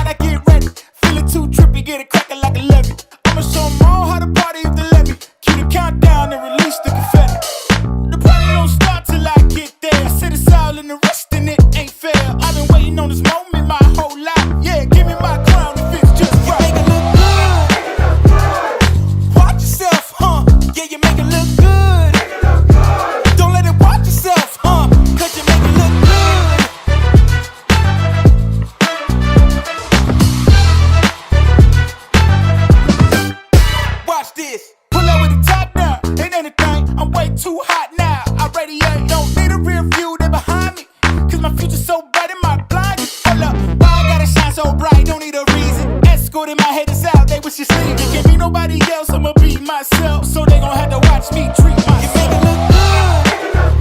I get ready. Feeling too trippy, get it cracking like a levy. I'ma show 'em all how to party if they let me. Cue the countdown and release the confetti. The party don't start till I get there. I said it's all in the rest and it ain't fair. I've been waiting on this moment my whole life. Yeah, give me my crown if it's just right. You make it look good. Watch yourself, huh? Yeah, you make it look good. Don't let it watch yourself, huh? Cause you make it look good. Watch this. Pull up with the top down. Ain't anything. I'm way too hot now. I radiate. Don't need a rear view. They behind me. Cause my future's so bright in my blind. Hold up. Why I gotta shine so bright? Don't need a reason. Escort in my head is out. They wish you sleep. Can't be nobody else. I'ma be myself. So they gon' have to watch me treat myself.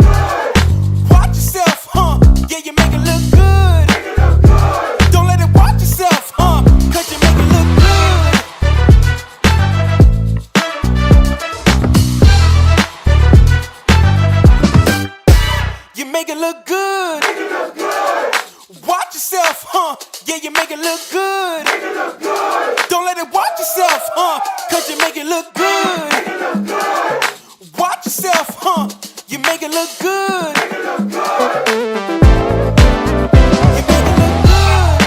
You make it look good. Watch yourself, huh? Yeah, you make it look good. Don't let it watch yourself, huh? Cause you make it look good. You make it look good. Watch yourself, huh? Yeah, you make it look good. Don't let it watch yourself, huh? Cause you make it look good. Watch yourself, huh? You make it look good. You make it look good.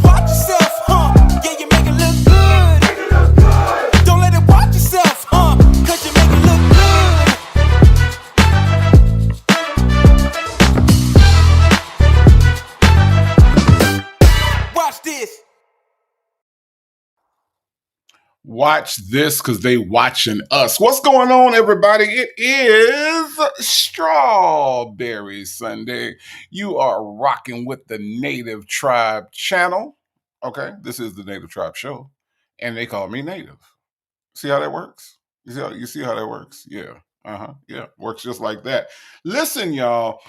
Watch yourself, huh? Yeah, you make it look good. Don't let it watch yourself, huh? Cause you make it look good. Watch this. Watch this because they watching us. What's going on, everybody? It is Strawberry Sunday. You are rocking with the Native Tribe channel. Okay, this is the Native Tribe show, and they call me Native. See how that works? You see how that works? Yeah. Yeah. Works just like that. Listen, y'all.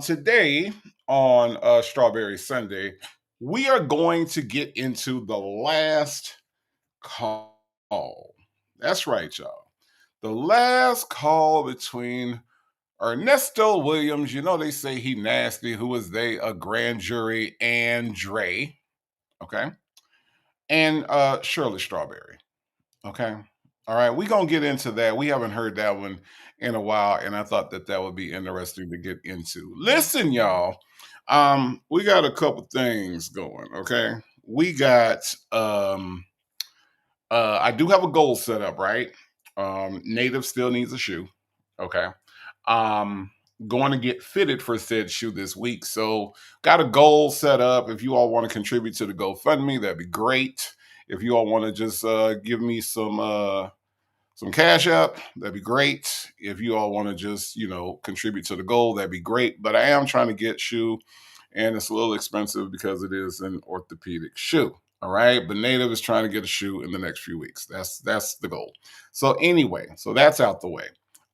Today on Strawberry Sunday, we are going to get into the last call. That's right, y'all. The last call between Ernesto Williams, you know they say he nasty, who is they, a grand jury, and Dre, okay? And Shirley Strawberry. Okay. All right. We're going to get into that. We haven't heard that one in a while, and I thought that that would be interesting to get into. Listen, y'all. We got a couple things going. Okay. We got, I do have a goal set up, right? Native still needs a shoe. Okay. Um, Going to get fitted for said shoe this week. So got a goal set up. If you all want to contribute to the GoFundMe, that'd be great. If you all want to just give me some cash app, that'd be great. If you all want to just, contribute to the goal, that'd be great. But I am trying to get shoe, and it's a little expensive because it is an orthopedic shoe. All right. But Native is trying to get a shoe in the next few weeks. That's the goal. So anyway, so that's out the way.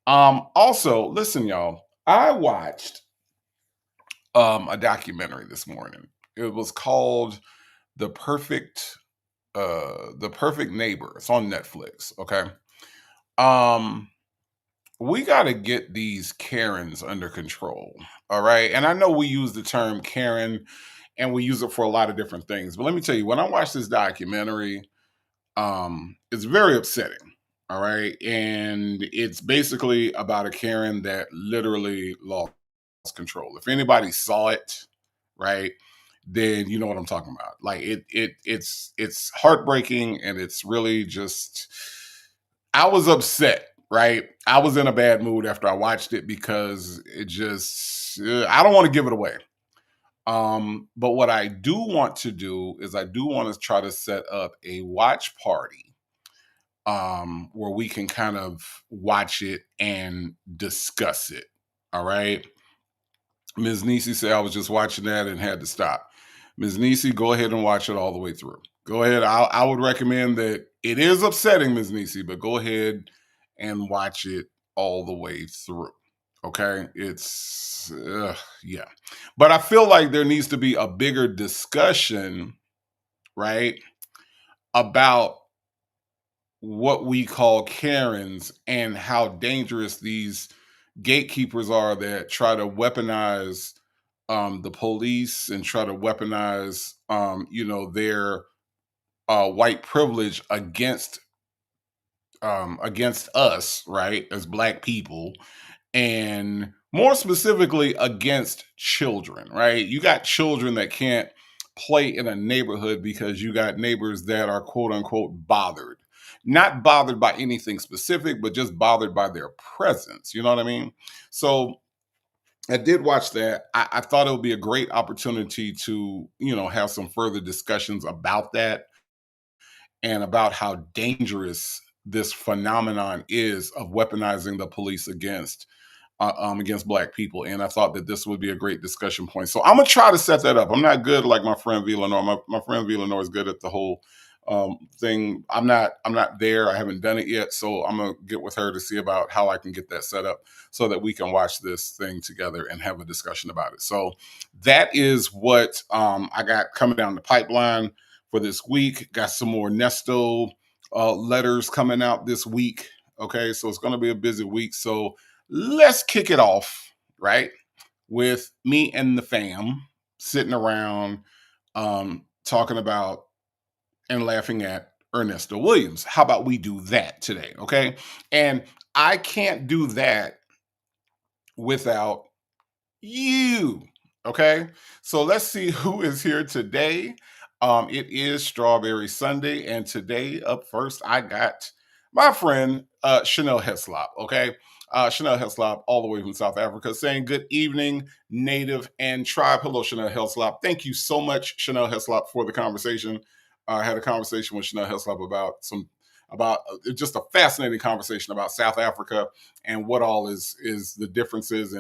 Also, listen, y'all, I watched a documentary this morning. It was called The Perfect Neighbor. It's on Netflix. Okay. We got to get these Karens under control. All right. And I know we use the term Karen and we use it for a lot of different things. But let me tell you, when I watched this documentary, it's very upsetting. All right. And it's basically about a Karen that literally lost control. If anybody saw it, right, then you know what I'm talking about. Like it's heartbreaking, and it's really just, I was upset, right? I was in a bad mood after I watched it because it just, I don't want to give it away. But what I do want to do is I do want to try to set up a watch party where we can kind of watch it and discuss it. All right. Ms. Nisi said I was just watching that and had to stop. Ms. Nisi, go ahead and watch it all the way through. Go ahead. I would recommend that. It is upsetting, Ms. Nisi, but go ahead and watch it all the way through. Okay. It's, yeah. But I feel like there needs to be a bigger discussion, right, about what we call Karens and how dangerous these gatekeepers are that try to weaponize the police and try to weaponize, their white privilege against us, right, as black people, and more specifically against children, right? You got children that can't play in a neighborhood because you got neighbors that are quote unquote bothered. Not bothered by anything specific, but just bothered by their presence. You know what I mean? So I did watch that. I thought it would be a great opportunity to, have some further discussions about that and about how dangerous this phenomenon is of weaponizing the police against black people. And I thought that this would be a great discussion point. So I'm gonna try to set that up. I'm not good like my friend Villanor. My friend Villanor is good at the whole thing. I'm not there. I haven't done it yet. So I'm gonna get with her to see about how I can get that set up so that we can watch this thing together and have a discussion about it. So that is what I got coming down the pipeline for this week. Got some more Nesto letters coming out this week. Okay, so it's going to be a busy week. So let's kick it off, right, with me and the fam sitting around talking about and laughing at Ernesto Williams. How about we do that today? Okay. And I can't do that without you. Okay. So let's see who is here today. It is Strawberry Sunday, and today up first, I got my friend Chanel Heslop. Okay. Chanel Heslop, all the way from South Africa, saying good evening, Native and Tribe. Hello, Chanel Heslop. Thank you so much, Chanel Heslop, for the conversation. I had a conversation with Chanel Heslop about just a fascinating conversation about South Africa and what all is the differences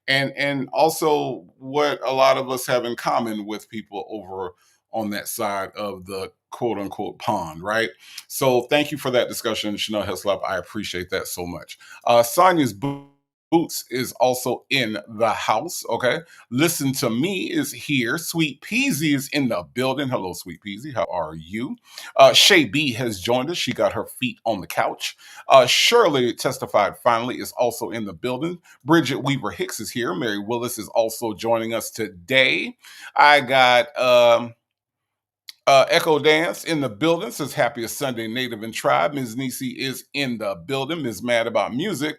and also what a lot of us have in common with people over on that side of the quote unquote pond, right? So thank you for that discussion, Chanel Heslop. I appreciate that so much. Sonia's Boots is also in the house. Okay. Listen to Me is here. Sweet Peasy is in the building. Hello, Sweet Peasy. How are you? Shay B has joined us. She got her feet on the couch. Shirley Testified Finally is also in the building. Bridget Weaver Hicks is here. Mary Willis is also joining us today. I got Echo Dance in the building. Says happiest Sunday, Native and Tribe. Ms. Nisi is in the building. Ms. Mad About Music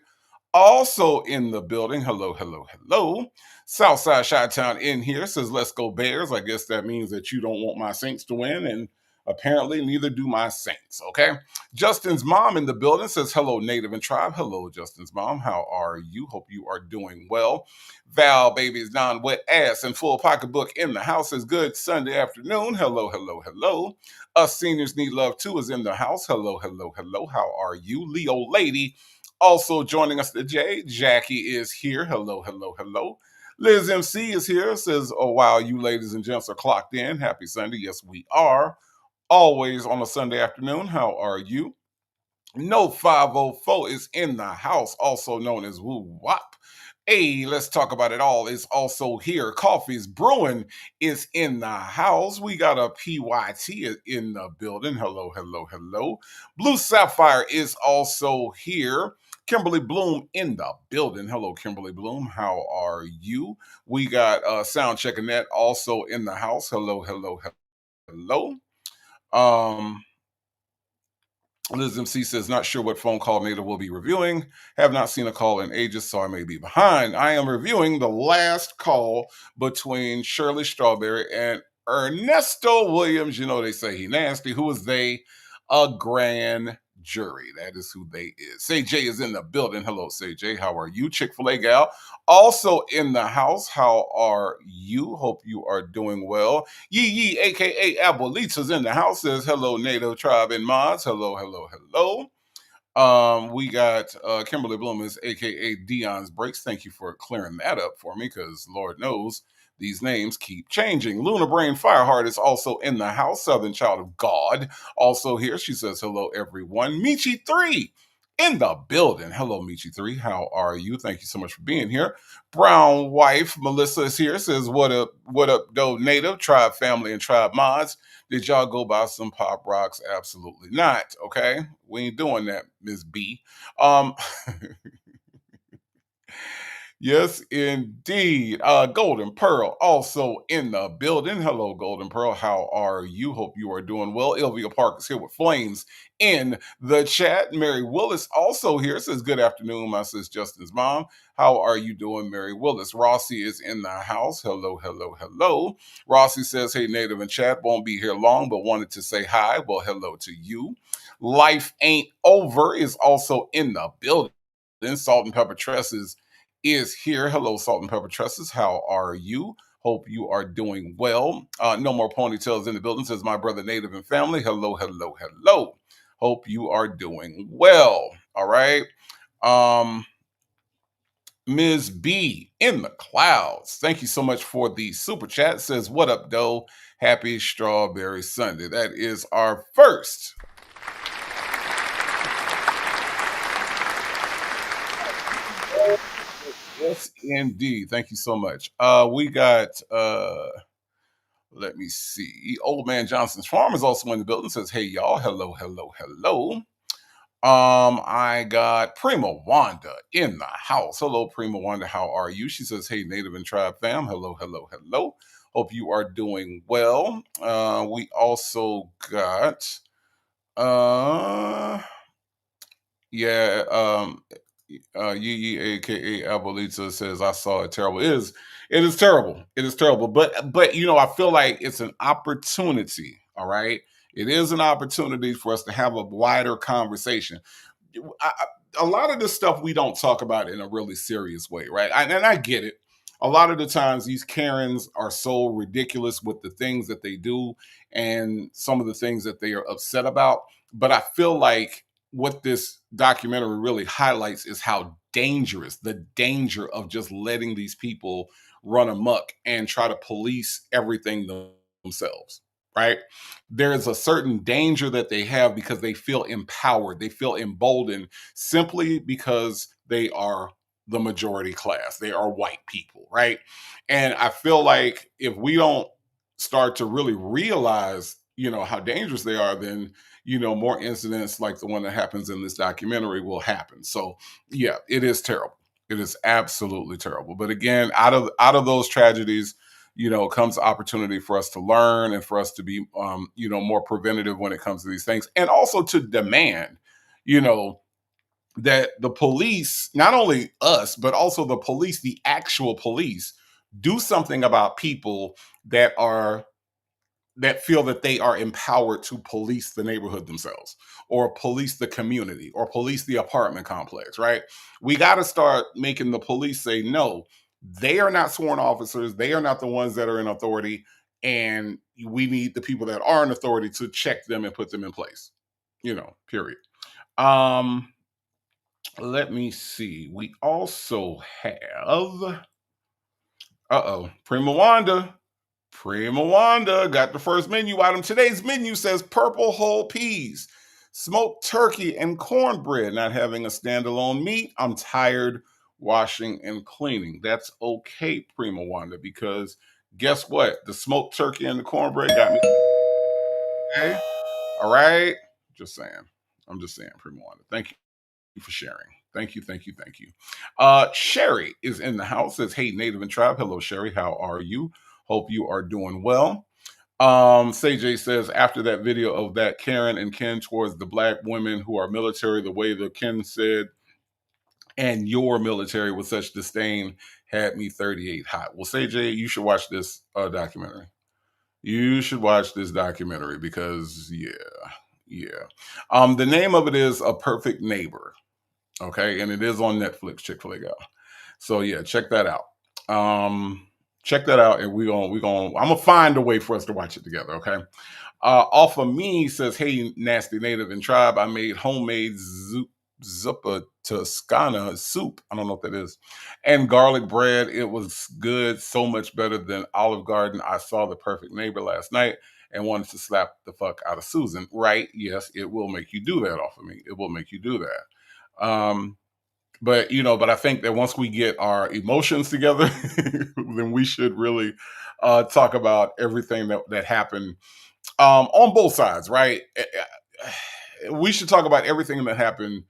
also in the building. Hello, hello, hello. Southside Chi-Town in here says, let's go Bears. I guess that means that you don't want my Saints to win, and apparently neither do my Saints, okay? Justin's mom in the building says, hello, Native and Tribe. Hello, Justin's mom. How are you? Hope you are doing well. Val Baby's non-wet ass and full pocketbook in the house says, good Sunday afternoon. Hello, hello, hello. Us Seniors Need Love Too is in the house. Hello, hello, hello. How are you? Leo Lady also joining us today, Jackie is here. Hello, hello, hello. Liz MC is here. Says, oh, wow, you ladies and gents are clocked in. Happy Sunday. Yes, we are. Always on a Sunday afternoon. How are you? No 504 is in the house, also known as Woo Wop. Hey, let's talk about it all. Is also here. Coffee's Brewing is in the house. We got a PYT in the building. Hello, hello, hello. Blue Sapphire is also here. Kimberly Bloom in the building. Hello, Kimberly Bloom. How are you? We got Sound Checking That also in the house. Hello, hello, hello. Liz MC says, not sure what phone call Native will be reviewing. Have not seen a call in ages, so I may be behind. I am reviewing the last call between Shirley Strawberry and Ernesto Williams. You know, they say he nasty. Who is they? A grand jury. That is who they is. Say J is in the building. Hello, Say J. How are you? Chick-fil-A gal. Also in the house. How are you? Hope you are doing well. Yee Yee, aka Abuelita's in the house, says hello, Native Tribe and Mods. Hello, hello, hello. We got Kimberly Bloom is aka Dion's Breaks. Thank you for clearing that up for me, because Lord knows these names keep changing. Luna Brain Fireheart is also in the house. Southern Child of God also here. She says hello, everyone. Michi 3 in the building. Hello, Michi 3. How are you? Thank you so much for being here. Brown Wife Melissa is here. Says what up, though, Native Tribe family and Tribe Mods. Did y'all go buy some pop rocks? Absolutely not. Okay, we ain't doing that, Miss B. Um, Yes, indeed. Golden Pearl also in the building. Hello, Golden Pearl. How are you? Hope you are doing well. Ilvia Park is here with Flames in the chat. Mary Willis also here. Says, good afternoon, my sis Justin's mom. How are you doing, Mary Willis? Rossi is in the house. Hello, hello, hello. Rossi says, hey, Native in chat. Won't be here long, but wanted to say hi. Well, hello to you. Life Ain't Over is also in the building. Then Salt and Pepper Tresses is here. Hello, Salt and Pepper Tresses. How are you? Hope you are doing well. No More Ponytails in the building says, my brother Native and family. Hello, hello, hello. Hope you are doing well. All right. Um, Ms. B in the clouds. Thank you so much for the super chat. Says, what up, Doe? Happy Strawberry Sunday. That is our first. Yes, indeed. Thank you so much. We got let me see. Old Man Johnson's Farm is also in the building. Says, hey y'all, hello, hello, hello. I got Prima Wanda in the house. Hello, Prima Wanda. How are you? She says, hey, Native and Tribe fam. Hello, hello, hello. Hope you are doing well. We also got uh yeah, Yee aka Abuelita says, I saw it terrible. It is terrible. It is terrible. But I feel like it's an opportunity. All right. It is an opportunity for us to have a wider conversation. A lot of this stuff we don't talk about in a really serious way, right? And I get it. A lot of the times these Karens are so ridiculous with the things that they do and some of the things that they are upset about. But I feel like what this documentary really highlights is how dangerous, the danger of just letting these people run amok and try to police everything themselves, right? There's a certain danger that they have because they feel empowered, they feel emboldened simply because they are the majority class. They are white people, right? And I feel like if we don't start to really realize, how dangerous they are, then more incidents like the one that happens in this documentary will happen. So yeah, it is terrible. It is absolutely terrible. But again, out of those tragedies, comes opportunity for us to learn and for us to be more preventative when it comes to these things, and also to demand, you know, that the police, not only us, but also the police, the actual police, do something about people that are that feel that they are empowered to police the neighborhood themselves or police the community or police the apartment complex, right? We got to start making the police say, no, they are not sworn officers. They are not the ones that are in authority. And we need the people that are in authority to check them and put them in place, period. Um, Let me see. We also have, Prima Wanda. Prima Wanda got the first menu item. Today's menu says purple whole peas, smoked turkey, and cornbread. Not having a standalone meat. I'm tired washing and cleaning. That's okay, Prima Wanda, because guess what? The smoked turkey and the cornbread got me. Okay. All right. Just saying. I'm just saying, Prima Wanda. Thank you for sharing. Thank you, thank you, thank you. Sherry is in the house. Says, hey, Native and Tribe. Hello, Sherry. How are you? Hope you are doing well. Say says, after that video of that Karen and Ken towards the black women who are military, the way the Ken said, and your military with such disdain had me 38 hot. Well, Say you should watch this documentary. You should watch this documentary because, yeah. The name of it is A Perfect Neighbor. Okay, and it is on Netflix, Chick-fil-A Go. So yeah, check that out. Check that out, and I'm gonna find a way for us to watch it together. Okay. Off of me says, hey, nasty Native and Tribe. I made homemade zuppa toscana soup. I don't know what that is, and garlic bread. It was good, so much better than Olive Garden. I saw The Perfect Neighbor last night and wanted to slap the fuck out of Susan. Right? Yes, it will make you do that. Off of me, it will make you do that. But I think that once we get our emotions together, then we should really talk about everything that happened on both sides, right? We should talk about everything that happened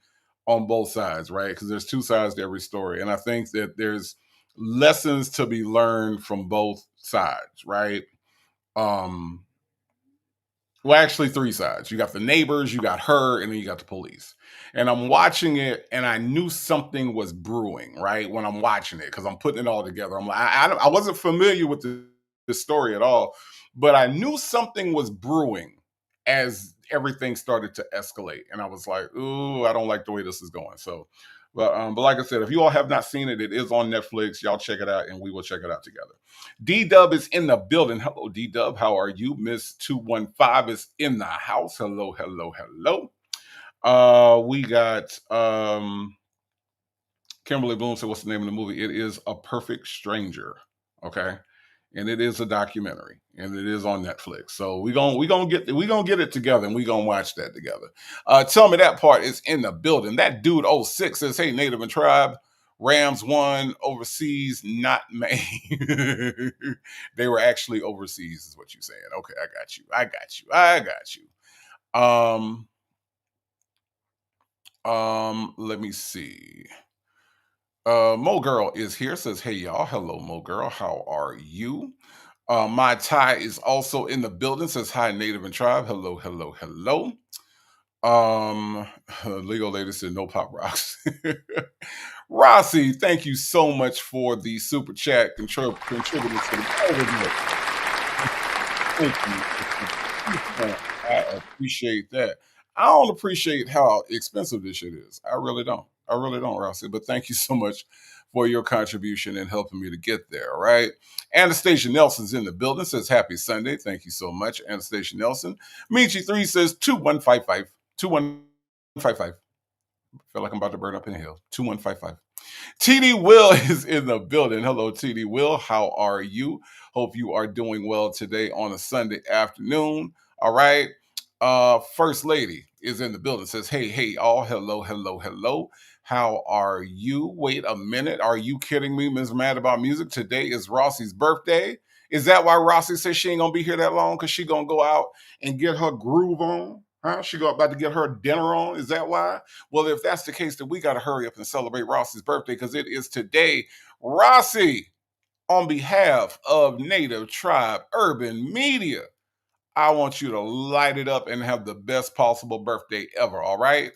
on both sides, right? Because there's two sides to every story. And I think that there's lessons to be learned from both sides, right? Um, well, actually, three sides. You got the neighbors, you got her, and then you got the police. And I'm watching it, and I knew something was brewing, right? When I'm watching it, because I'm putting it all together. I'm like, I wasn't familiar with the story at all, but I knew something was brewing as everything started to escalate. And I was like, ooh, I don't like the way this is going. So, but like I said, if you all have not seen it, it is on Netflix. Y'all check it out, and we will check it out together. D Dub is in the building. Hello, D Dub. How are you? Miss 215 is in the house. Hello, hello, hello. We got Kimberly Bloom said, what's the name of the movie? It is A Perfect Stranger. Okay. And it is a documentary, and it is on Netflix. So we gonna get it together, and we gonna watch that together. Tell me that part is in the building. That dude 06 says, hey, Native and Tribe. Rams won overseas, not Maine. They were actually overseas, is what you're saying. Okay, I got you. I got you. Let me see. Mo Girl is here, says, hey y'all. Hello, Mo Girl. How are you? My Ty is also in the building, says hi, Native and Tribe. Hello, hello, hello. Legal lady said no pop rocks. Rossi, thank you so much for the super chat contributing to the Thank you. I appreciate that. I don't appreciate how expensive this shit is. I really don't. I really don't, Rossi. But thank you so much for your contribution and helping me to get there. All right. Anastasia Nelson's in the building, says happy Sunday. Thank you so much, Anastasia Nelson. Michi3 says 2155. 2155. Feel like I'm about to burn up in hell. 2155. TD Will is in the building. Hello, TD Will. How are you? Hope you are doing well today on a Sunday afternoon. All right. First Lady is in the building. Says, hey, all. Hello, hello, hello. How are you? Wait a minute. Are you kidding me, Ms. Mad About Music? Today is Rossi's birthday. Is that why Rossi says she ain't gonna be here that long? Because she gonna go out and get her groove on? Huh? She about to get her dinner on? Is that why? Well, if that's the case, then we got to hurry up and celebrate Rossi's birthday because it is today. Rossi, on behalf of Native Tribe Urban Media, I want you to light it up and have the best possible birthday ever, all right?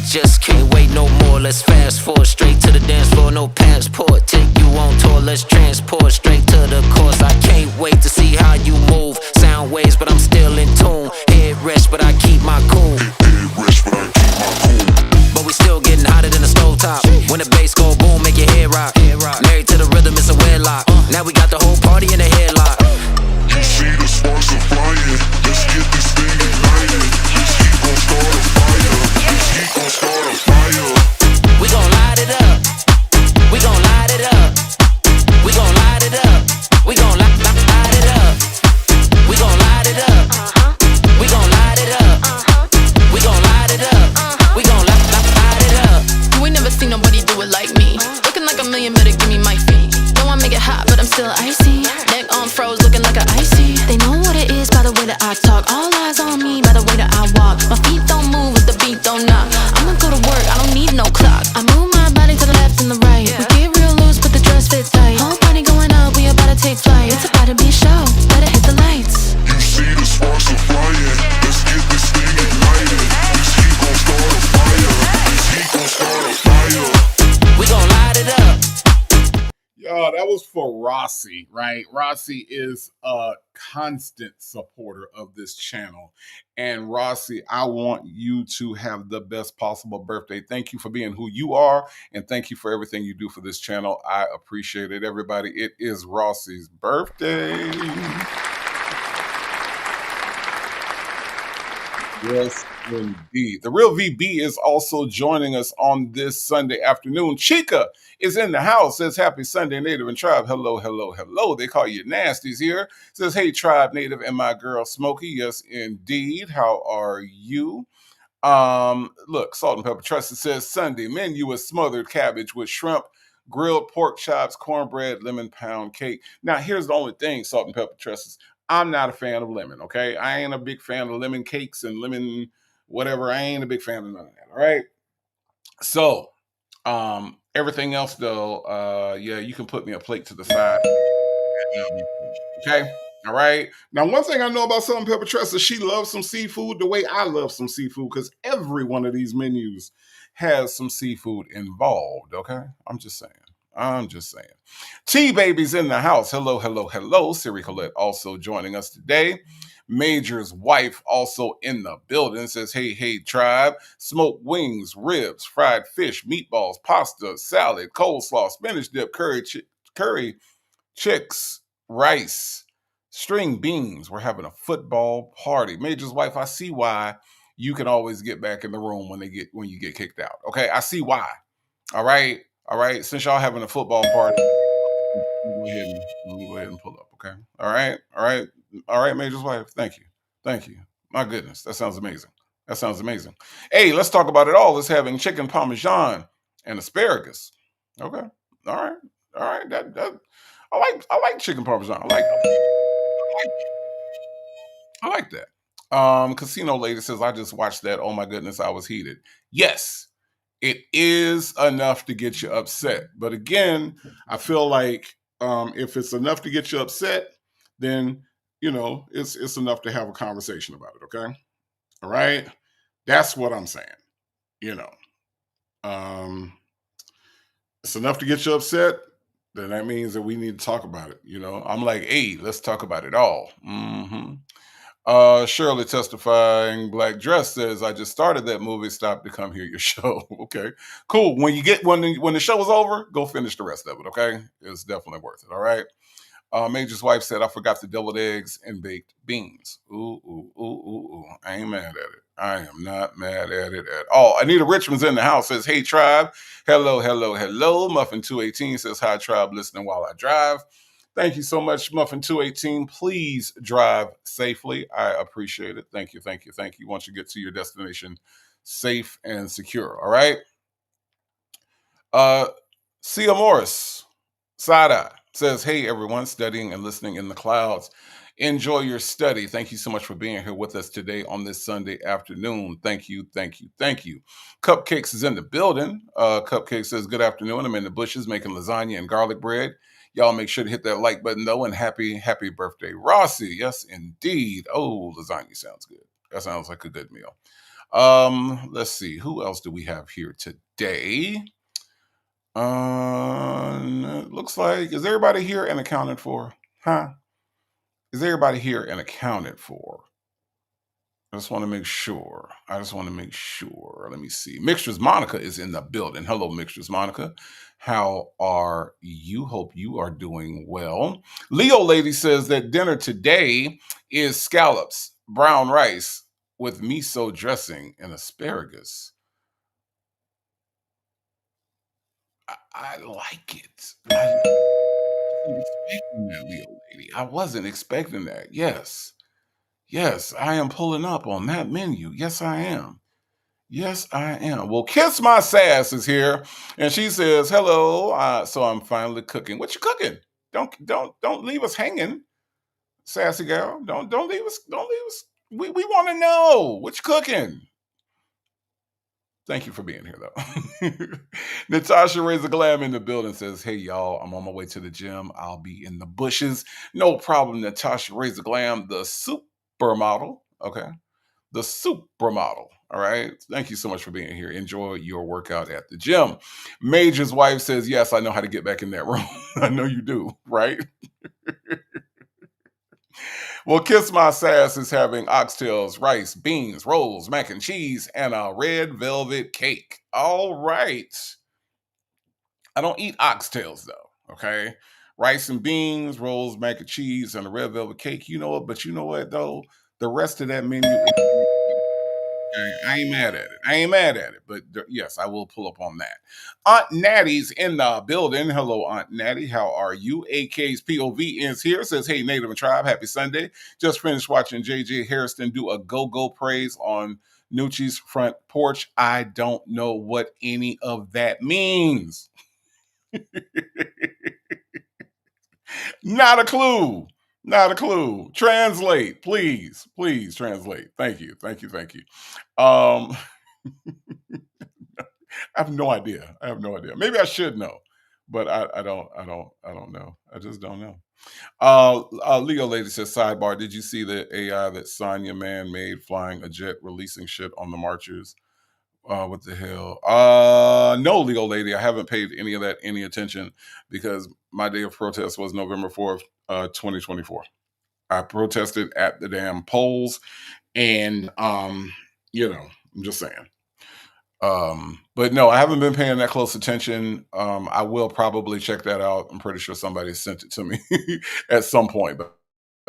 Just can't wait no more. Let's fast forward straight to the dance floor. No passport, take you on tour. Let's transport straight to the course. I can't wait to see how you move. Sound waves, but I'm still in tune. Head rest, but I keep my cool. But we still getting hotter than the stovetop. When the bass go boom, make your head rock. Married to the rhythm, it's a wedlock. Now we got the whole party in a headlock. You see the sparks are flying. Let's get this thing ignited. This heat gon' start a fire. This heat gon' start a fire. We gon' light it up. We gon' light it up. We gon' light it up. We gon' light it up. We gon' light it up. We gon' light it up. We gon' light it up. We gon' light it up. You ain't never seen nobody do it like me. Looking like a million, better give me my fee. Know I make it hot, but I'm still icy. Neck on froze, looking like an icy. They know what it is by the way that I talk. All eyes on me by the way that I walk. My feet don't move if the beat don't knock. I'ma go to work, I don't need no clock. I move my body to the left and the right. We get real loose, but the dress fits tight. Whole party going up, we about to take flight. It's about to be a show, better hit the lights. You see the sparks are flying. Let's get this thing ignited. This heat gon' start a fire. This heat gon' start a fire. We gon' light it up. Y'all, that was for Rossi, right? Rossi is a constant supporter of this channel. And Rossi, I want you to have the best possible birthday. Thank you for being who you are. And thank you for everything you do for this channel. I appreciate it, everybody. It is Rossi's birthday. Yes, indeed. The Real VB is also joining us on this Sunday afternoon. Chica is in the house, says happy Sunday, Native and Tribe. Hello, hello, hello. They call you Nasties here. Says, hey, Tribe, Native, and my girl Smokey. Yes, indeed. How are you? Look, Salt and Pepper Trusted says Sunday menu is smothered cabbage with shrimp, grilled pork chops, cornbread, lemon pound cake. Now, here's the only thing, Salt and Pepper Trusted. I'm not a fan of lemon, okay? I ain't a big fan of lemon cakes and lemon whatever. I ain't a big fan of none of that, all right? So, everything else though, yeah, you can put me a plate to the side. Okay. All right. Now, one thing I know about Salt and Pepper Trust is she loves some seafood the way I love some seafood because every one of these menus has some seafood involved. Okay. I'm just saying. I'm just saying. T Baby's in the house. Hello, hello, hello. Siri Colette also joining us today. Major's wife also in the building says, hey, hey, tribe. Smoked wings, ribs, fried fish, meatballs, pasta, salad, coleslaw, spinach dip, curry, chicks, rice, string beans. We're having a football party. Major's wife, I see why you can always get back in the room when you get kicked out. Okay, I see why. All right, all right. Since y'all having a football party, let me go ahead and pull up. Okay, all right, all right, all right. Major's wife, thank you, thank you. My goodness, that sounds amazing. That sounds amazing. Hey, let's talk about it all. Let's having chicken parmesan and asparagus. Okay, all right, all right. That I like chicken parmesan. I like that. Casino lady says, I just watched that. Oh my goodness, I was heated. Yes, it is enough to get you upset. But again, I feel like if it's enough to get you upset, then it's enough to have a conversation about it. Okay. All right. That's what I'm saying. You know. It's enough to get you upset, then that means that we need to talk about it. I'm like, hey, let's talk about it all. Shirley testifying black dress says, I just started that movie. Stop to come hear your show. Okay, cool. When the show is over, go finish the rest of it. Okay, it's definitely worth it. All right. Major's wife said, I forgot the deviled eggs and baked beans. Ooh, ooh, ooh, ooh, ooh. I ain't mad at it. I am not mad at it at all. Anita Richmond's in the house, says, hey, tribe. Hello, hello, hello. Muffin218 says, hi, tribe, listening while I drive. Thank you so much, Muffin218. Please drive safely. I appreciate it. Thank you, thank you, thank you. Once you get to your destination, safe and secure. All right. Sia Morris, side eye, says, hey, everyone, studying and listening in the clouds. Enjoy your study. Thank you so much for being here with us today on this Sunday afternoon. Thank you, thank you, thank you. Cupcakes is in the building. Cupcake says, good afternoon. I'm in the bushes making lasagna and garlic bread. Y'all make sure to hit that like button, though, and happy birthday, Rossi. Yes, indeed. Oh, lasagna sounds good. That sounds like a good meal. Let's see. Who else do we have here today? Looks like, is everybody here and accounted for? Huh? Is everybody here and accounted for? I just want to make sure. Let me see. Mixtures Monica is in the building. Hello, Mixtures Monica. How are you? Hope you are doing well. Leo Lady says that dinner today is scallops, brown rice with miso dressing and asparagus. I like it. Expecting that, Leo Lady. I wasn't expecting that. Yes. Yes, I am pulling up on that menu. Yes, I am. Yes, I am. Well, Kiss My Sass is here, and she says, "Hello." So I'm finally cooking. What you cooking? Don't leave us hanging, sassy girl. Don't leave us. Don't leave us. We want to know what you cooking. Thank you for being here, though. Natasha Razor Glam in the building says, hey, y'all, I'm on my way to the gym. I'll be in the bushes. No problem, Natasha Razor Glam, the supermodel. Okay. The supermodel. All right. Thank you so much for being here. Enjoy your workout at the gym. Major's wife says, yes, I know how to get back in that room. I know you do, right? Well, Kiss My Sass is having oxtails, rice, beans, rolls, mac and cheese, and a red velvet cake. All right. I don't eat oxtails, though, okay? Rice and beans, rolls, mac and cheese, and a red velvet cake. You know what? But you know what, though? The rest of that menu, I ain't mad at it. But yes, I will pull up on that. Aunt Natty's in the building. Hello, Aunt Natty. How are you? AK's POV is here. Says, hey, Native and Tribe, happy Sunday. Just finished watching JJ Harrison do a go-go praise on Nucci's front porch. I don't know what any of that means. Not a clue. Not a clue. Translate, please. Please translate. Thank you. Thank you. Thank you. Um, I have no idea. I have no idea. Maybe I should know, but I don't know. I just don't know. Leo Lady says, sidebar, did you see the AI that Sonya Man made flying a jet releasing shit on the marchers? What the hell? No, Leo Lady, I haven't paid any of that any attention because my day of protest was November 4th, 2024. I protested at the damn polls and I'm just saying. But no, I haven't been paying that close attention. I will probably check that out. I'm pretty sure somebody sent it to me at some point, but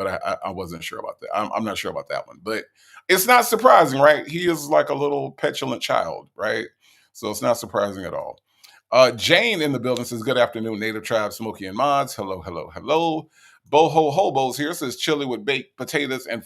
I wasn't sure about that. I'm not sure about that one, but it's not surprising, right? He is like a little petulant child, right? So it's not surprising at all. Jane in the building says, good afternoon, Native Tribe, Smokey and Mods. Hello, hello, hello. Boho Hobos here says chili with baked potatoes and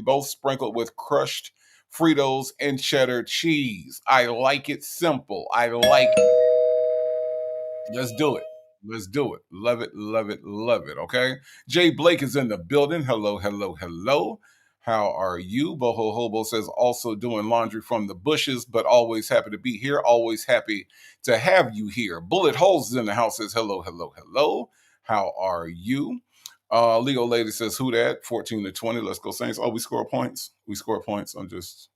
both sprinkled with crushed Fritos and cheddar cheese. I like it simple. I like it. Let's do it. Let's do it. Love it, love it, love it. Okay. Jay Blake is in the building. Hello, hello, hello. How are you? Boho Hobo says also doing laundry from the bushes, but always happy to be here. Always happy to have you here. Bullet Holes is in the house says hello, hello, hello. How are you? Leo Lady says, who that? 14 to 20. Let's go Saints. Oh, we score points. We score points. I'm just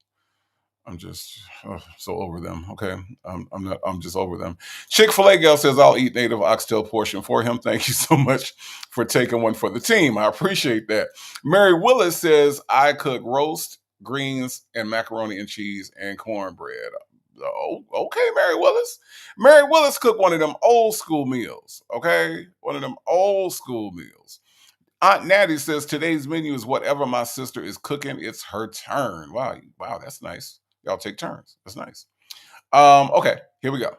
so over them. Okay. I'm just over them. Chick-fil-A gal says, I'll eat native oxtail portion for him. Thank you so much for taking one for the team. I appreciate that. Mary Willis says, I cook roast, greens, and macaroni and cheese and cornbread. Oh, okay, Mary Willis. Mary Willis cooked one of them old school meals. Okay. One of them old school meals. Aunt Natty says today's menu is whatever my sister is cooking. It's her turn. Wow, that's nice. Y'all take turns. That's nice. Okay, here we go.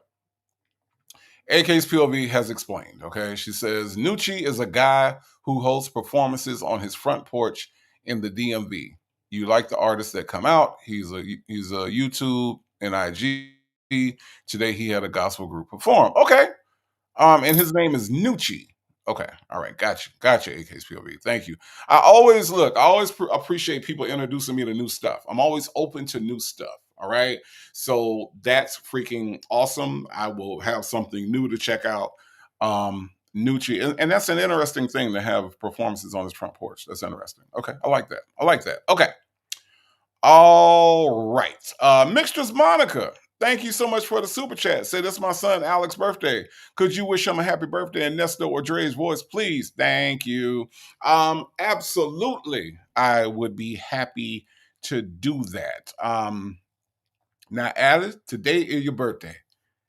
AK's POV has explained. Okay, she says Nucci is a guy who hosts performances on his front porch in the DMV. You like the artists that come out. He's a YouTube and IG. Today he had a gospel group perform. Okay, and his name is Nucci. Okay. All right. Gotcha. AK's POV. Thank you. I always appreciate people introducing me to new stuff. I'm always open to new stuff. All right. So that's freaking awesome. I will have something new to check out. Nucci. And that's an interesting thing to have performances on his front porch. That's interesting. Okay. I like that. Okay. All right. Mixtures Monica. Thank you so much for the super chat. Say this is my son Alex's birthday. Could you wish him a happy birthday in Nesto or Dre's voice, please? Thank you. Absolutely. I would be happy to do that. Now, Alex, today is your birthday.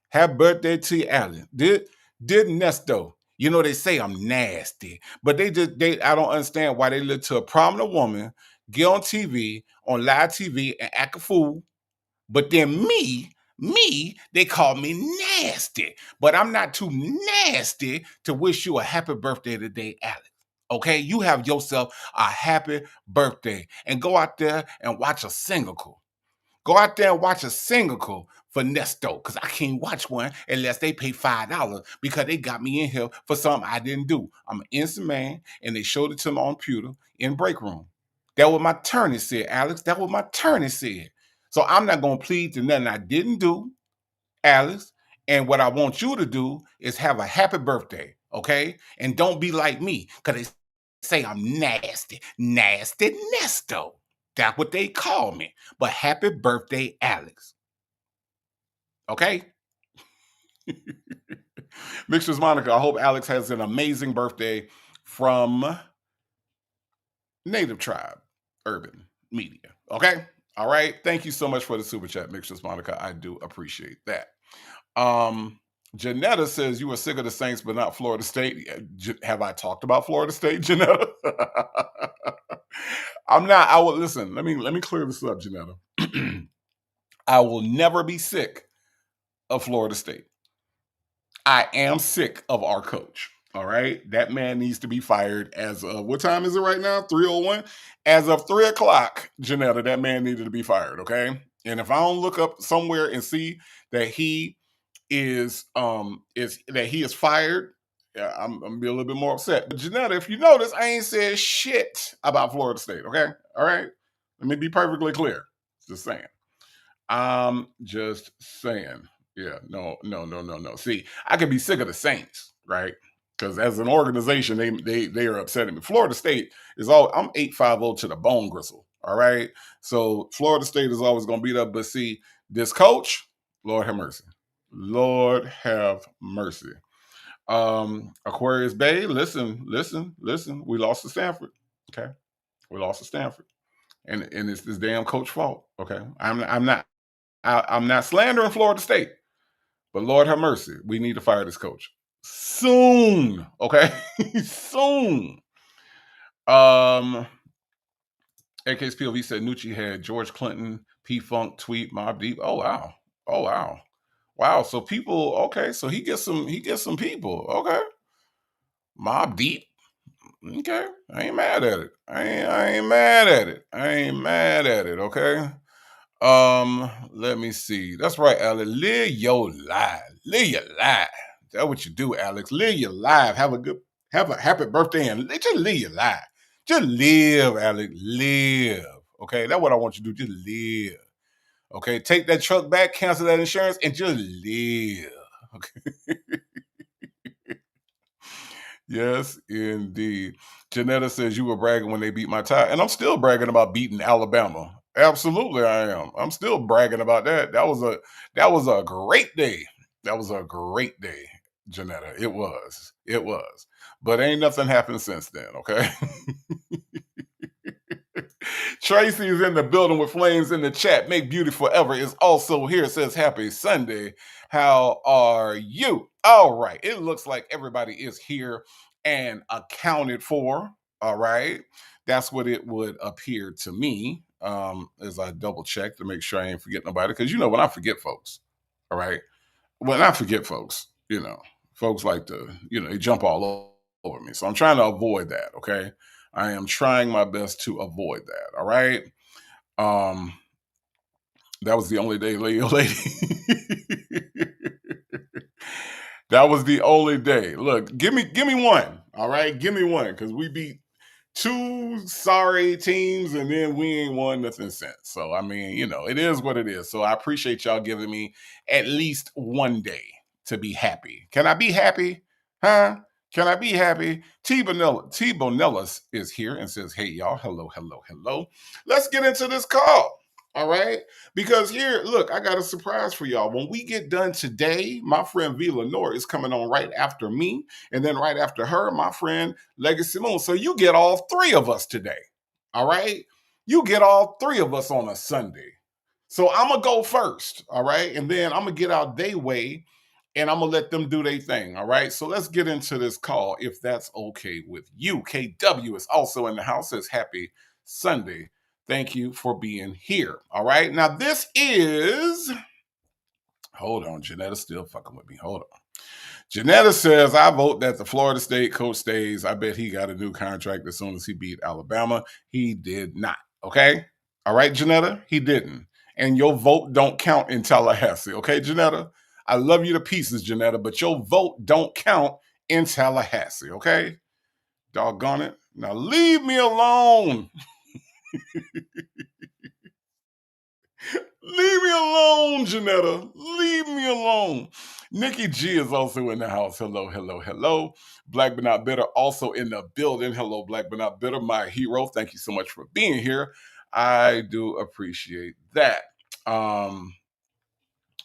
Happy birthday to you, Alex. Did Nesto. You know, they say I'm nasty, but I don't understand why they look to a prominent woman, get on TV, on live TV, and act a fool. But then me, they call me nasty. But I'm not too nasty to wish you a happy birthday today, Alex. Okay, you have yourself a happy birthday. And go out there and watch a single. Go out there and watch a single for Nesto, because I can't watch one unless they pay $5 because they got me in here for something I didn't do. I'm an innocent man, and they showed it to me on computer in break room. That what my attorney said, Alex. That what my attorney said. So I'm not going to plead to nothing I didn't do, Alex. And what I want you to do is have a happy birthday, okay? And don't be like me, because they say I'm nasty. Nasty Nesto. That's what they call me. But happy birthday, Alex. Okay? Mixtures Monica, I hope Alex has an amazing birthday from Native Tribe Urban Media. Okay? All right. Thank you so much for the super chat, Mixtures Monica. I do appreciate that. Janetta says you were sick of the Saints, but not Florida State. Have I talked about Florida State, Janetta? I'm not. I will listen. Let me clear this up, Janetta. I will never be sick of Florida State. I am sick of our coach. All right. That man needs to be fired as of, what time is it right now? 3:01. As of 3 o'clock, Janetta, that man needed to be fired. Okay. And if I don't look up somewhere and see that he is that he is fired, yeah, I'm gonna be a little bit more upset. But Janetta, if you notice, I ain't said shit about Florida State. Okay, all right. Let me be perfectly clear. Just saying. I'm just saying. Yeah, no. See, I could be sick of the Saints, right? Because as an organization, they are upsetting me. Florida State is all I'm 850 to the bone gristle. All right. So Florida State is always gonna beat up. But see, this coach, Lord have mercy. Lord have mercy. Aquarius Bay, listen. We lost to Stanford. Okay. We lost to Stanford. And it's this damn coach fault. Okay. I'm not slandering Florida State, but Lord have mercy, we need to fire this coach soon. Okay, soon. AK's POV said Nucci had George Clinton, P Funk tweet, Mobb Deep. Oh wow. So people, okay, so he gets some people. Okay, Mobb Deep. Okay, I ain't mad at it. I ain't mad at it. Okay. Let me see. That's right, Alex. Live your life. Live your life. That's what you do, Alex. Live your life. Have a happy birthday and just live your life. Just live, Alex. Live. Okay, that's what I want you to do. Just live. Okay, take that truck back, cancel that insurance, and just live. Okay. Yes, indeed. Janetta says you were bragging when they beat my tie, and I'm still bragging about beating Alabama. Absolutely, I am. I'm still bragging about that. That was a great day. That was a great day, Janetta. It was. It was. But ain't nothing happened since then, okay? Tracy is in the building with flames in the chat. Make Beauty Forever is also here. It says happy Sunday. How are you? All right. It looks like everybody is here and accounted for. All right. That's what it would appear to me as I double check to make sure I ain't forget nobody. Because you know when I forget folks, all right. When I forget folks, folks like to, they jump all over me. So I'm trying to avoid that. Okay. I am trying my best to avoid that. All right. That was the only day, lady. That was the only day. Look, give me one. All right, give me one because we beat two sorry teams and then we ain't won nothing since. So I mean, it is what it is. So I appreciate y'all giving me at least one day to be happy. Can I be happy? Huh? Can I be happy? T Bonellis is here and says, hey, y'all. Hello. Let's get into this call. All right. Because here, look, I got a surprise for y'all. When we get done today, my friend V. Lenore is coming on right after me. And then right after her, my friend Legacy Moon. So you get all three of us today. All right. You get all three of us on a Sunday. So I'm going to go first. All right. And then I'm going to get out their way. And I'm going to let them do their thing, all right? So let's get into this call, if that's okay with you. KW is also in the house, says happy Sunday. Thank you for being here, all right? Now, this is... Hold on, Janetta's still fucking with me. Hold on. Janetta says, I vote that the Florida State coach stays. I bet he got a new contract as soon as he beat Alabama. He did not, okay? All right, Janetta? He didn't. And your vote don't count in Tallahassee, okay, Janetta? I love you to pieces, Janetta, but your vote don't count in Tallahassee, okay? Doggone it. Now leave me alone. Leave me alone, Janetta. Leave me alone. Nikki G is also in the house. Hello. Black but not bitter also in the building. Hello, Black but not bitter, my hero. Thank you so much for being here. I do appreciate that.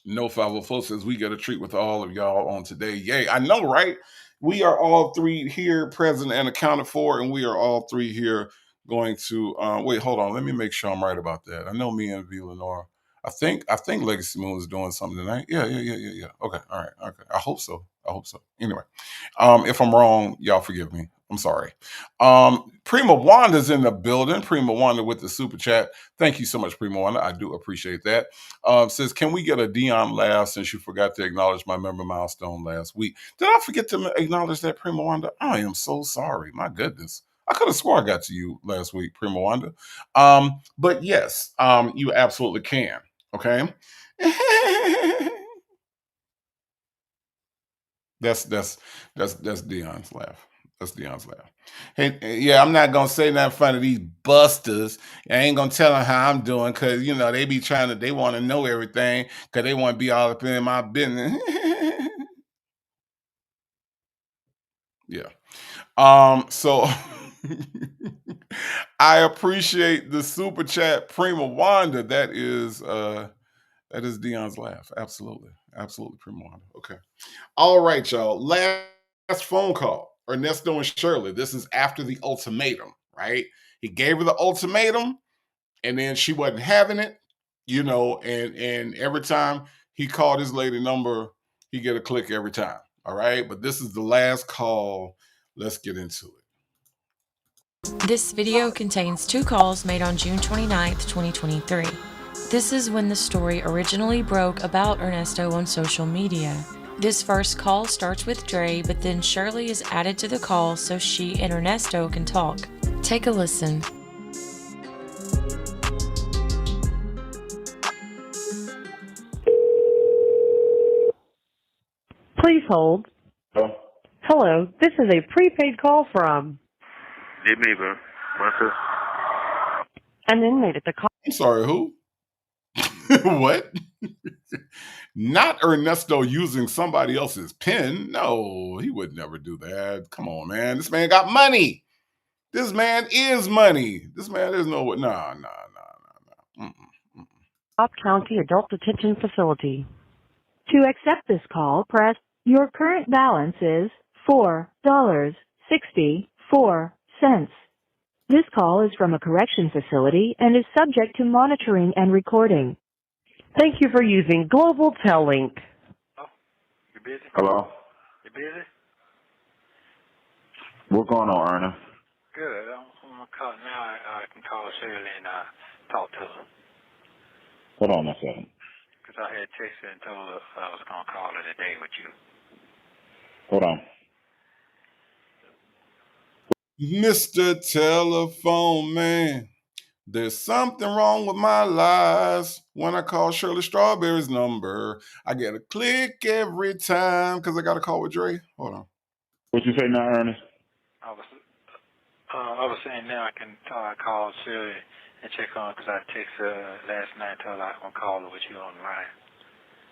No 504 says we get a treat with all of y'all on today. Yay. I know, right? We are all three here present and accounted for, and we are all three here going to wait, hold on. Let me make sure I'm right about that. I know me and V. Lenore. I think Legacy Moon is doing something tonight. Yeah. Okay. All right. Okay. I hope so. Anyway, if I'm wrong, y'all forgive me. I'm sorry. Prima Wanda's in the building. Prima Wanda with the super chat. Thank you so much, Prima Wanda. I do appreciate that. Says, can we get a Dion laugh since you forgot to acknowledge my member milestone last week? Did I forget to acknowledge that, Prima Wanda? I am so sorry. My goodness. I could have swore I got to you last week, Prima Wanda. But yes, you absolutely can. Okay. That's that's that's Dion's laugh. That's Dion's laugh. Hey, yeah, I'm not gonna say nothing in front of these busters. I ain't gonna tell them how I'm doing because they be trying to. They want to know everything because they want to be all up in my business. Yeah. So I appreciate the super chat, Prima Wanda. That is Dion's laugh. Absolutely, absolutely, Prima Wanda. Okay. All right, y'all. Last phone call. Ernesto and Shirley. This is after the ultimatum, right? He gave her the ultimatum, and then she wasn't having it, and every time he called his lady number, he get a click every time. All right. But this is the last call. Let's get into it. This video contains 2 calls made on June 29th, 2023. This is when the story originally broke about Ernesto on social media. This first call starts with Dre, but then Shirley is added to the call so she and Ernesto can talk. Take a listen. Please hold. Hello? Hello, this is a prepaid call from Did me, bro. What's this? an inmate at the call. I'm sorry, who? What? Not Ernesto using somebody else's pen. No, he would never do that. Come on, man. This man got money. This man is money. This man is no. Nah. Cobb County Adult Detention Facility. To accept this call, press your current balance is $4.64. This call is from a correction facility and is subject to monitoring and recording. Thank you for using Global Tellink. You busy? Hello? You busy? What's going on, Erna? Good. I'm going to call now. I can call Shirley and talk to her. Hold on a second. Because I had texted her and told her I was going to call her today with you. Hold on. Mr. Telephone Man, there's something wrong with my lies. When I call Shirley Strawberry's number, I get a click every time because I got a call with Dre. Hold on. What you say now, Ernest? I was saying now I can call Shirley and check on her because I texted her last night and told her I was going to call her with you on the line.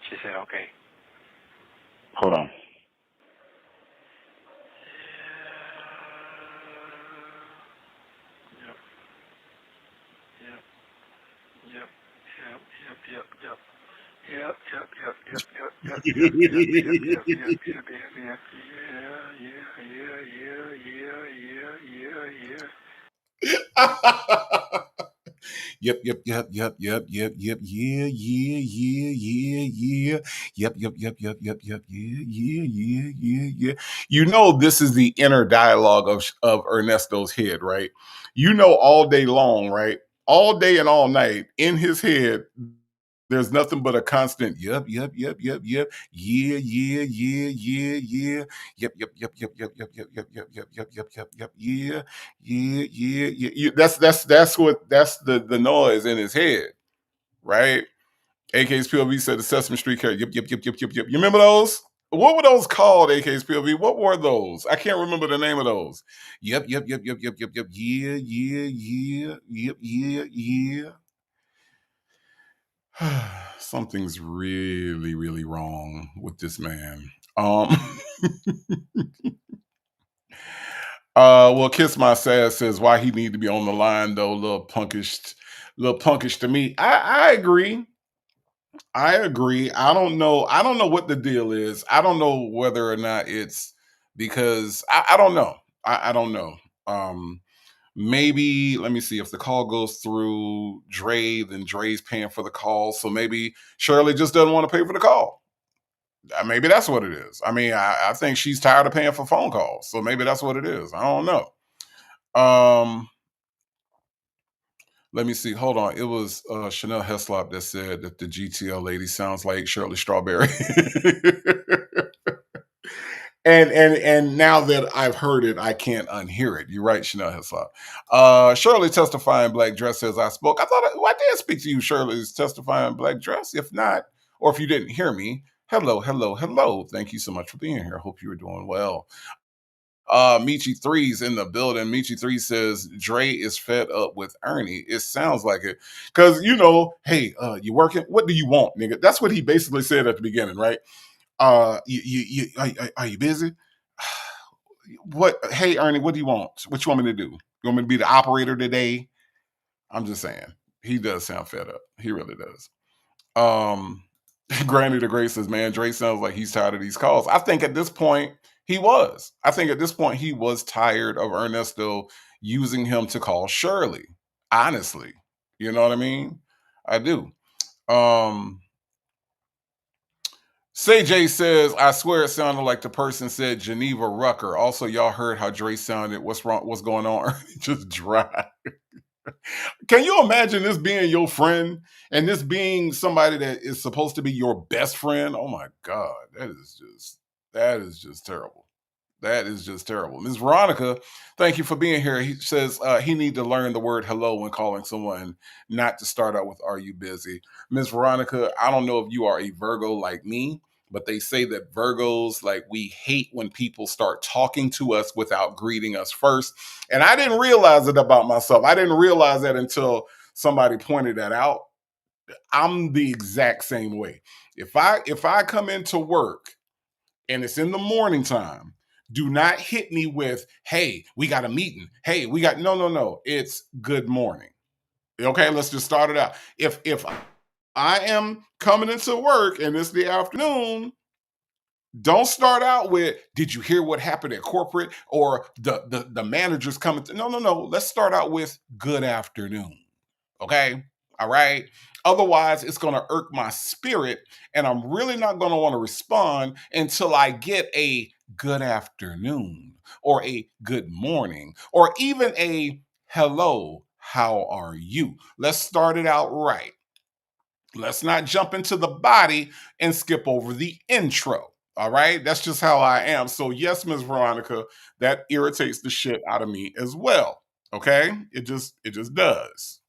She said, okay. Hold on. Yep, yeah, yeah, yeah, yeah, yeah. This is the inner dialogue of Ernesto's head, right? All day long, right? All day and all night in his head, there's nothing but a constant yeah, yep, yeah. That's the noise in his head, right? AK's POV said the Sesame Street character. Yep. You remember those? What were those called, AK's POV? What were those? I can't remember the name of those. Yep. Yeah. Something's really, really wrong with this man. Well, Kiss My Sass says why he need to be on the line though, a little punkish to me. I agree. I don't know. I don't know what the deal is. I don't know whether or not it's because I don't know. I don't know. Maybe let me see if the call goes through Dre, then Dre's paying for the call. So maybe Shirley just doesn't want to pay for the call. Maybe that's what it is. I mean, I think she's tired of paying for phone calls. So maybe that's what it is. I don't know. Let me see. Hold on. It was Chanel Heslop that said that the GTL lady sounds like Shirley Strawberry. And now that I've heard it, I can't unhear it. You're right, Chanel Hassab. Shirley testifying black dress says I spoke. I did speak to you, Shirley, is testifying black dress. If not, or if you didn't hear me, hello, hello, hello. Thank you so much for being here. Hope you were doing well. Michi Three's in the building. Michi Three says Dre is fed up with Ernie. It sounds like it. Cause hey, you working? What do you want, nigga? That's what he basically said at the beginning, right? Are you busy? What? Hey, Ernie, what do you want? What you want me to do? You want me to be the operator today? I'm just saying. He does sound fed up. He really does. Granny the Great says, man, Dre sounds like he's tired of these calls. I think at this point he was. I think at this point he was tired of Ernesto using him to call Shirley. Honestly. You know what I mean? I do. Say J says, I swear it sounded like the person said Geneva Rucker. Also, y'all heard how Dre sounded. What's wrong? What's going on? Just dry. Can you imagine this being your friend and this being somebody that is supposed to be your best friend? Oh my God, that is just terrible. That is just terrible. Ms. Veronica, thank you for being here. He says he need to learn the word hello when calling someone, not to start out with "Are you busy?" Ms. Veronica, I don't know if you are a Virgo like me, but they say that Virgos, like, we hate when people start talking to us without greeting us first. And I didn't realize it about myself. I didn't realize that until somebody pointed that out. I'm the exact same way. If I come into work and it's in the morning time, do not hit me with, hey, we got a meeting. Hey, we got no. It's good morning. Okay, let's just start it out. If I am coming into work and it's the afternoon, don't start out with, did you hear what happened at corporate? Or the manager's coming to, no. Let's start out with good afternoon. Okay? All right. Otherwise, it's going to irk my spirit, and I'm really not going to want to respond until I get a good afternoon or a good morning or even a hello, how are you? Let's start it out right. Let's not jump into the body and skip over the intro. All right. That's just how I am. So, yes, Ms. Veronica, that irritates the shit out of me as well. Okay. It just does.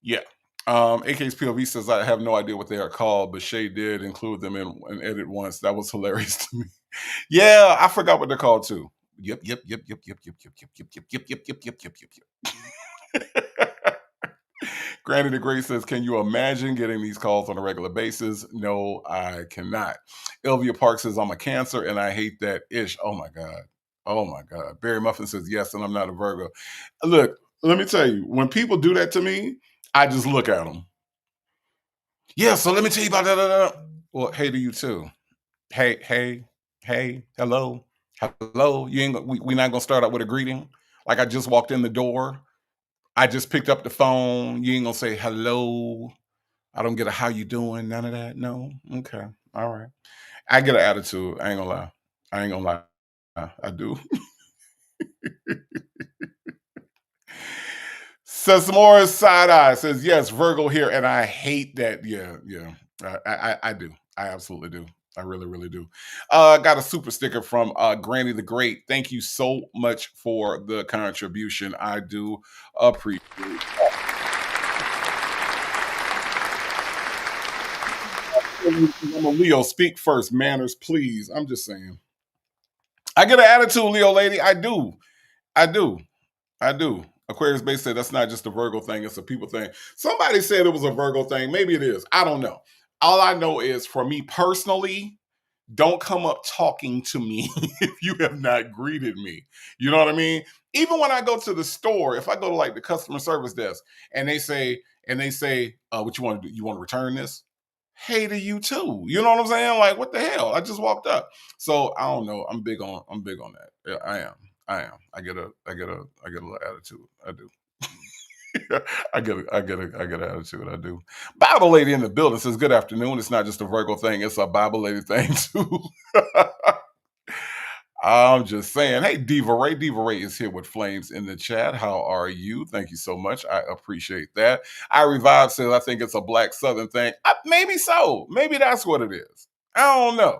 Yeah. AK's POV says, I have no idea what they are called, but Shay did include them in an edit once. That was hilarious to me. Yeah, I forgot what they're called too. Yep. Granny the Great says, can you imagine getting these calls on a regular basis? No, I cannot. Elvia Park says, I'm a Cancer and I hate that ish. Oh my God. Barry Muffin says, yes, and I'm not a Virgo. Look, let me tell you, when people do that to me, I just look at them. Yeah, so let me tell you about that. Well, hey to you too. Hey, hello. We're not gonna start out with a greeting. Like I just walked in the door. I just picked up the phone. You ain't gonna say hello. I don't get a how you doing, none of that. No. Okay. All right. I get an attitude. I ain't gonna lie. I do. Sessamora side eye says, yes, Virgo here, and I hate that. Yeah. I do. I absolutely do. I really, really do. Got a super sticker from Granny the Great. Thank you so much for the contribution. I do appreciate it. I'm a Leo. Speak first. Manners, please. I'm just saying. I get an attitude, Leo lady. I do. Aquarius Base said that's not just a Virgo thing, it's a people thing. Somebody said it was a Virgo thing. Maybe it is. I don't know. All I know is, for me personally, don't come up talking to me if you have not greeted me. You know what I mean? Even when I go to the store, if I go to like the customer service desk and they say, what you want to do? You want to return this? Hey to you too. You know what I'm saying? Like, what the hell? I just walked up. So I don't know. I'm big on that. Yeah, I am. I get a little attitude. I do. I get an attitude. I do. Bible lady in the building says, good afternoon. It's not just a Virgo thing. It's a Bible lady thing too. I'm just saying. Hey, Diva Ray. Diva Ray is here with Flames in the chat. How are you? Thank you so much. I appreciate that. I Revive says, I think it's a Black Southern thing. Maybe so. Maybe that's what it is. I don't know.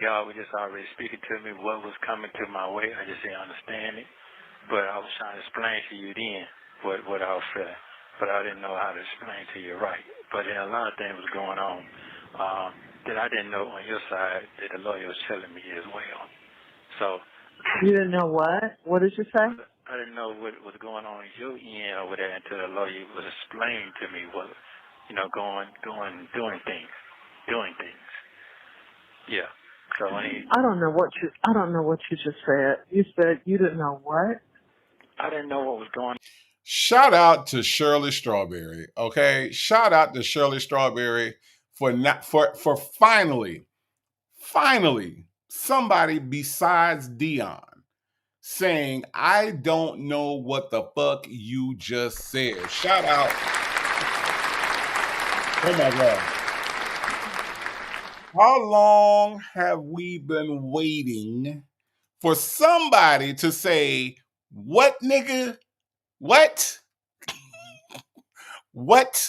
God was just already speaking to me what was coming to my way. I just didn't understand it. But I was trying to explain to you then what I was feeling. But I didn't know how to explain to you right. But then a lot of things was going on that I didn't know on your side that the lawyer was telling me as well. So you didn't know what? What did you say? I didn't know what was going on in your end over there until the lawyer was explaining to me what, doing things. Yeah. So I don't know what you just said. You said you didn't know what? I didn't know what was going on. Shout out to Shirley Strawberry, okay? Shout out to Shirley Strawberry for finally somebody besides Dion saying, I don't know what the fuck you just said. Shout out. Oh my God. How long have we been waiting for somebody to say, what nigga? What? What?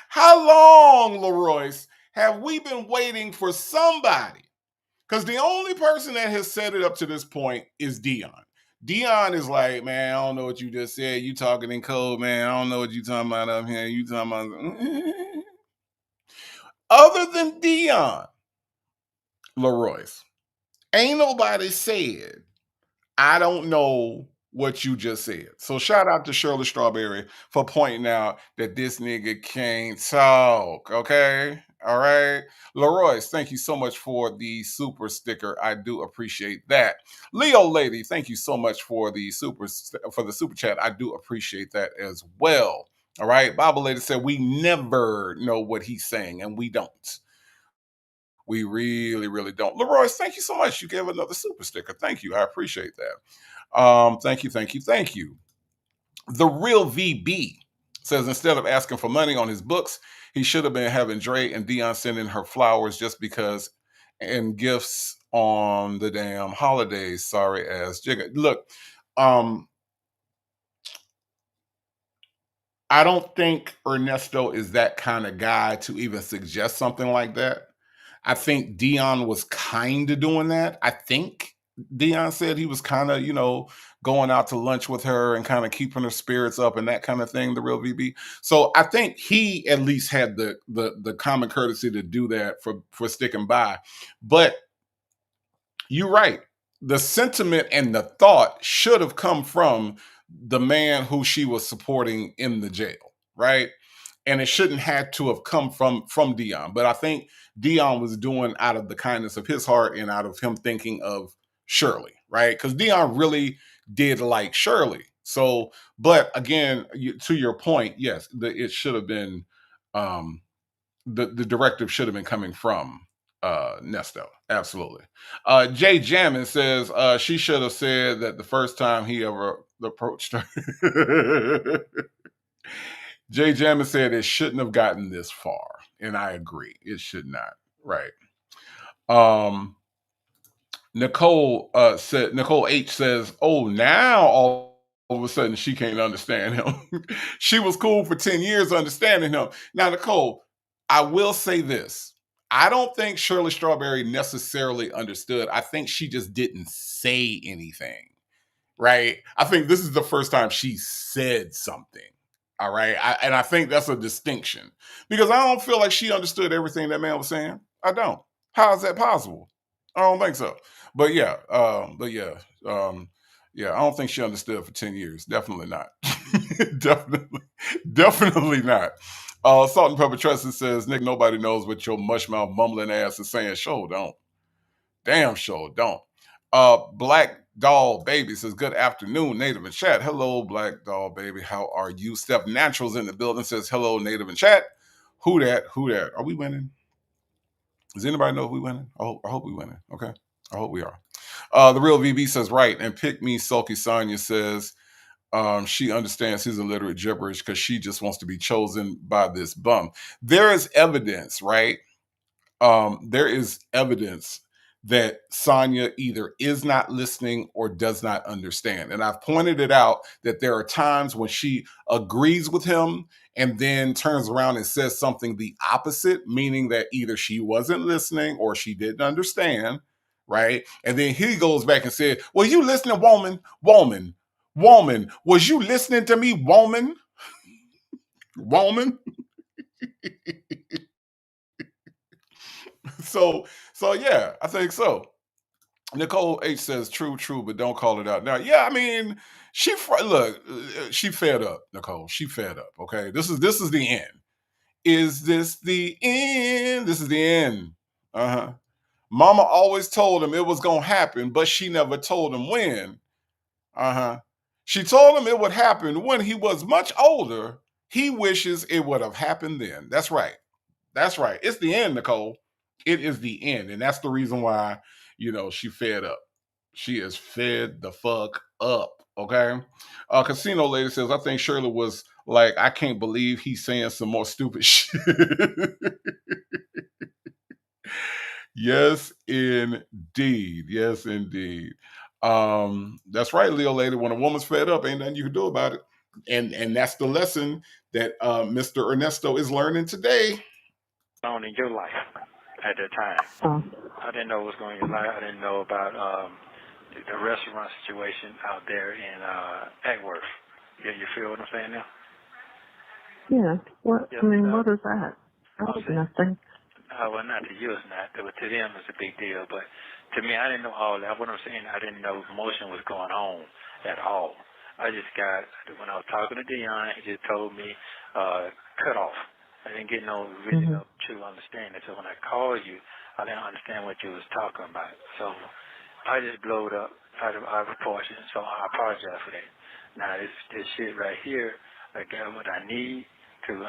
How long, Leroyce, have we been waiting for somebody? Because the only person that has set it up to this point is Dion. Dion is like, man, I don't know what you just said. You talking in code, man. I don't know what you talking about up here. You talking about... Other than Dion, Leroyce, ain't nobody said, I don't know what you just said. So shout out to Shirley Strawberry for pointing out that this nigga can't talk. Okay. All right. Leroyce, thank you so much for the super sticker. I do appreciate that. Leo Lady, thank you so much for the super chat. I do appreciate that as well. All right. Bible Lady said we never know what he's saying, and we don't. We really, really don't. Leroy, thank you so much. You gave another super sticker. Thank you. I appreciate that. Thank you. The Real VB says instead of asking for money on his books, he should have been having Dre and Dion sending her flowers just because and gifts on the damn holidays. Sorry ass Jigga. Look, I don't think Ernesto is that kind of guy to even suggest something like that. I think Dion was kind of doing that. I think Dion said he was kind of, going out to lunch with her and kind of keeping her spirits up and that kind of thing, the Real VB. So I think he at least had the common courtesy to do that for sticking by. But you're right. The sentiment and the thought should have come from the man who she was supporting in the jail, right? And it shouldn't have to have come from Dion. But I think Dion was doing out of the kindness of his heart and out of him thinking of Shirley, right? Because Dion really did like Shirley. So, but again, to your point, yes, it should have been, the directive should have been coming from Nesto. Absolutely. Jay Jammin says she should have said that the first time he ever approached her. Jay Jammin said it shouldn't have gotten this far. And I agree. It should not. Right. Nicole H says, oh, now all of a sudden she can't understand him. She was cool for 10 years understanding him. Now, Nicole, I will say this. I don't think Shirley Strawberry necessarily understood. I think she just didn't say anything. Right. I think this is the first time she said something. All right. And I think that's a distinction because I don't feel like she understood everything that man was saying. I don't. How is that possible? I don't think so. But yeah. I don't think she understood for 10 years. Definitely not. Definitely not. Salt and Pepper Tresson says, Nick, nobody knows what your mushmouth mumbling ass is saying. Sure don't. Damn sure don't. Black Doll Baby says, good afternoon, Native in chat. Hello, Black Doll Baby. How are you? Steph Naturals in the building says, hello, Native in chat. Who that? Are we winning? Does anybody know if we winning? I hope we winning. Okay. I hope we are. The Real VB says, right. And Pick Me Sulky Sonya says, she understands his illiterate gibberish because she just wants to be chosen by this bum. There is evidence, right? There is evidence that Sonya either is not listening or does not understand. And I've pointed it out that there are times when she agrees with him and then turns around and says something the opposite, meaning that either she wasn't listening or she didn't understand, right? And then he goes back and said, well, you listening, woman, woman, woman, was you listening to me, woman? Woman? So yeah, I think so. Nicole H says, true, but don't call it out. Now, yeah, I mean, she fed up, Nicole. She fed up, okay? This is the end. Is this the end? This is the end. Uh-huh. Mama always told him it was going to happen, but she never told him when. Uh-huh. She told him it would happen when he was much older. He wishes it would have happened then. That's right. That's right. It's the end, Nicole. It is the end. And that's the reason why, she fed up. She is fed the fuck up. Okay. Casino Lady says, I think Shirley was like, I can't believe he's saying some more stupid shit. Yes, indeed. Yes, indeed. That's right, Leo Lady. When a woman's fed up, ain't nothing you can do about it. And that's the lesson that Mr. Ernesto is learning today. On in your life at that time. I didn't know what was going on in your life. I didn't know about the restaurant situation out there in Agworth. Yeah, you feel what I'm saying now? Yeah. What? Yes, I mean, what is that? That was nothing. Well, not to you, it's not. But to them, it's a big deal. But to me, I didn't know all that. What I'm saying, I didn't know motion was going on at all. I just got, when I was talking to Dion, he just told me, cut off. I didn't get no true understanding. So when I called you, I didn't understand what you was talking about. So I just blowed up out of proportion. So I apologize for that. Now this shit right here, I got what I need to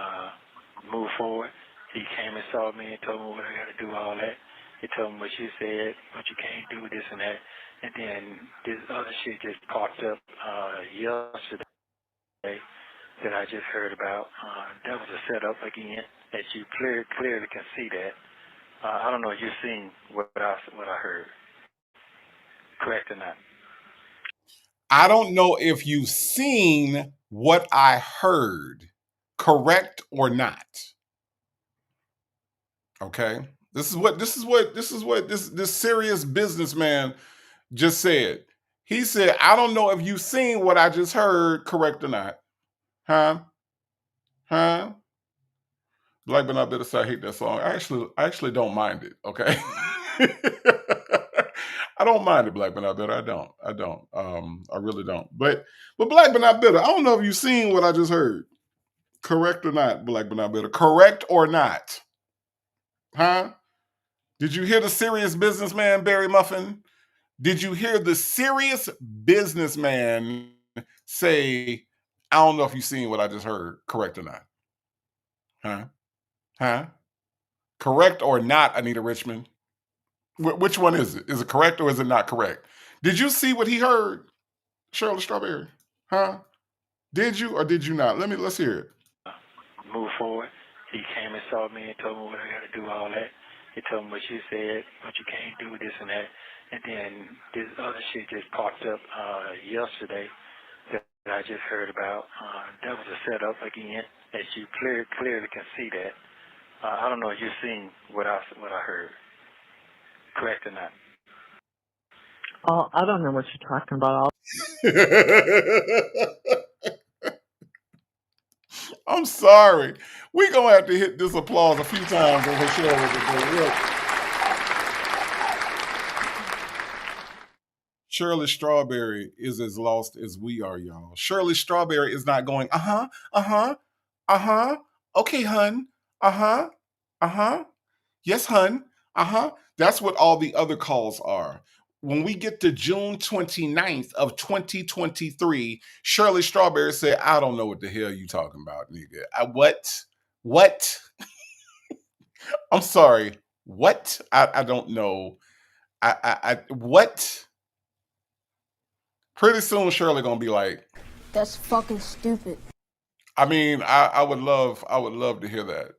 move forward. He came and saw me and told me what I got to do, all that. He told me what you said, what you can't do, this and that. And then this other shit just popped up yesterday that I just heard about. That was a setup again, that you clearly can see that. I don't know if you've seen what I heard. Correct or not? I don't know if you've seen what I heard. Correct or not? Okay. This is what this serious businessman just said. He said, I don't know if you've seen what I just heard. Correct or not? Huh? Black but not bitter, so I hate that song. I actually don't mind it. Okay. I don't mind it, Black but not bitter. I don't. I really don't. But Black but not bitter. I don't know if you've seen what I just heard. Correct or not, Black but not bitter. Correct or not? Huh? Did you hear the serious businessman, Barry Muffin? Did you hear the serious businessman say, I don't know if you've seen what I just heard. Correct or not? Huh? Correct or not, Anita Richmond? Which one is it? Is it correct or is it not correct? Did you see what he heard, Shirley Strawberry? Huh? Did you or did you not? Let's hear it. Move forward. He came and saw me and told me what I got to do, all that. He told me what you said, what you can't do, this and that. And then this other shit just popped up yesterday that I just heard about. That was a setup again, that you clearly can see that. I don't know if you've seen what I heard. Correct or not? Oh, I don't know what you're talking about. I'm sorry. We're going to have to hit this applause a few times on her show. Shirley Strawberry is as lost as we are, y'all. Shirley Strawberry is not going, okay, hun, yes, hun, That's what all the other calls are. When we get to June 29th of 2023, Shirley Strawberry said, I don't know what the hell you talking about, nigga. What? I'm sorry. What? I don't know. What? Pretty soon, Shirley gonna be like, that's fucking stupid. I mean, I would love to hear that.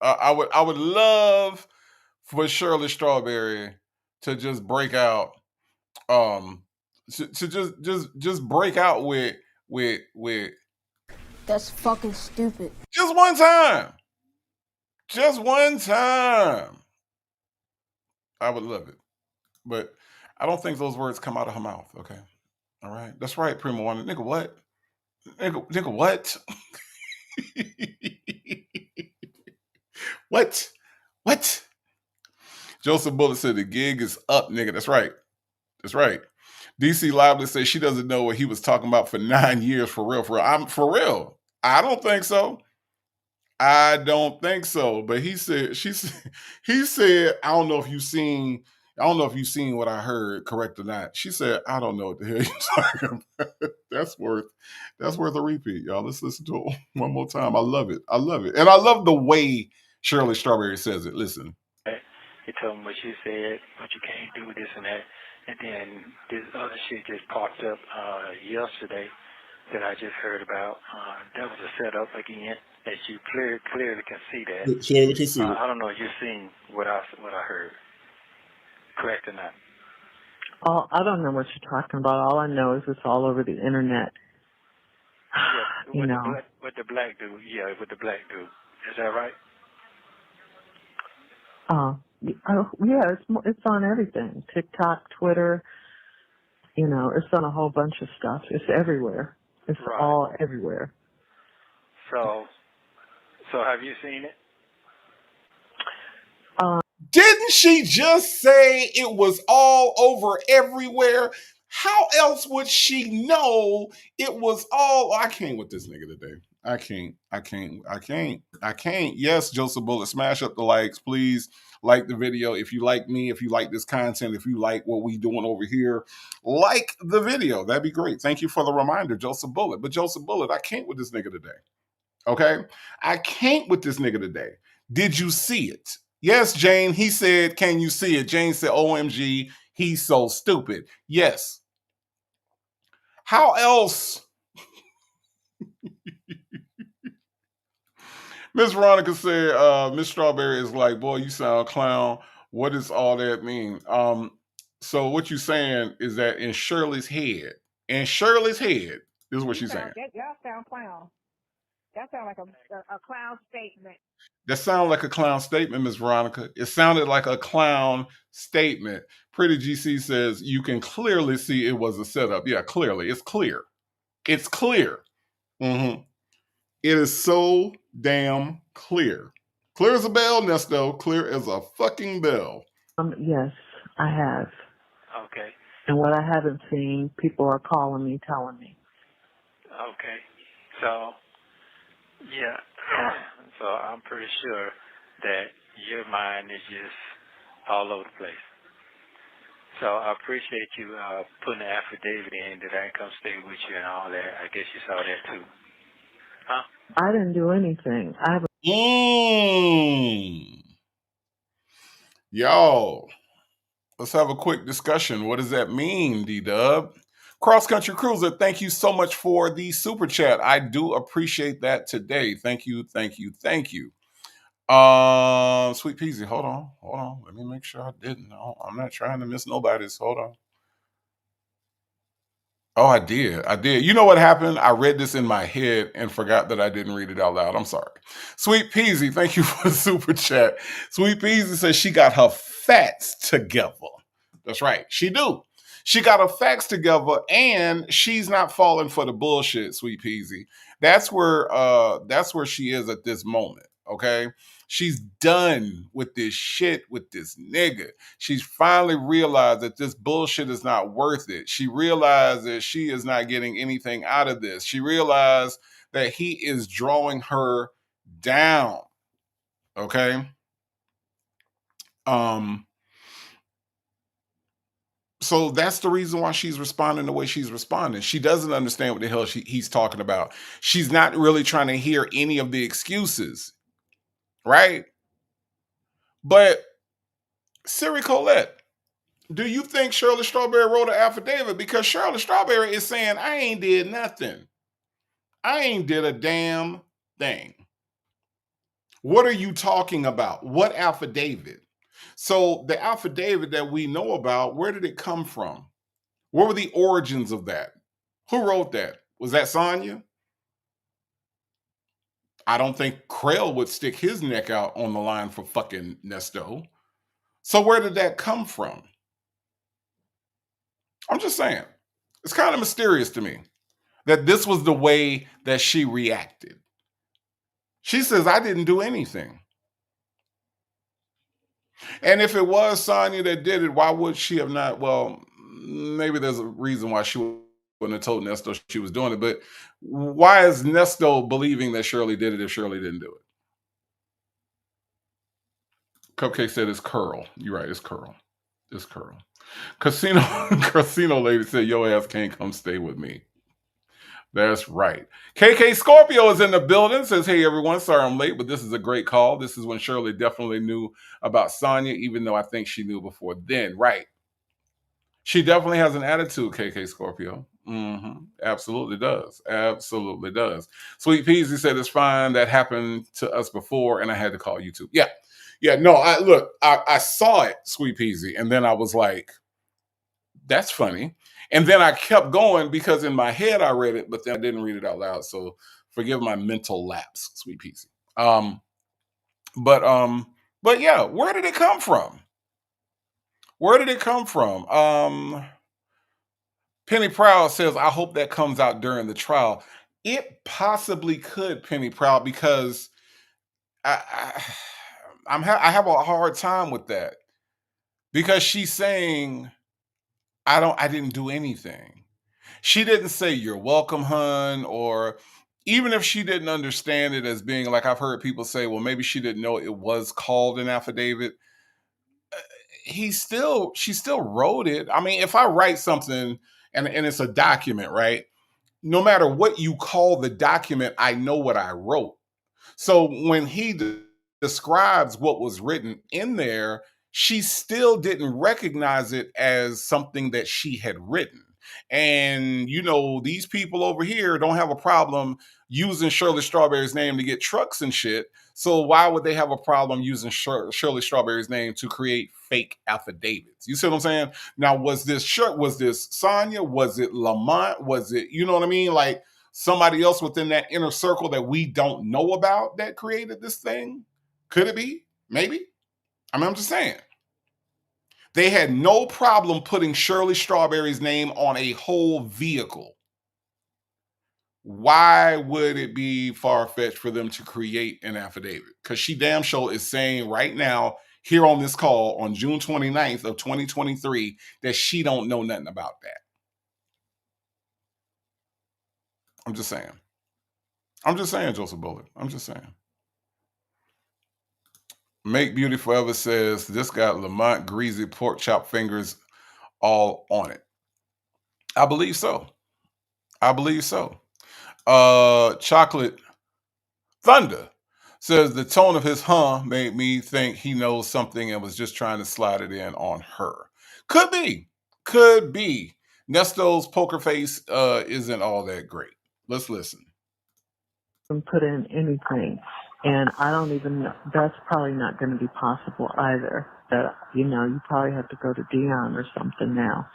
I would love for Shirley Strawberry to just break out, to just break out with That's fucking stupid. just one time. Just one time. I would love it. But I don't think those words come out of her mouth, okay? All right. That's right, Prima One. Nigga, what? Nigga, what? What? What? Joseph Bullet said the gig is up, nigga. That's right. That's right. DC Lively says she doesn't know what he was talking about for 9 years. For real, for real. I'm for real. I don't think so. I don't think so. But he said, he said, I don't know if you've seen what I heard, correct or not. She said, I don't know what the hell you're talking about. That's worth a repeat, y'all. Let's listen to it one more time. I love it. I love it. And I love the way Shirley Strawberry says it. Listen. You told me what you said, but you can't do this and that. And then this other shit just popped up yesterday that I just heard about. That was a setup again, as you clearly can see that. Share what you see. I don't know if you've seen what I heard. Correct or not? Oh, I don't know what you're talking about. All I know is it's all over the internet. Yeah, You know. With the black dude. Yeah, with the black dude. Is that right? Yeah, it's on everything. TikTok, Twitter, you know, it's on a whole bunch of stuff. It's everywhere. It's all everywhere. So have you seen it? Didn't she just say it was all over everywhere? How else would she know it was all? I can't with this nigga today. I can't. Yes, Joseph Bullet, smash up the likes, please. Like the video. If you like me, if you like this content, if you like what we doing over here, like the video. That'd be great. Thank you for the reminder, Joseph Bullet. But Joseph Bullet, I can't with this nigga today. Okay? I can't with this nigga today. Did you see it? Yes, Jane, he said, can you see it? Jane said, OMG, he's so stupid. Yes. How else? Miss Veronica said, Miss Strawberry is like, boy, you sound clown. What does all that mean? So what you saying is that in Shirley's head, this is what she's saying. Y'all sound clown. That sounds like a clown statement. That sounded like a clown statement, Miss Veronica. It sounded like a clown statement. Pretty GC says you can clearly see it was a setup. Yeah, clearly. It's clear. It's clear. Mm-hmm. It is so damn clear. Clear as a bell, Nesto. Clear as a fucking bell. Yes, I have. Okay. And what I haven't seen, people are calling me, telling me. Okay. So, yeah. So I'm pretty sure that your mind is just all over the place. So I appreciate you putting the affidavit in that I can come stay with you and all that. I guess you saw that too. Huh? I didn't do anything. I haven't. Y'all, let's have a quick discussion. What does that mean, D-Dub? Cross Country Cruiser, thank you so much for the super chat. I do appreciate that today. Thank you. Sweet Peasy, hold on. Let me make sure I didn't. I'm not trying to miss nobody's. Hold on. Oh, I did. You know what happened? I read this in my head and forgot that I didn't read it out loud. I'm sorry. Sweet Peasy, thank you for the super chat. Sweet Peasy says she got her facts together. That's right. She do. She got her facts together and she's not falling for the bullshit, Sweet Peasy. That's where she is at this moment. Okay. She's done with this shit with this nigga. She's finally realized that this bullshit is not worth it. She realized that she is not getting anything out of this. She realized that he is drawing her down. Okay. So that's the reason why she's responding the way she's responding. She doesn't understand what the hell he's talking about. She's not really trying to hear any of the excuses. Right? But Siri Colette, do you think Shirley Strawberry wrote an affidavit? Because Shirley Strawberry is saying, I ain't did nothing. I ain't did a damn thing. What are you talking about? What affidavit? So the affidavit that we know about, where did it come from? What were the origins of that? Who wrote that? Was that Sonya? I don't think Krell would stick his neck out on the line for fucking Nesto. So where did that come from? I'm just saying. It's kind of mysterious to me that this was the way that she reacted. She says, I didn't do anything. And if it was Sonya that did it, why would she have not? Well, maybe there's a reason why she wouldn't have told Nesto she was doing it. But why is Nesto believing that Shirley did it if Shirley didn't do it? Cupcake said it's Curl. You're right, it's Curl. It's Curl. Casino Casino lady said, your ass can't come stay with me. That's right. KK Scorpio is in the building. Says, hey, everyone. Sorry I'm late, but this is a great call. This is when Shirley definitely knew about Sonya, even though I think she knew before then. Right. She definitely has an attitude, KK Scorpio. Absolutely does. Absolutely does. Sweet Peasy said, it's fine. That happened to us before, and I had to call YouTube. Yeah. Yeah. No, I saw it, Sweet Peasy, and then I was like, that's funny. And then I kept going because in my head I read it, but then I didn't read it out loud. So forgive my mental lapse, Sweet Peasy. But yeah, where did it come from? Where did it come from? Penny Proud says, I hope that comes out during the trial. It possibly could, Penny Proud, because I have a hard time with that. Because she's saying, I didn't do anything. She didn't say you're welcome, hun, or even if she didn't understand it as being like I've heard people say, well, maybe she didn't know it was called an affidavit. She still wrote it. I mean, if I write something and it's a document, right? No matter what you call the document, I know what I wrote. So when he describes what was written in there, she still didn't recognize it as something that she had written. And, these people over here don't have a problem using Shirley Strawberry's name to get trucks and shit. So why would they have a problem using Shirley Strawberry's name to create fake affidavits? You see what I'm saying? Now, was this Sonya? Was it Lamont? Was it, you know what I mean? Like, somebody else within that inner circle that we don't know about that created this thing? Could it be? Maybe. I mean, I'm just saying. They had no problem putting Shirley Strawberry's name on a whole vehicle. Why would it be far-fetched for them to create an affidavit? Because she damn sure is saying right now, here on this call on June 29th of 2023, that she don't know nothing about that. I'm just saying. Joseph Bullock. I'm just saying. Make Beauty Forever says, this got Lamont greasy pork chop fingers all on it. I believe so. Chocolate Thunder says, the tone of his made me think he knows something and was just trying to slide it in on her. Could be. Nesto's poker face isn't all that great. Let's listen. Put in anything, and I don't even know. That's probably not going to be possible either. That you probably have to go to Dion or something now.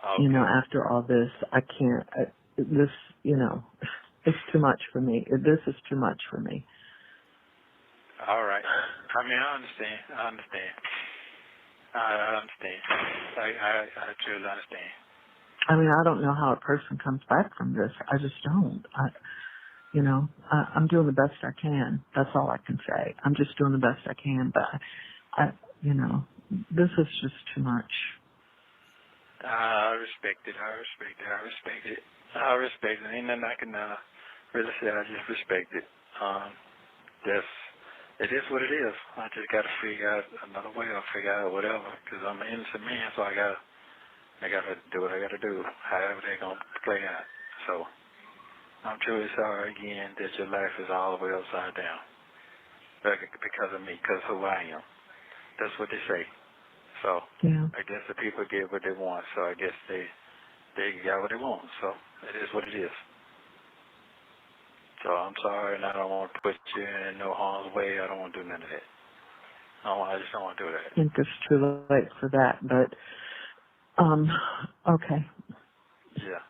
Okay. After all this, I can't. This, it's too much for me. This is too much for me. All right. I mean, I understand. I truly understand. I mean, I don't know how a person comes back from this. I just don't. I'm doing the best I can. That's all I can say. I'm just doing the best I can, but this is just too much. I respect it. Ain't nothing I can really say. I just respect it. It is what it is. I just got to figure out another way or figure out whatever, because I'm an innocent man, so I gotta do what I gotta do, however they're gonna play out. So I'm truly sorry again that your life is all the way upside down because of me, because of who I am. That's what they say. So yeah. I guess the people get what they want. So I guess they got what they want. So it is what it is. So I'm sorry, and I don't want to put you in no harm's way. I don't want to do none of that. I just don't want to do that. I think it's too late for that, but, okay. Yeah.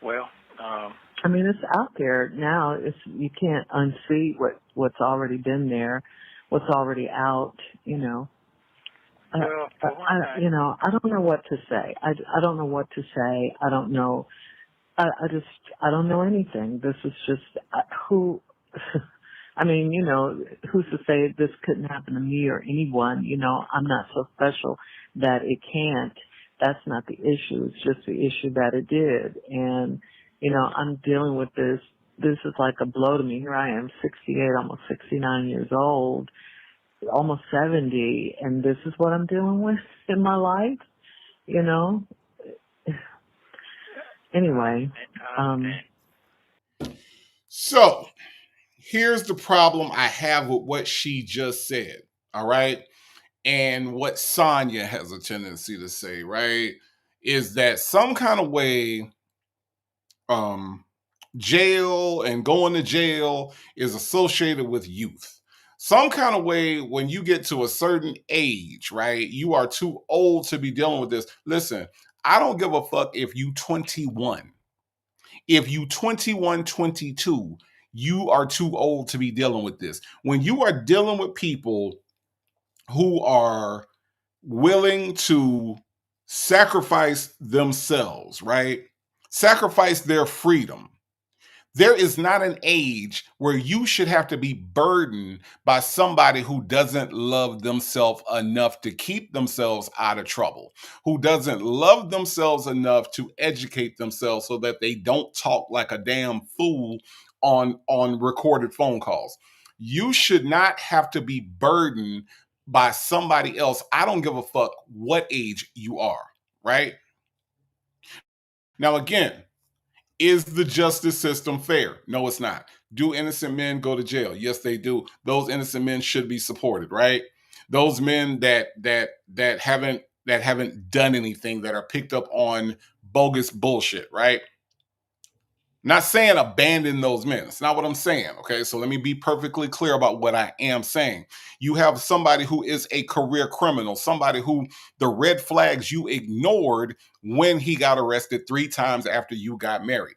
Well, I mean, it's out there now. You can't unsee what's already been there, what's already out, you know. well, for one thing, I don't know what to say. I don't know what to say. I don't know. I don't know anything. This is just who. I mean, who's to say this couldn't happen to me or anyone? I'm not so special that it can't. That's not the issue. It's just the issue that it did. And, I'm dealing with this. This is like a blow to me. Here I am, 68, almost 69 years old, almost 70, and this is what I'm dealing with in my life, Anyway, So here's the problem I have with what she just said. All right. And what Sonya has a tendency to say, right, is that some kind of way, jail and going to jail is associated with youth. Some kind of way, when you get to a certain age, right, you are too old to be dealing with this. Listen, I don't give a fuck if you 21. If you 21, 22, you are too old to be dealing with this. When you are dealing with people who are willing to sacrifice themselves, right? Sacrifice their freedom. There is not an age where you should have to be burdened by somebody who doesn't love themselves enough to keep themselves out of trouble, who doesn't love themselves enough to educate themselves so that they don't talk like a damn fool on recorded phone calls. You should not have to be burdened by somebody else. I don't give a fuck what age you are, right? Now, again, is the justice system fair? No, it's not. Do innocent men go to jail? Yes, they do. Those innocent men should be supported, right? Those men that haven't done anything, that are picked up on bogus bullshit, right? Not saying abandon those men. It's not what I'm saying. Okay. So let me be perfectly clear about what I am saying. You have somebody who is a career criminal, somebody who the red flags you ignored when he got arrested 3 times after you got married.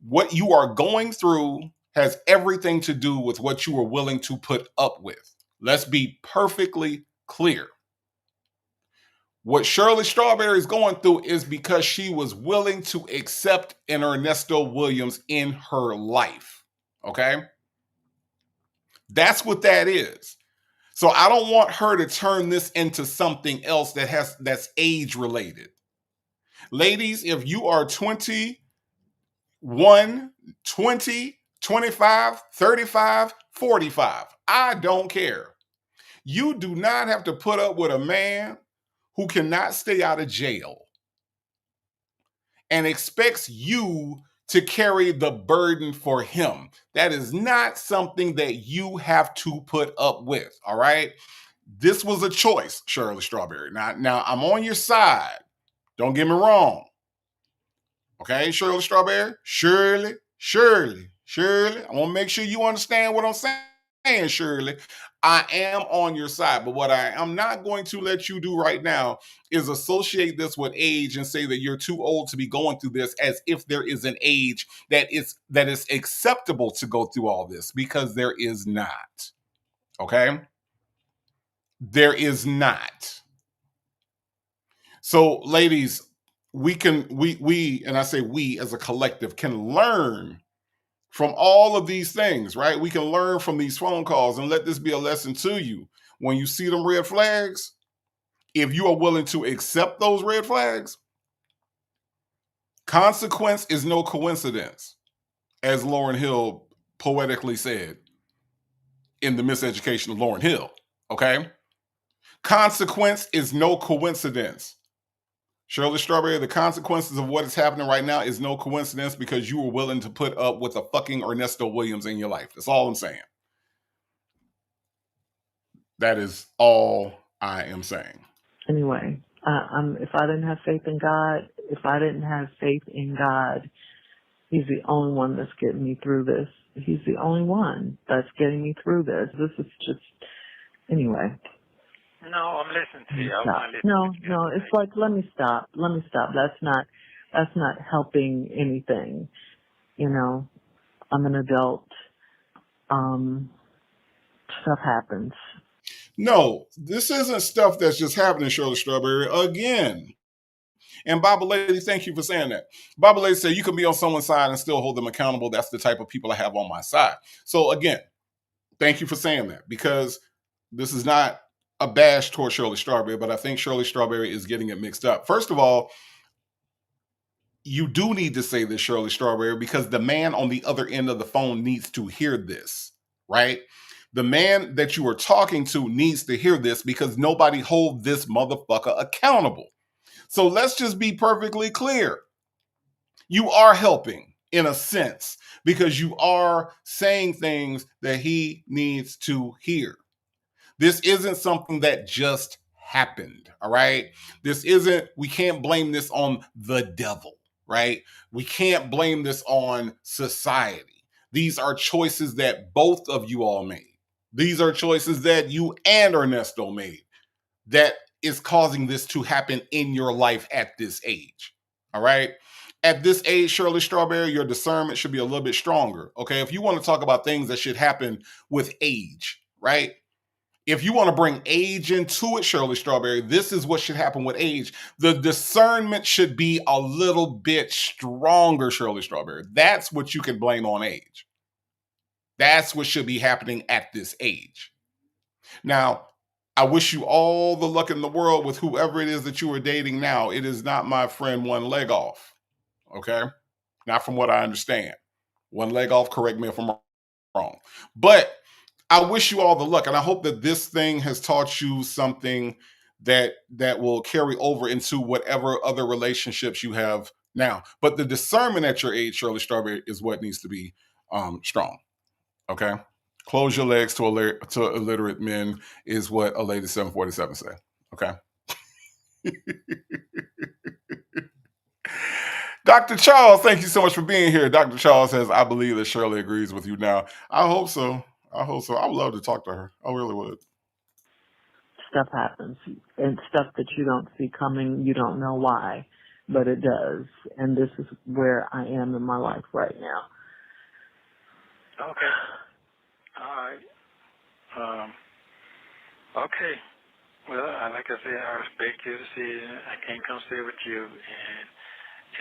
What you are going through has everything to do with what you are willing to put up with. Let's be perfectly clear. What Shirley Strawberry is going through is because she was willing to accept an Ernesto Williams in her life. Okay? That's what that is. So I don't want her to turn this into something else that's age related. Ladies, if you are 21, 20, 25, 35, 45, I don't care. You do not have to put up with a man who cannot stay out of jail and expects you to carry the burden for him. That is not something that you have to put up with, all right? This was a choice, Shirley Strawberry. Now I'm on your side. Don't get me wrong. Okay, Shirley Strawberry? Shirley. I want to make sure you understand what I'm saying, Shirley. I am on your side, but what I am not going to let you do right now is associate this with age and say that you're too old to be going through this, as if there is an age that is acceptable to go through all this, because there is not. Okay? There is not. So, ladies, we and I say we as a collective can learn from all of these things, right? We can learn from these phone calls, and let this be a lesson to you. When you see them red flags, if you are willing to accept those red flags, consequence is no coincidence, as Lauryn Hill poetically said in The Miseducation of Lauryn Hill. Okay? Consequence is no coincidence. Shirley Strawberry, the consequences of what is happening right now is no coincidence, because you were willing to put up with a fucking Ernesto Williams in your life. That's all I'm saying. That is all I am saying. Anyway, if I didn't have faith in God, He's the only one that's getting me through this. He's the only one that's getting me through this. This is just Anyway, No, I'm listening to let me you. I stop. want to listen. No, it's like, let me stop. That's not helping anything. You know, I'm an adult. Stuff happens. No, this isn't stuff that's just happening, Shirley Strawberry. Again. And Baba Lady, thank you for saying that. Baba Lady said you can be on someone's side and still hold them accountable. That's the type of people I have on my side. So again, thank you for saying that, because this is not a bash toward Shirley Strawberry, but I think Shirley Strawberry is getting it mixed up. First of all, you do need to say this, Shirley Strawberry, because the man on the other end of the phone needs to hear this, right? The man that you are talking to needs to hear this, because nobody hold this motherfucker accountable. So let's just be perfectly clear. You are helping in a sense, because you are saying things that he needs to hear. This isn't something that just happened, all right? We can't blame this on the devil, right? We can't blame this on society. These are choices that both of you all made. These are choices that you and Ernesto made that is causing this to happen in your life at this age, all right? At this age, Shirley Strawberry, your discernment should be a little bit stronger, okay? If you want to talk about things that should happen with age, right? If you want to bring age into it, Shirley Strawberry, this is what should happen with age. The discernment should be a little bit stronger, Shirley Strawberry. That's what you can blame on age. That's what should be happening at this age. Now, I wish you all the luck in the world with whoever it is that you are dating now. It is not my friend one leg off, okay? Not from what I understand. One leg off, correct me if I'm wrong. But I wish you all the luck, and I hope that this thing has taught you something that will carry over into whatever other relationships you have now. But the discernment at your age, Shirley Strawberry, is what needs to be strong. Okay, close your legs to illiterate men is what a lady 747 say. Okay. Dr. Charles, thank you so much for being here. Dr. Charles says, I believe that Shirley agrees with you now. I hope so. I would love to talk to her. I really would. Stuff happens, and stuff that you don't see coming, you don't know why, but it does. And this is where I am in my life right now. Okay. All right. Okay. Well, like I said, I respect your decision. I can't come stay with you,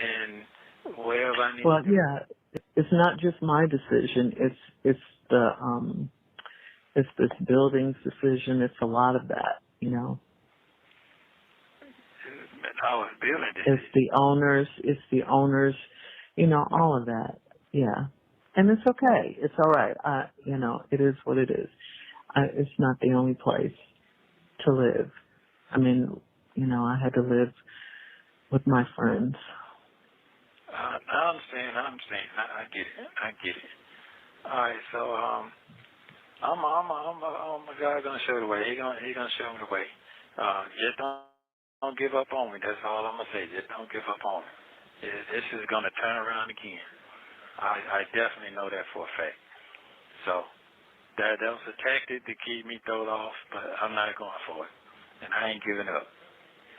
and wherever I need. Well, yeah, it's not just my decision. It's this building's decision. It's a lot of that, you know. I was building this. It's the owners, you know, all of that. Yeah. And it's okay. It's all right. You know, it is what it is. It's not the only place to live. I mean, you know, I had to live with my friends. I understand. I get it. All right. So, I'm a guy gonna show the way. He gonna show me the way. Just don't give up on me. That's all I'm gonna say. Just don't give up on me. This is gonna turn around again. I definitely know that for a fact. So that was a tactic to keep me thrown off, but I'm not going for it, and I ain't giving up.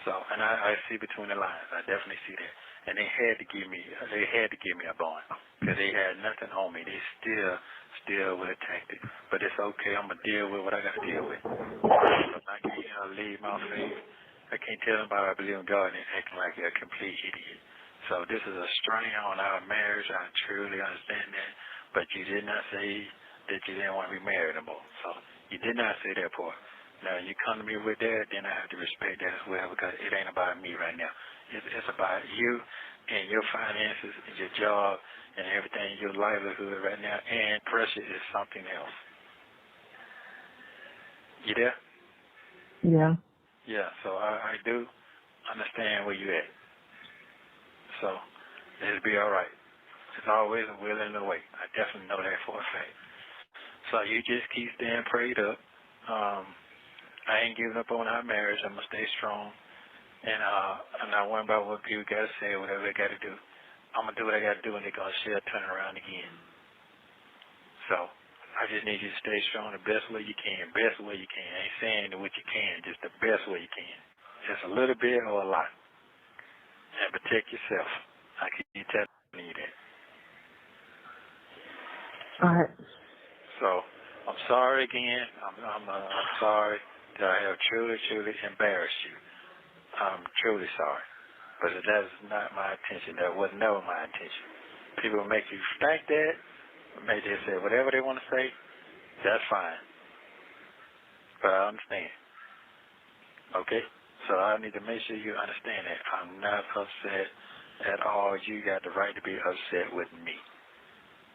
So, and I see between the lines. I definitely see that. And they had to give me a bond, because they had nothing on me. They still would attack it. But it's okay. I'm gonna deal with what I gotta deal with. I can't leave my faith. I can't tell anybody I believe in God and acting like a complete idiot. So this is a strain on our marriage. I truly understand that. But you did not say that you didn't want to be married anymore. So you did not say that part. Now, you come to me with that, then I have to respect that as well, because it ain't about me right now. It's about you and your finances and your job and everything, your livelihood right now, and pressure is something else. You there? Yeah. Yeah, so I do understand where you at. So it'll be all right. There's always a will and a way. I definitely know that for a fact. So you just keep staying prayed up. I ain't giving up on our marriage. I'm going to stay strong. And I'm not worrying about what people got to say or whatever they got to do. I'm going to do what I got to do, and they're going to share turn around again. So I just need you to stay strong the best way you can. Best way you can. I ain't saying what you can, just the best way you can. Just a little bit or a lot. And protect yourself. I keep telling you that. All right. So, I'm sorry again. I'm sorry that I have truly embarrassed you. I'm truly sorry. But that's not my intention. That was never my intention. People make you think that, make they say whatever they want to say, that's fine. But I understand. Okay? So I need to make sure you understand that I'm not upset at all. You got the right to be upset with me.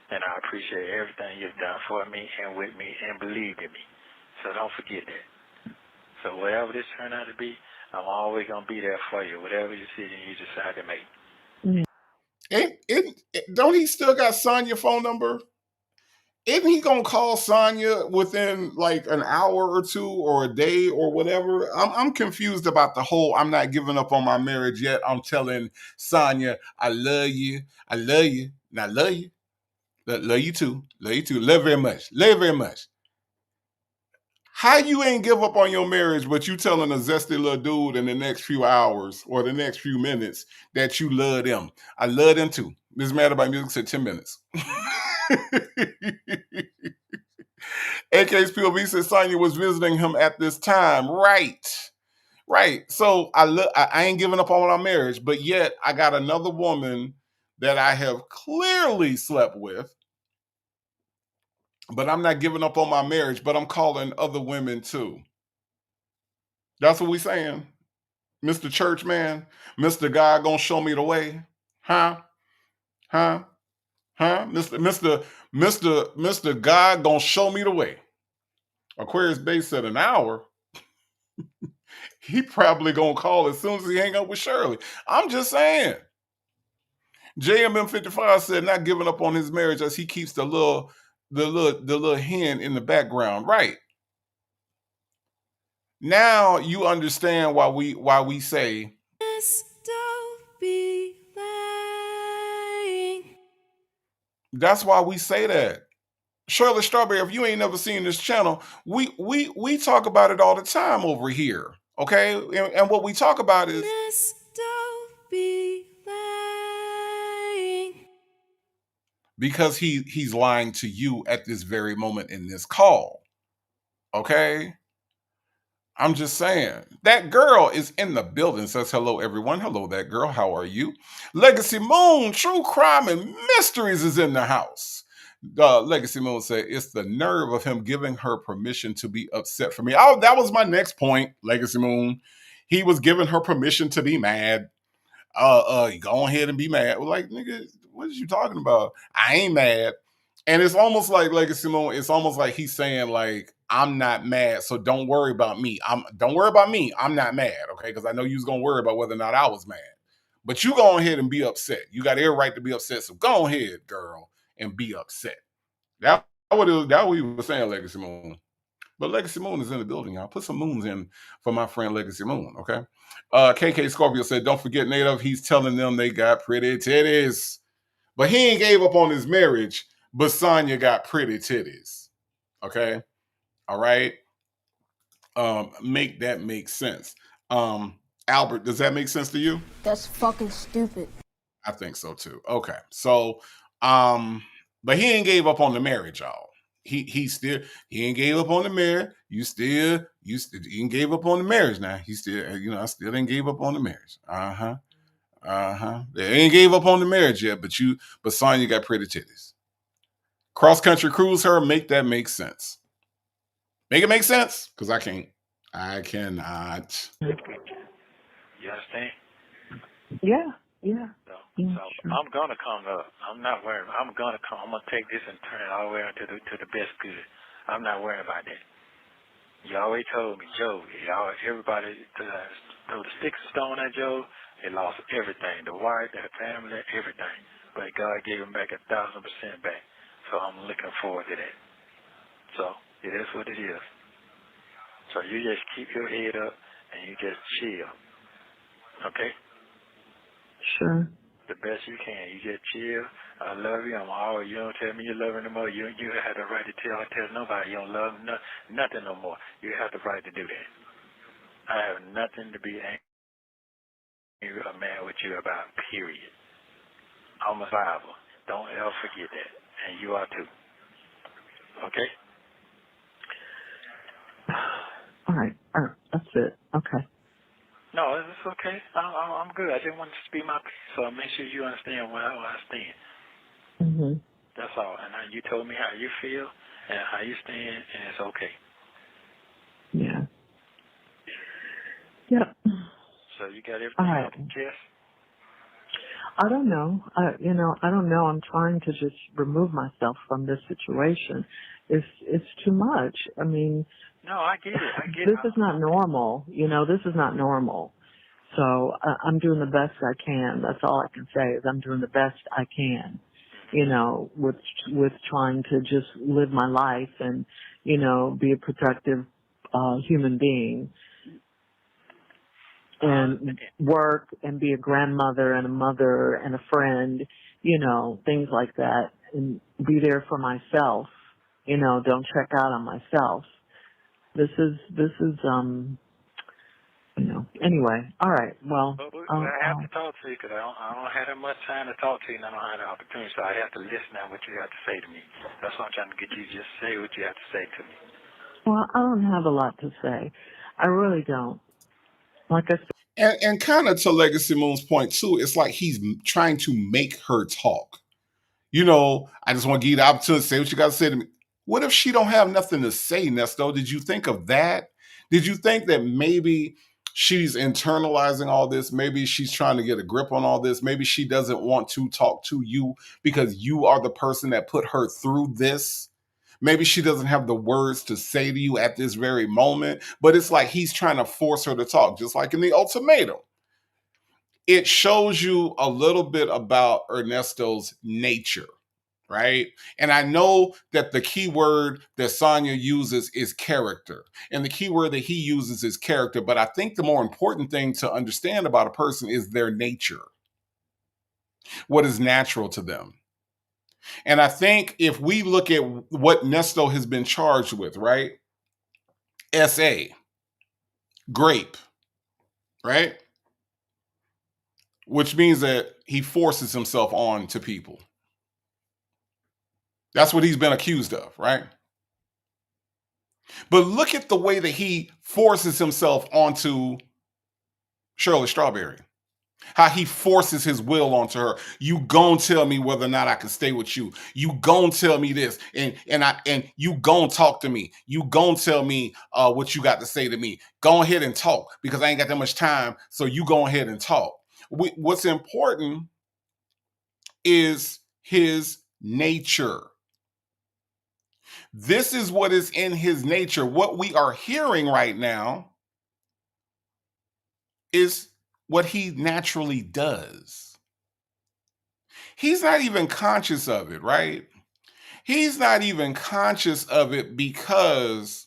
And I appreciate everything you've done for me and with me and believe in me. So don't forget that. So whatever this turned out to be, I'm always going to be there for you, whatever decision you decide to make. Don't he still got Sonya's phone number? Isn't he gonna call Sonya within like an hour or two or a day or whatever? I'm confused about the whole I'm not giving up on my marriage yet. I'm telling Sonya, I love you. I love you. And I love you. Love you too. Love you too. Love very much. Love very much. How you ain't give up on your marriage, but you telling a zesty little dude in the next few hours or the next few minutes that you love them? I love them too. This Matter by Music said 10 minutes. AK's POV said Sonya was visiting him at this time. Right. So I ain't giving up on our marriage, but yet I got another woman that I have clearly slept with. But I'm not giving up on my marriage, but I'm calling other women too. That's what we saying. Mr. Churchman, Mr. God gonna show me the way. Huh? Mr. God gonna show me the way. Aquarius Base said an hour. He probably gonna call as soon as he hang up with Shirley. I'm just saying. JMM55 said not giving up on his marriage as he keeps the little hen in the background. Right. Now you understand why we say that's why we say that. Shirley Strawberry, if you ain't never seen this channel, we talk about it all the time over here. Okay? And what we talk about is because he's lying to you at this very moment in this call. Okay? I'm just saying. That girl is in the building. Says hello, everyone. Hello, that girl. How are you? Legacy Moon, True Crime and Mysteries is in the house. Legacy Moon said, it's the nerve of him giving her permission to be upset for me. Oh, that was my next point, Legacy Moon. He was giving her permission to be mad. Go ahead and be mad. Well, like, nigga, what are you talking about? I ain't mad. And it's almost like Legacy Moon, it's almost like he's saying, like, I'm not mad, so don't worry about me. Don't worry about me. I'm not mad, okay? Because I know you was gonna worry about whether or not I was mad. But you go ahead and be upset. You got every right to be upset. So go ahead, girl, and be upset. That what he was saying, Legacy Moon. But Legacy Moon is in the building, y'all. Put some moons in for my friend Legacy Moon, okay? KK Scorpio said, don't forget, Native, he's telling them they got pretty titties. But he ain't gave up on his marriage, but Sonya got pretty titties. Okay? All right? Make that make sense. Albert, does that make sense to you? That's fucking stupid. I think so too. Okay. So, but he ain't gave up on the marriage, y'all. He ain't gave up on the marriage. You ain't gave up on the marriage now. He still, I still ain't gave up on the marriage. They ain't gave up on the marriage yet, but Sonya got pretty titties. Cross country cruise her, make that make sense. Make it make sense? Because I can't. I cannot. You understand? Yeah. So I'm gonna come up. I'm not worried. I'm gonna come. I'm gonna take this and turn it all the way to the best good. I'm not worried about that. You always told me, Joe. Everybody threw the sticks and stone at Joe. They lost everything, the wife, their family, everything. But God gave him back 1,000% back. So I'm looking forward to that. So it is what it is. So you just keep your head up and you just chill. Okay? Sure. the best you can. You just chill. I love you. I'm all. You don't tell me you love me no more. You have the right to tell nobody you don't love nothing no more. You have the right to do that. I have nothing to be angry or mad with you about. Period. I'm a survivor. Don't ever forget that, and you are too. Okay. All right. That's it. Okay. No, it's okay. I'm good. I just want to speak my piece, so make sure you understand where I stand. Mhm. That's all. And you told me how you feel and how you stand, and it's okay. Yeah. Yep. So you got everything All right. off the chest? I don't know. I don't know. I'm trying to just remove myself from this situation. It's too much. I mean, No, I get it. this is not normal. This is not normal. So I'm doing the best I can. That's all I can say is I'm doing the best I can. With trying to just live my life and be a productive human being and work and be a grandmother and a mother and a friend, things like that, and be there for myself. Don't check out on myself. This is anyway. All right. Well, I have to talk to you because I don't have that much time to talk to you, and I don't have the opportunity, so I have to listen to what you have to say to me. That's why I'm trying to get you to just say what you have to say to me. well, I don't have a lot to say. I really don't. Like I said. And kind of to Legacy Moon's point too, it's like he's trying to make her talk. I just want to give you the opportunity to say what you got to say to me. What if she don't have nothing to say, Nesto? Did you think of that? Did you think that maybe she's internalizing all this? Maybe she's trying to get a grip on all this. Maybe she doesn't want to talk to you because you are the person that put her through this. Maybe she doesn't have the words to say to you at this very moment, but it's like he's trying to force her to talk, just like in the ultimatum. It shows you a little bit about Ernesto's nature, right? And I know that the key word that Sonya uses is character, and the key word that he uses is character. But I think the more important thing to understand about a person is their nature, what is natural to them. And I think if we look at what Nesto has been charged with, right? SA, grape, right? Which means that he forces himself on to people. That's what he's been accused of, right? But look at the way that he forces himself onto Shirley Strawberry. How he forces his will onto her. You gon' tell me whether or not I can stay with you. You gon' tell me this, and you gon' talk to me. You gon' tell me what you got to say to me. Go ahead and talk because I ain't got that much time. So you go ahead and talk. What's important is his nature. This is what is in his nature. What we are hearing right now is what he naturally does. He's not even conscious of it, right? He's not even conscious of it because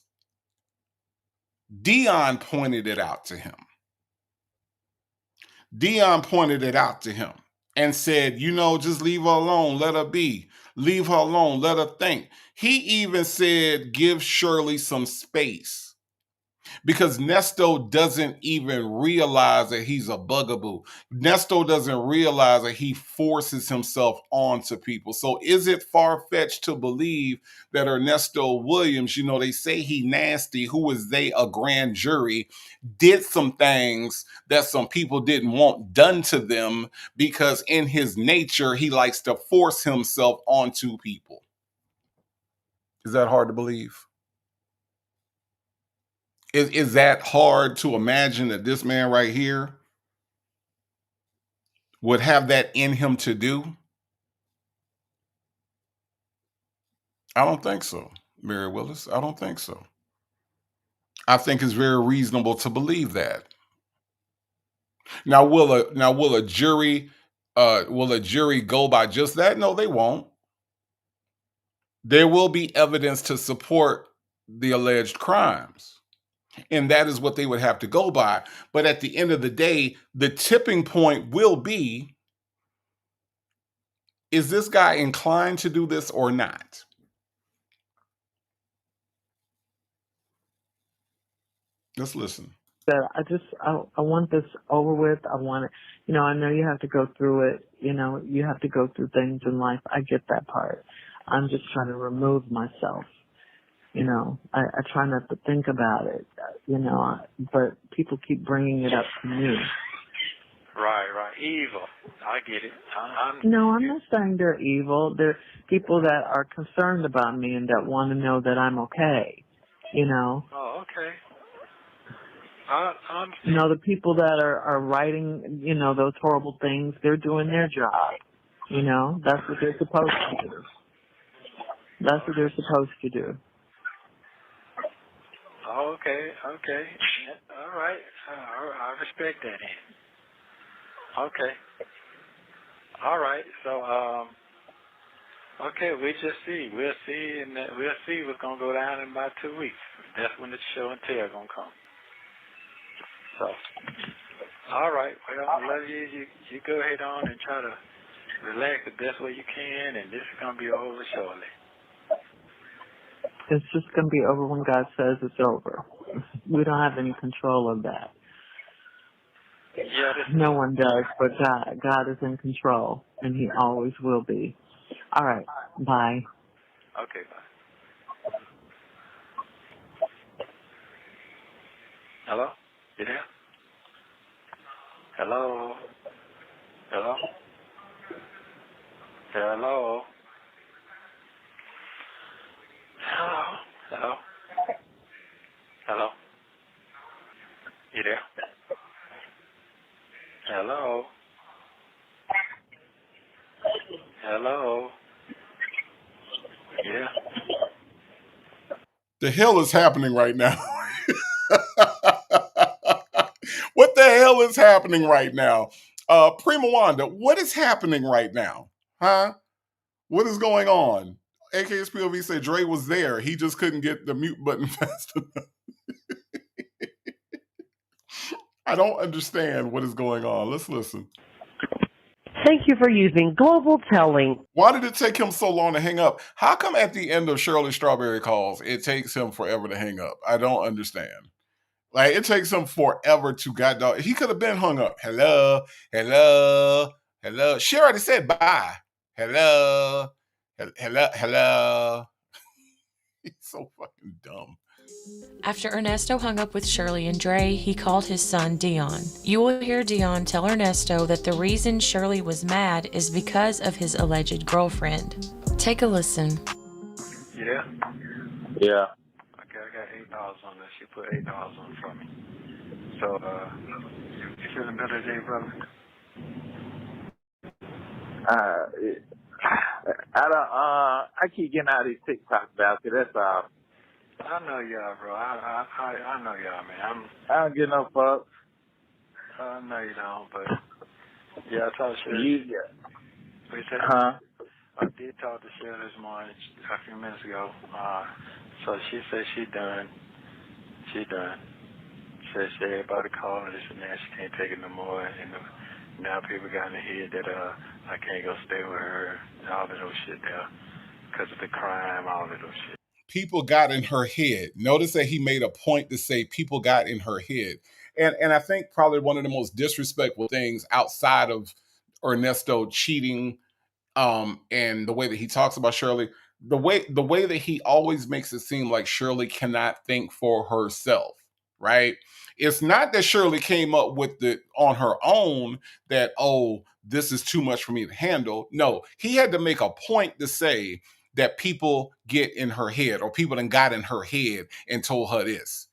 Dion pointed it out to him. Dion pointed it out to him and said, just leave her alone. Let her be. Leave her alone. Let her think. He even said, give Shirley some space. Because Nesto doesn't even realize that he's a bugaboo. Nesto doesn't realize that he forces himself onto people. So is it far-fetched to believe that Ernesto Williams, they say he nasty, who is they a grand jury, did some things that some people didn't want done to them because in his nature, he likes to force himself onto people. Is that hard to believe? Is that hard to imagine that this man right here would have that in him to do? I don't think so, Mary Willis. I don't think so. I think it's very reasonable to believe that. Now, will a jury go by just that? No, they won't. There will be evidence to support the alleged crimes. And that is what they would have to go by. But at the end of the day, the tipping point will be Is this guy inclined to do this or not? Let's listen. That I want this over with. I want it, I know you have to go through it, you have to go through things in life. I get that part. I'm just trying to remove myself. I try not to think about it, but people keep bringing it up to me. Right. Evil. I get it. No, I'm not saying they're evil. They're people that are concerned about me and that want to know that I'm okay, Oh, okay. The people that are writing, those horrible things, they're doing their job. That's what they're supposed to do. That's what they're supposed to do. Okay. All right. I respect that. Okay. All right. So, okay, we just see. We'll see, and we'll see what's gonna go down in about 2 weeks. That's when the show and tell gonna come. So, all right. Well, I love you. You go ahead on and try to relax the best way you can, and this is gonna be over shortly. It's just going to be over when God says it's over. We don't have any control of that. Yeah, no one does, but God. God is in control, and He always will be. All right. Bye. Okay, bye. Hello? You there? Hello? Hello? Hello? Hello? Hello? You there? Hello? Hello? Yeah. The hell is happening right now? What the hell is happening right now? Prima Wanda, what is happening right now? Huh? What is going on? AKS POV said Dre was there. He just couldn't get the mute button fast enough. I don't understand what is going on. Let's listen. Thank you for using Global Telling. Why did it take him so long to hang up? How come at the end of Shirley Strawberry calls, it takes him forever to hang up? I don't understand. Like, it takes him forever to goddamn. He could have been hung up. Hello. She already said bye. Hello. He's so fucking dumb. After Ernesto hung up with Shirley and Dre, he called his son Dion. You will hear Dion tell Ernesto that the reason Shirley was mad is because of his alleged girlfriend. Take a listen. Yeah? Yeah. Okay, I got $8 on this. She put $8 on for me. So, you feeling better today, brother? I keep getting out of these TikTok baskets. That's all. I know y'all, bro. I know y'all, man. I don't get no fucks. I know you don't, but yeah, I talked to Shirley. Huh? I did talk to Shirley this morning a few minutes ago. So she said she done. She everybody calling this and that. She can't take it no more. And now people got in the head that I can't go stay with her and all of those shit there because of the crime, all of those shit. People got in her head. Notice that he made a point to say people got in her head. And I think probably one of the most disrespectful things outside of Ernesto cheating and the way that he talks about Shirley, the way that he always makes it seem like Shirley cannot think for herself, right? It's not that Shirley came up with it on her own that, oh, this is too much for me to handle. No, he had to make a point to say that people get in her head, or people done got in her head and told her this.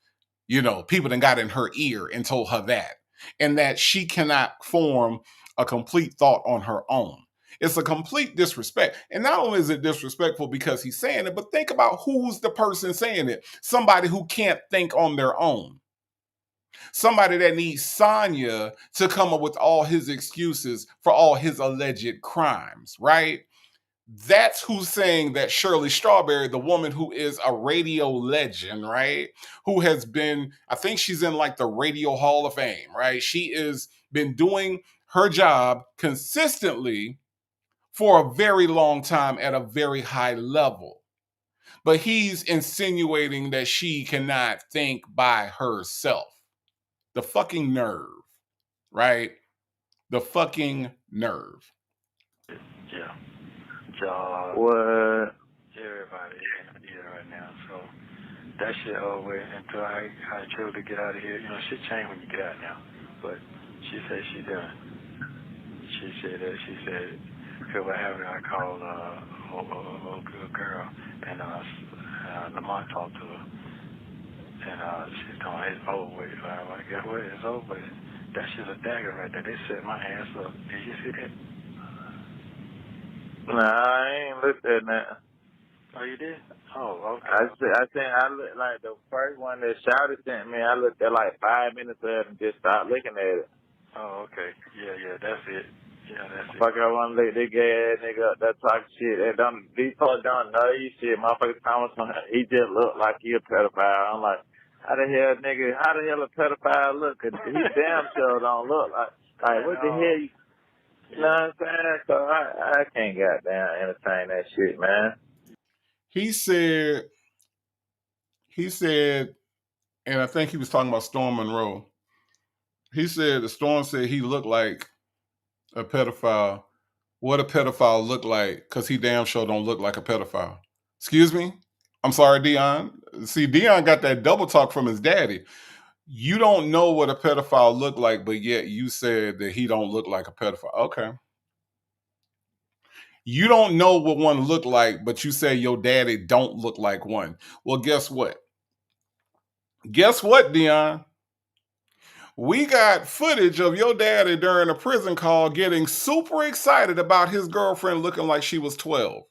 People done got in her ear and told her that. And that she cannot form a complete thought on her own. It's a complete disrespect. And not only is it disrespectful because he's saying it, but think about who's the person saying it. Somebody who can't think on their own. Somebody that needs Sonya to come up with all his excuses for all his alleged crimes, right? That's who's saying that Shirley Strawberry, the woman who is a radio legend, right? Who has been, I think she's in like the Radio Hall of Fame, right? She has been doing her job consistently for a very long time at a very high level. But he's insinuating that she cannot think by herself. The fucking nerve, right? The fucking nerve. Yeah. Job. What? Everybody here right now. So that shit over with until I chose to get out of here. You know, shit change when you get out now. But she said she done. She said, because what happened, I called a good girl, and Lamont talked to her, and she's telling me it's over with. I'm like, guess what? It's over with. That shit's a dagger right there. They set my ass up. Did you see that? Nah, I ain't looked at that. Oh, you did? Oh, okay. I looked like the first one that Shouted sent me. I looked at like 5 minutes of it and just stopped looking at it. Oh, okay. Yeah, that's it. Yeah, that's it. Fuck, I want to look this gay ass nigga up that talk shit. These folks don't know you shit. Motherfucker Thomas, he just look like he a pedophile. I'm like, how the hell a pedophile look? Cause he damn sure don't look like what the hell you know what I'm saying? So I can't goddamn entertain that shit, man. He said, and I think he was talking about Storm Monroe. He said the Storm said he looked like a pedophile. What a pedophile look like, because he damn sure don't look like a pedophile. Excuse me? I'm sorry, Dion. See, Dion got that double talk from his daddy. You don't know what a pedophile look like, but yet you said that he don't look like a pedophile. Okay. You don't know what one look like, but you say your daddy don't look like one. Well, guess what? Guess what, Dion? We got footage of your daddy during a prison call getting super excited about his girlfriend looking like she was 12.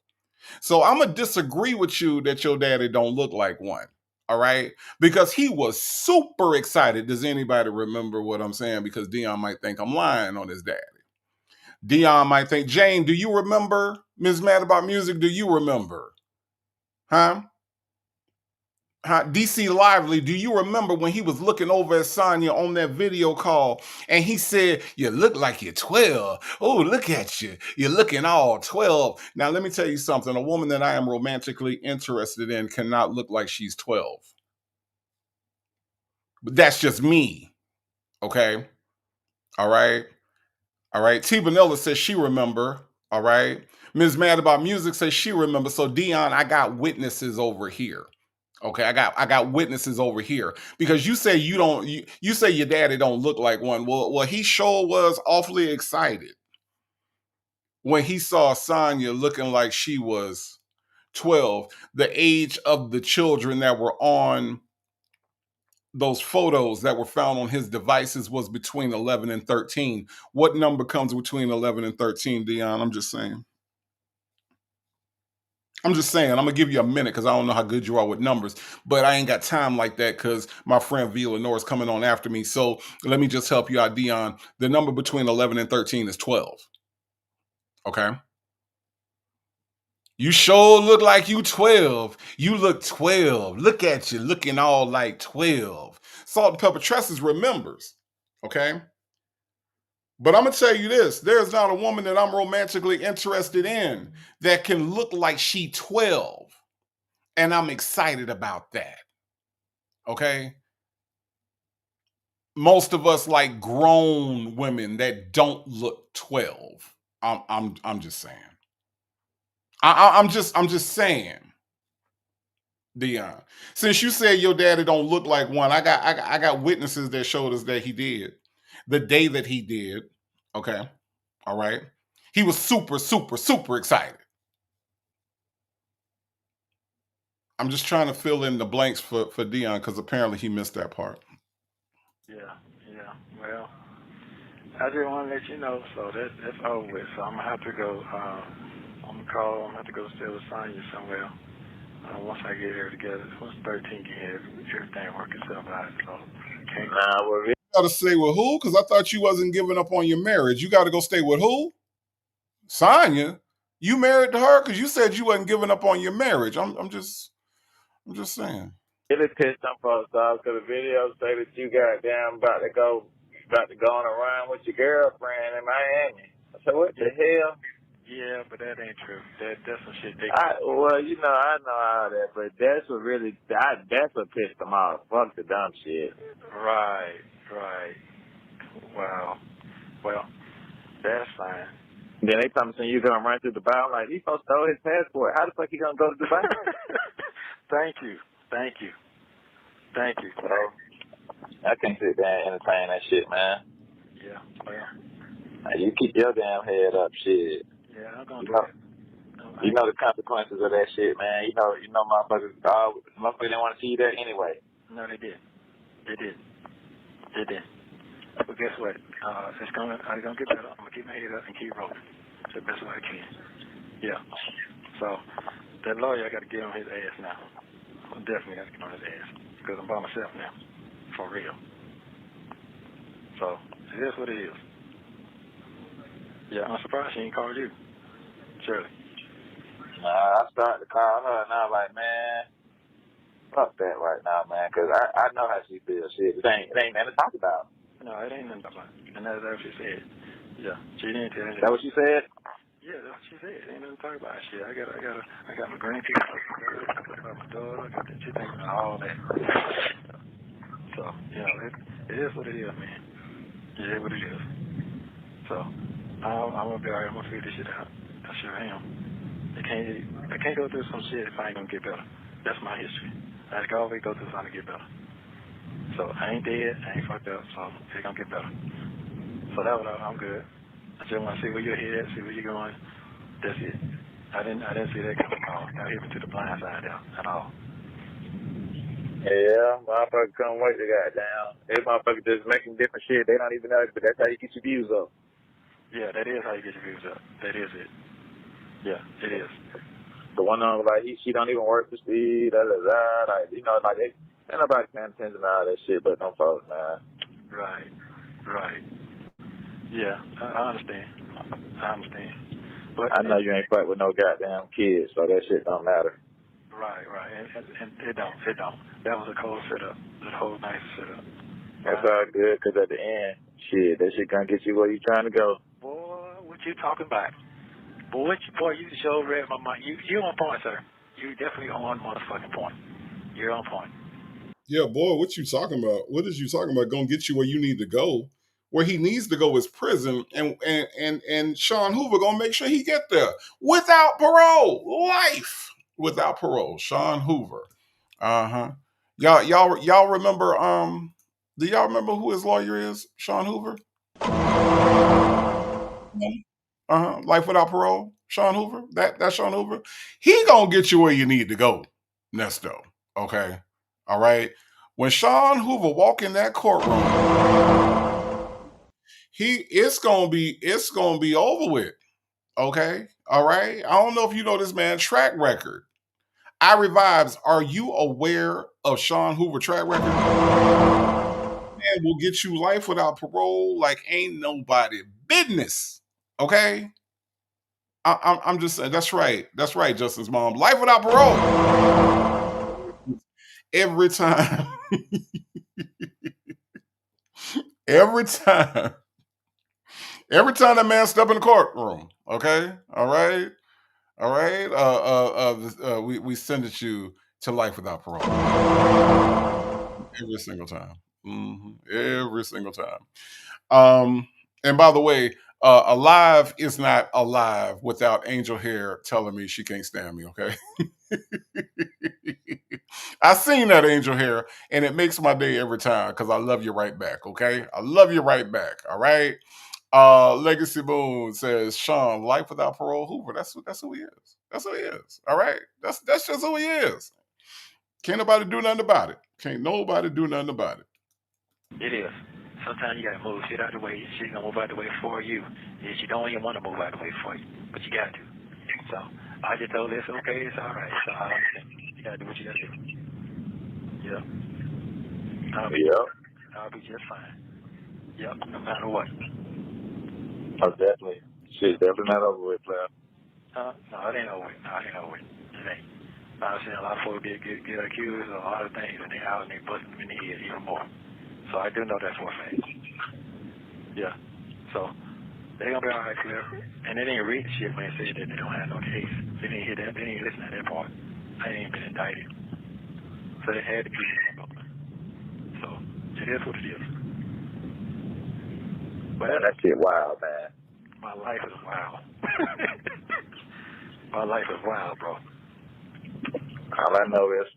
So I'm going to disagree with you that your daddy don't look like one. All right? Because he was super excited. Does anybody remember what I'm saying? Because Dion might think I'm lying on his daddy. Dion might think, Jane, do you remember? Ms. Mad About Music, do you remember? Huh? DC Lively, do you remember when he was looking over at Sonya on that video call and he said, you look like you're 12. Oh, look at you. You're looking all 12. Now, let me tell you something. A woman that I am romantically interested in cannot look like she's 12. But that's just me. Okay? All right? All right? T. Vanilla says she remember. All right? Ms. Mad About Music says she remember. So, Dion, I got witnesses over here. Okay, I got witnesses over here because you say you say your daddy don't look like one. Well, he sure was awfully excited when he saw Sonya looking like she was 12. The age of the children that were on those photos that were found on his devices was between 11 and 13. What number comes between 11 and 13, Dion? I'm just saying. I'm going to give you a minute because I don't know how good you are with numbers, but I ain't got time like that because my friend V. Lenore is coming on after me. So let me just help you out, Dion. The number between 11 and 13 is 12. Okay? You sure look like you 12. You look 12. Look at you looking all like 12. Salt and Pepper Tresses remembers. Okay? But I'm going to tell you this. There's not a woman that I'm romantically interested in that can look like she 12. And I'm excited about that. Okay? Most of us like grown women that don't look 12. I'm just saying. I'm just saying, Dion. Since you said your daddy don't look like one, I got witnesses that showed us that he did. The day that he did, okay, all right. He was super, super, super excited. I'm just trying to fill in the blanks for Dion because apparently he missed that part. Yeah. Well, I just want to let you know, so that's over with. So I'm going to have to go, I'm going to have to go stay with Sonya somewhere. Once I get here together, once 13 get here, everything work itself out. So can't. You gotta stay with who? Because I thought you wasn't giving up on your marriage. You got to go stay with who? Sonya. You married to her because you said you wasn't giving up on your marriage. I'm just saying. Really pissed some folks off because the video say that you goddamn about to go on a run with your girlfriend in Miami. I said, what the hell? Yeah, but that ain't true. That's some shit they. Well, you know, I know all that, but that's what pissed them off. Fuck the dumb shit. Right. Wow. Well, that's fine. Then they come saying you gonna run through Dubai. I'm like, he supposed to throw his passport. How the fuck he gonna go to Dubai? Thank you. So, I can't sit there and entertain that shit, man. Yeah. Well. You keep your damn head up, shit. Yeah, I'm gonna do that. You know the consequences of that shit, man. You know, motherfuckers didn't want to see you there anyway. No, they did. But guess what? I'm gonna get better. I'm gonna keep my head up and keep rolling. It's the best way I can. Yeah. So that lawyer, I got to get on his ass now. I definitely got to get on his ass because I'm by myself now, for real. So it is what it is. Yeah, I'm surprised she ain't called you, Shirley. I started to call her, and I was like, man, fuck that right now, man, because I know how she feels. Shit, it ain't nothing to talk about. No, it ain't nothing about it. And that's what she said. Yeah, she didn't tell you. That what she said? Yeah, that's what she said. Ain't nothing to talk about. Shit, I got my grandkids, I got my daughter, she thinks about all that. So, you know, it is what it is, man. It is what it is. So, I'm gonna be alright. I'm gonna figure this shit out. I sure am. I can't go through some shit if I ain't gonna get better. That's my history. I can always go through something to get better. So I ain't dead, I ain't fucked up, so it's gonna get better. So that was I'm good. I just want to see where you're headed, see where you're going. That's it. I didn't see that coming at all. I hit me to the blind side there at all. Yeah, motherfuckers couldn't wait to goddamn. They motherfuckers just making different shit. They don't even know it, but that's how you get your views up. Yeah, that is how you get your views up. That is it. Yeah, it is. The one on like she don't even work for Steve, like you know, like ain't nobody paying attention to all that shit but them folks, man. Right. Yeah, I understand. But I know you ain't fight with no goddamn kids, so that shit don't matter. Right. And it don't. That was a cold setup. The whole nice setup. That's all good, because at the end, shit, that shit gonna get you where you trying to go. Boy, what you talking about? Boy, you sure read my mind. You on point, sir. You definitely on motherfucking point. You're on point. Yeah, boy, what you talking about? What is you talking about? Gonna get you where you need to go. Where he needs to go is prison, and Sean Hoover gonna make sure he get there without parole, life without parole. Sean Hoover, y'all remember? Do y'all remember who his lawyer is? Sean Hoover. Life without parole. Sean Hoover. That's Sean Hoover. He gonna get you where you need to go, Nesto. Okay, all right. When Sean Hoover walk in that courtroom, it's gonna be over with. Okay, all right. I don't know if you know this man's track record. I revives. Are you aware of Sean Hoover track record? Man will get you life without parole like ain't nobody business. Okay. I'm just saying that's right. That's right, Justin's mom. Life without parole. Every time. every time. Every time that man step in the courtroom. Okay. All right. All right. We send it you to life without parole. Every single time. Every single time. And by the way, alive is not alive without Angel Hair telling me she can't stand me, okay? I seen that Angel Hair, and it makes my day every time because I love you right back, okay? I love you right back, all right? Legacy Boone says, Sean, life without parole Hoover. That's who he is. That's who he is, all right? That's just who he is. Can't nobody do nothing about it. Can't nobody do nothing about it. It is. Sometimes you gotta move shit out the way. She's gonna move out the way for you. And she don't even want to move out the way for you, but you got to. So I just told her it's okay, it's all right, it's all right. You gotta do what you gotta do. Yeah. I'll be just fine. Yep, no matter what. Oh, definitely. Shit, definitely not over with, player. No, it ain't over with. It ain't. I've seen a lot of folks get accused of a lot of things, and they out and they busting them in the head even more. So I do know that's for a fact. Yeah. So They gonna be all right, Cliff. And they didn't read the shit when they said that they don't have no case. They didn't hear that. They didn't listen to that part. I ain't even been indicted. So they had to keep it going. So it is what it is. But Man, that shit wild, man. my life is wild. My life is wild, bro. All I know is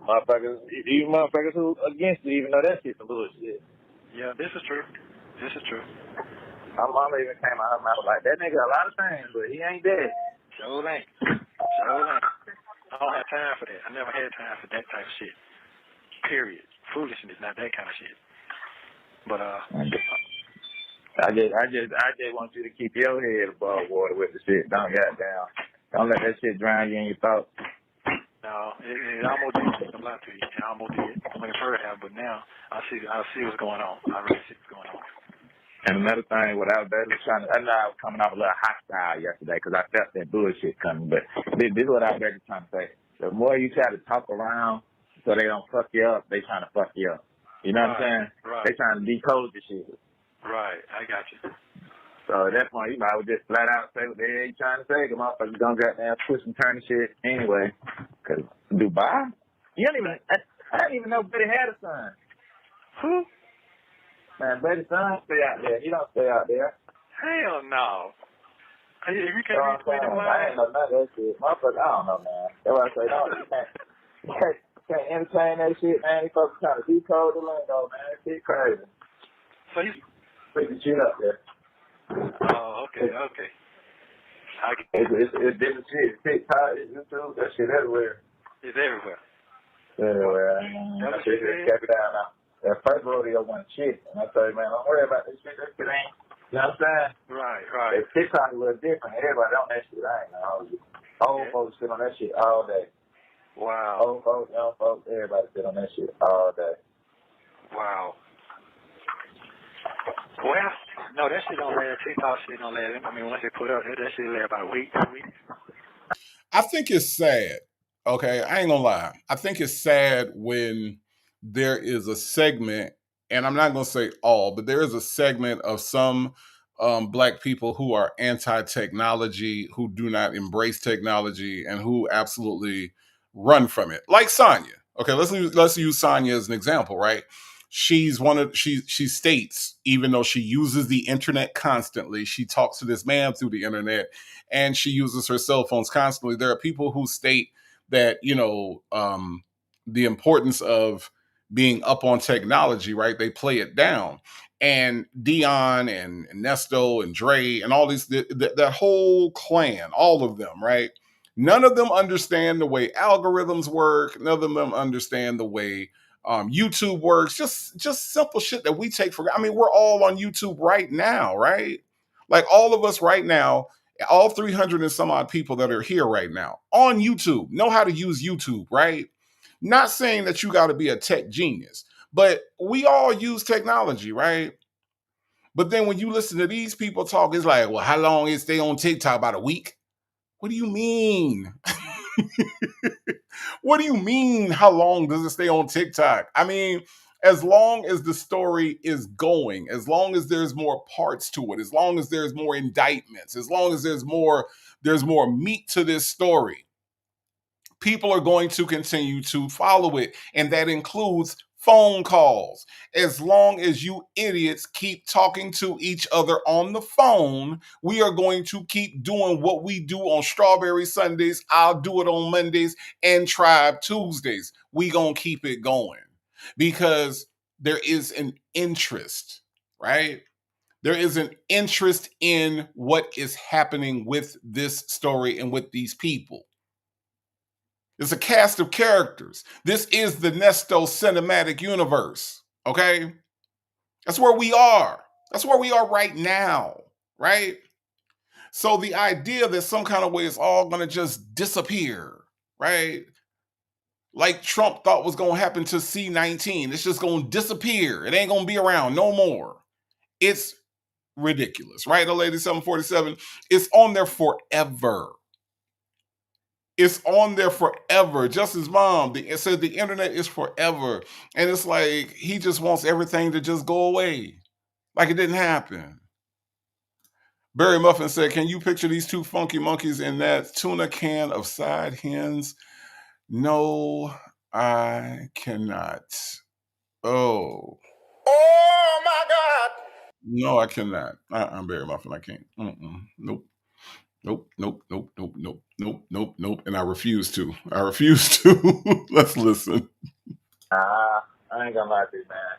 motherfuckers, even motherfuckers who against it, even though that shit's some bullshit. Yeah, this is true. This is true. My mama even came out of her mouth like, that nigga a lot of things, but he ain't dead. Sure ain't. Sure ain't. I don't have time for that. I never had time for that type of shit. Period. Foolishness, not that kind of shit. But I just want you to keep your head above water with the shit. Don't let that shit drown you in your thoughts. no, it almost did. I'm lying to you. It almost did when it first happened, but now I see what's going on. I really see what's going on. And another thing, what I was basically I know I was coming off a little hostile yesterday because I felt that bullshit coming, but this is what I was basically trying to say. The more you try to talk around so they don't fuck you up, they trying to fuck you up. You know what I'm saying? Right. They trying to decode the shit. Right, I got you. So at that point, I would just flat out say what the hell you trying to say, because motherfuckers gonna goddamn twist and turn the shit anyway. Because Dubai? I didn't even know Betty had a son. Who? Man, Betty's son stay out there. He don't stay out there. Hell no. If you can't I retweet them ain't know none of that shit. Motherfucker, I don't know, man. That's why I say, no, you can't entertain that shit, man. These folks trying to decode the lingo, man. That shit crazy. So you Freaking shit up there. Oh, okay. It's different shit. TikTok, YouTube, that shit everywhere. It's everywhere. Everywhere. That shit just kept it down now. That first rodeo wasn't shit. And I told you, man, don't worry about this shit. That shit ain't, you know what I'm saying? Right. That TikTok is a little different. Everybody on that shit. I ain't know. Old folks sit on that shit all day. Wow. Old folks, young folks, everybody sit on that shit all day. Wow. Well, no, that shit don't last. TikTok shit don't last. I mean, once they put up, that shit last about a week, 2 weeks. I think it's sad. Okay, I ain't gonna lie. I think it's sad when there is a segment, and I'm not gonna say all, but there is a segment of some black people who are anti-technology, who do not embrace technology, and who absolutely run from it. Like Sonya. Okay, let's use Sonya as an example, right? She states, even though she uses the internet constantly, she talks to this man through the internet, and she uses her cell phones constantly. There are people who state that, the importance of being up on technology, right? They play it down. And Dion and Nesto and Dre and all these, that whole clan, all of them, right? None of them understand the way algorithms work. None of them understand the way YouTube works. Just simple shit that we take for granted. I mean, we're all on YouTube right now, right? Like all of us right now, all 300 and some odd people that are here right now on YouTube know how to use YouTube, right? Not saying that you got to be a tech genius, but we all use technology, right? But then when you listen to these people talk, it's like, well, how long is they on TikTok? About a week? What do you mean? What do you mean? How long does it stay on TikTok? I mean, as long as the story is going, as long as there's more parts to it, as long as there's more indictments, as long as there's more meat to this story, people are going to continue to follow it. And that includes phone calls. As long as you idiots keep talking to each other on the phone, we are going to keep doing what we do on Strawberry Sundays. I'll do it on Mondays and Tribe Tuesdays. We gonna keep it going because there is an interest, right? There is an interest in what is happening with this story and with these people. It's a cast of characters. This is the Nesto cinematic universe, okay? That's where we are. That's where we are right now, right? So the idea that some kind of way it's all going to just disappear, right? Like Trump thought was going to happen to C-19. It's just going to disappear. It ain't going to be around no more. It's ridiculous, right? The Lady 747, it's on there forever. It's on there forever. Justin's mom, it said the internet is forever. And it's like he just wants everything to just go away. Like it didn't happen. Barry Muffin said, "Can you picture these two funky monkeys in that tuna can of side hens?" No, I cannot. Oh. Oh my God. No, I cannot. I'm Barry Muffin. I can't. Nope. Nope. Nope. Nope. Nope. Nope. Nope. Nope. Nope. And I refuse to. I refuse to. Let's listen. I ain't gonna lie to you, man.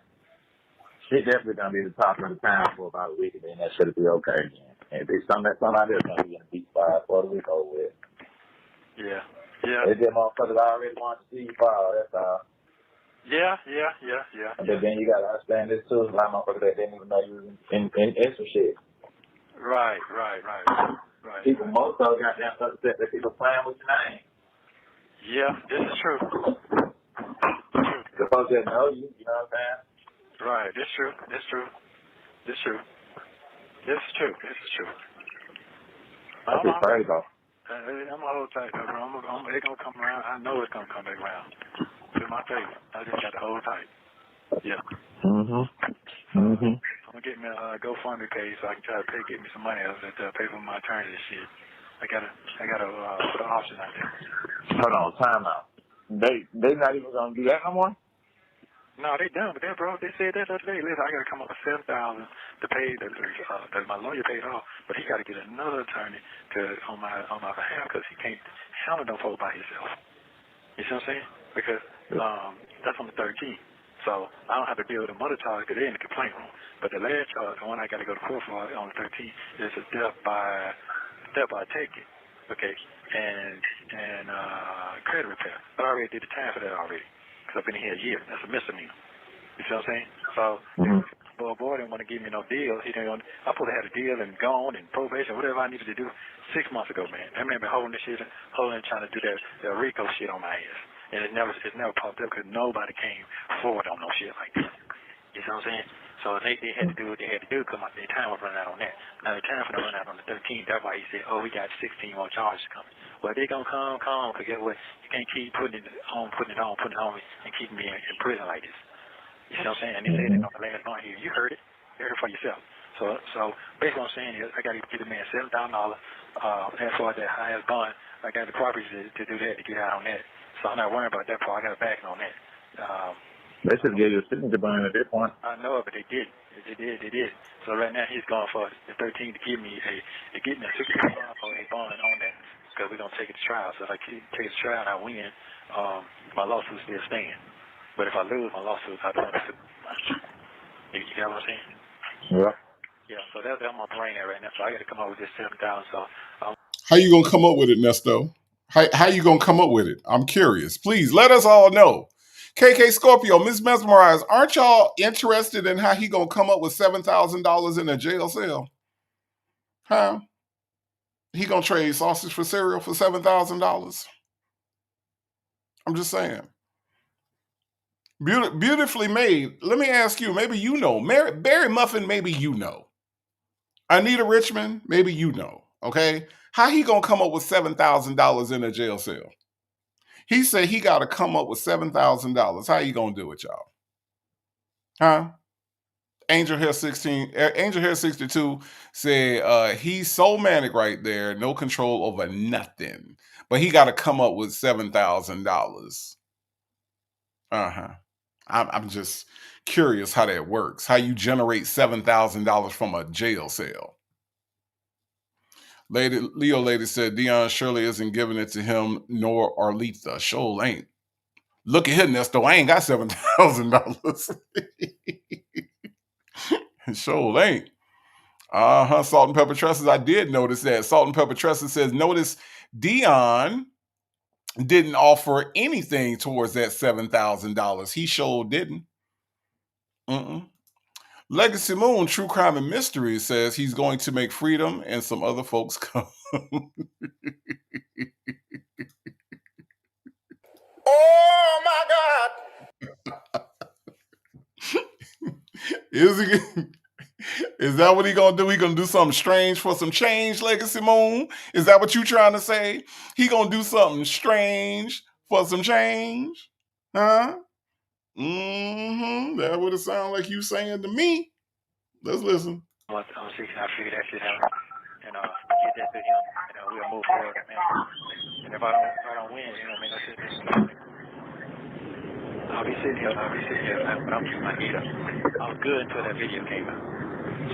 Shit definitely gonna be the top of the town for about a week, and then that shit'll be okay again. And there's something out there gonna be in the beat fire for the week over with. Yeah. Yeah. They just motherfuckers already want to see you fall, that's all. Yeah. But then you gotta understand this too, a lot of motherfuckers that didn't even know you was in some shit. Right. People, most of them goddamn upset that people playing with your name. Yeah, this is true. The folks that know you, you know what I'm saying? Right, this is true. That's just crazy though. I'm gonna hold tight, though, bro. It's gonna come around. I know it's gonna come back around. To my face. I just got to hold tight. Yeah. I'm gonna get me a GoFundMe page so I can try to get me some money out of it to pay for my attorney and shit. I gotta put an option out there. Hold on, time out. They not even gonna do that no more? No, they done with that, bro. They said that the other day. Listen, I gotta come up with $7,000 to pay that my lawyer paid off, but he gotta get another attorney on my behalf because he can't handle them folks by himself. You see what I'm saying? Because that's on the 13th. So I don't have to deal with the mother charge because they're in the complaint room. But the last charge, the one I got to go to court for on the 13th, is a death by taking. Okay, and credit repair. I already did the time for that already because I've been here a year. That's a misdemeanor. You see what I'm saying? So, boy didn't want to give me no deal. He didn't want. I supposed to have a deal and gone and probation, whatever I needed to do 6 months ago, man. That man been holding this shit, trying to do that RICO shit on my ass. And it never popped up because nobody came forward on no shit like that. You see what I'm saying? So they had to do what they had to do because their time was running out on that. Now their time was running out on the 13th. That's why he said, we got 16 more charges coming. Well, they going to come, because guess what? You can't keep putting it on me and keeping me in prison like this. You see what I'm saying? And they said it on the last one here. You heard it. You heard it for yourself. So basically what I'm saying is I got to give the man $7,000. As far as that highest bond, I got the properties to do that, to get out on that. So I'm not worried about that part. I got a backing on that. They should give you a signature bond at this point. I know it, but they did. They did. So right now he's going for the 13 to give me a security bond or a bond on that because we're going to take it to trial. So if I take it to trial and I win, my lawsuit still stands. But if I lose my lawsuit, I don't have to. You get what I'm saying? Yeah. Yeah, so that's on my brain right now. So I got to come up with this $7,000. So how you gonna come up with it, Nesto? How you gonna come up with it? I'm curious. Please let us all know. KK Scorpio, Miss Mesmerized, aren't y'all interested in how he gonna come up with $7,000 in a jail cell? Huh? He gonna trade sausage for cereal for $7,000? I'm just saying. Beautifully made. Let me ask you, maybe you know. Barry Muffin, maybe you know. Anita Richmond, maybe you know. Okay? How he gonna come up with $7,000 in a jail cell? He said he got to come up with $7,000. How you gonna do it, y'all? Huh? Angel Hair 62 said he's so manic right there, no control over nothing. But he got to come up with $7,000. I'm just curious how that works. How you generate $7,000 from a jail cell? Leo lady said Dion Shirley isn't giving it to him nor Arletha. Shoal ain't. Look at here, Nesto. I ain't got $7,000. Shoal ain't. Salt and Pepper Tresses. I did notice that. Salt and Pepper Tresses says, notice Dion didn't offer anything towards that $7,000. He sure didn't. Legacy Moon, True Crime and Mystery says he's going to make Freedom and some other folks come. Oh my God. Is that what he gonna do? He gonna do something strange for some change, Legacy Moon? Is that what you trying to say? He gonna do something strange for some change? Huh? That would have sounded like you saying to me. Let's listen. I figured that shit out. and get that to him, and we'll move forward, man. And if I don't win, you know, man, that's it. I'll be sitting here, man, but I'm keeping my head up. I was good until that video came out,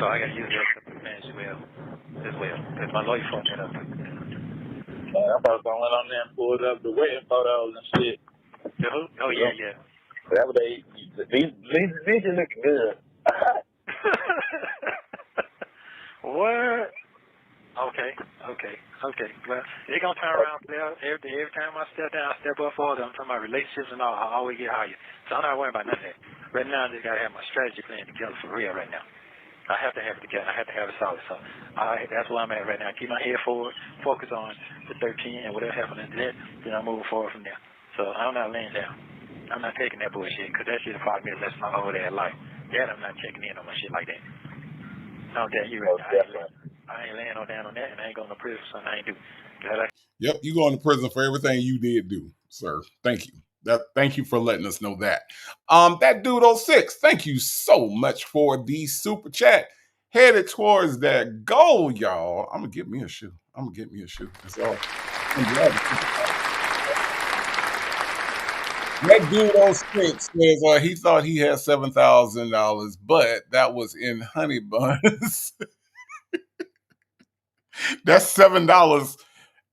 so I got to use that to advance as well. Because my lawyer fucked that up. Man, I'm supposed to went on there and pulled up the wedding photos and shit. The who? Oh yeah. That was these looking good. What? Okay. Well, they gonna turn around there every time I step down, I step up for them. I'm talking about relationships and all. I always get higher. So I'm not worrying about none of that. Right now, I just gotta have my strategy plan together for real right now. I have to have it together. I have to have it solid. So that's where I'm at right now. Keep my head forward, focus on the 13 and whatever happens after that, then I'm moving forward from there. So I'm not laying down. I'm not taking that bullshit because that shit will probably be less my whole ass life. That I'm not checking in on my shit like that. No, that you right now. I ain't laying no down on that, and I ain't going to prison for something I ain't do. Yep, you going to prison for everything you did do, sir. Thank you. Thank you for letting us know that. That dude 06, thank you so much for the super chat. Headed towards that goal, y'all. I'm gonna get me a shoe. That's all. That dude 06 says he thought he had $7,000, but that was in honey buns. That's $7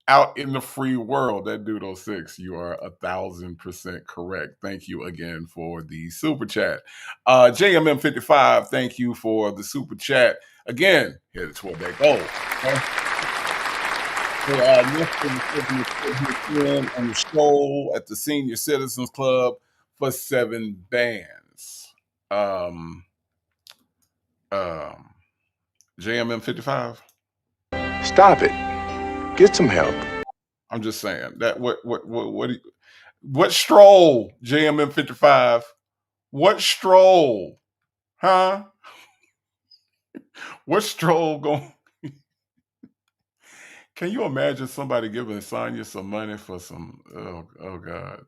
out in the free world. That dude 06, you are 1,000% correct. Thank you again for the super chat. JMM55, thank you for the super chat. Again, headed toward that goal. On the show at the Senior Citizens Club for 7 bands. JMM55. Stop it. Get some help. I'm just saying that what stroll, JMM55? What stroll? Huh? What stroll going? Can you imagine somebody giving Sonya some money for some? Oh God!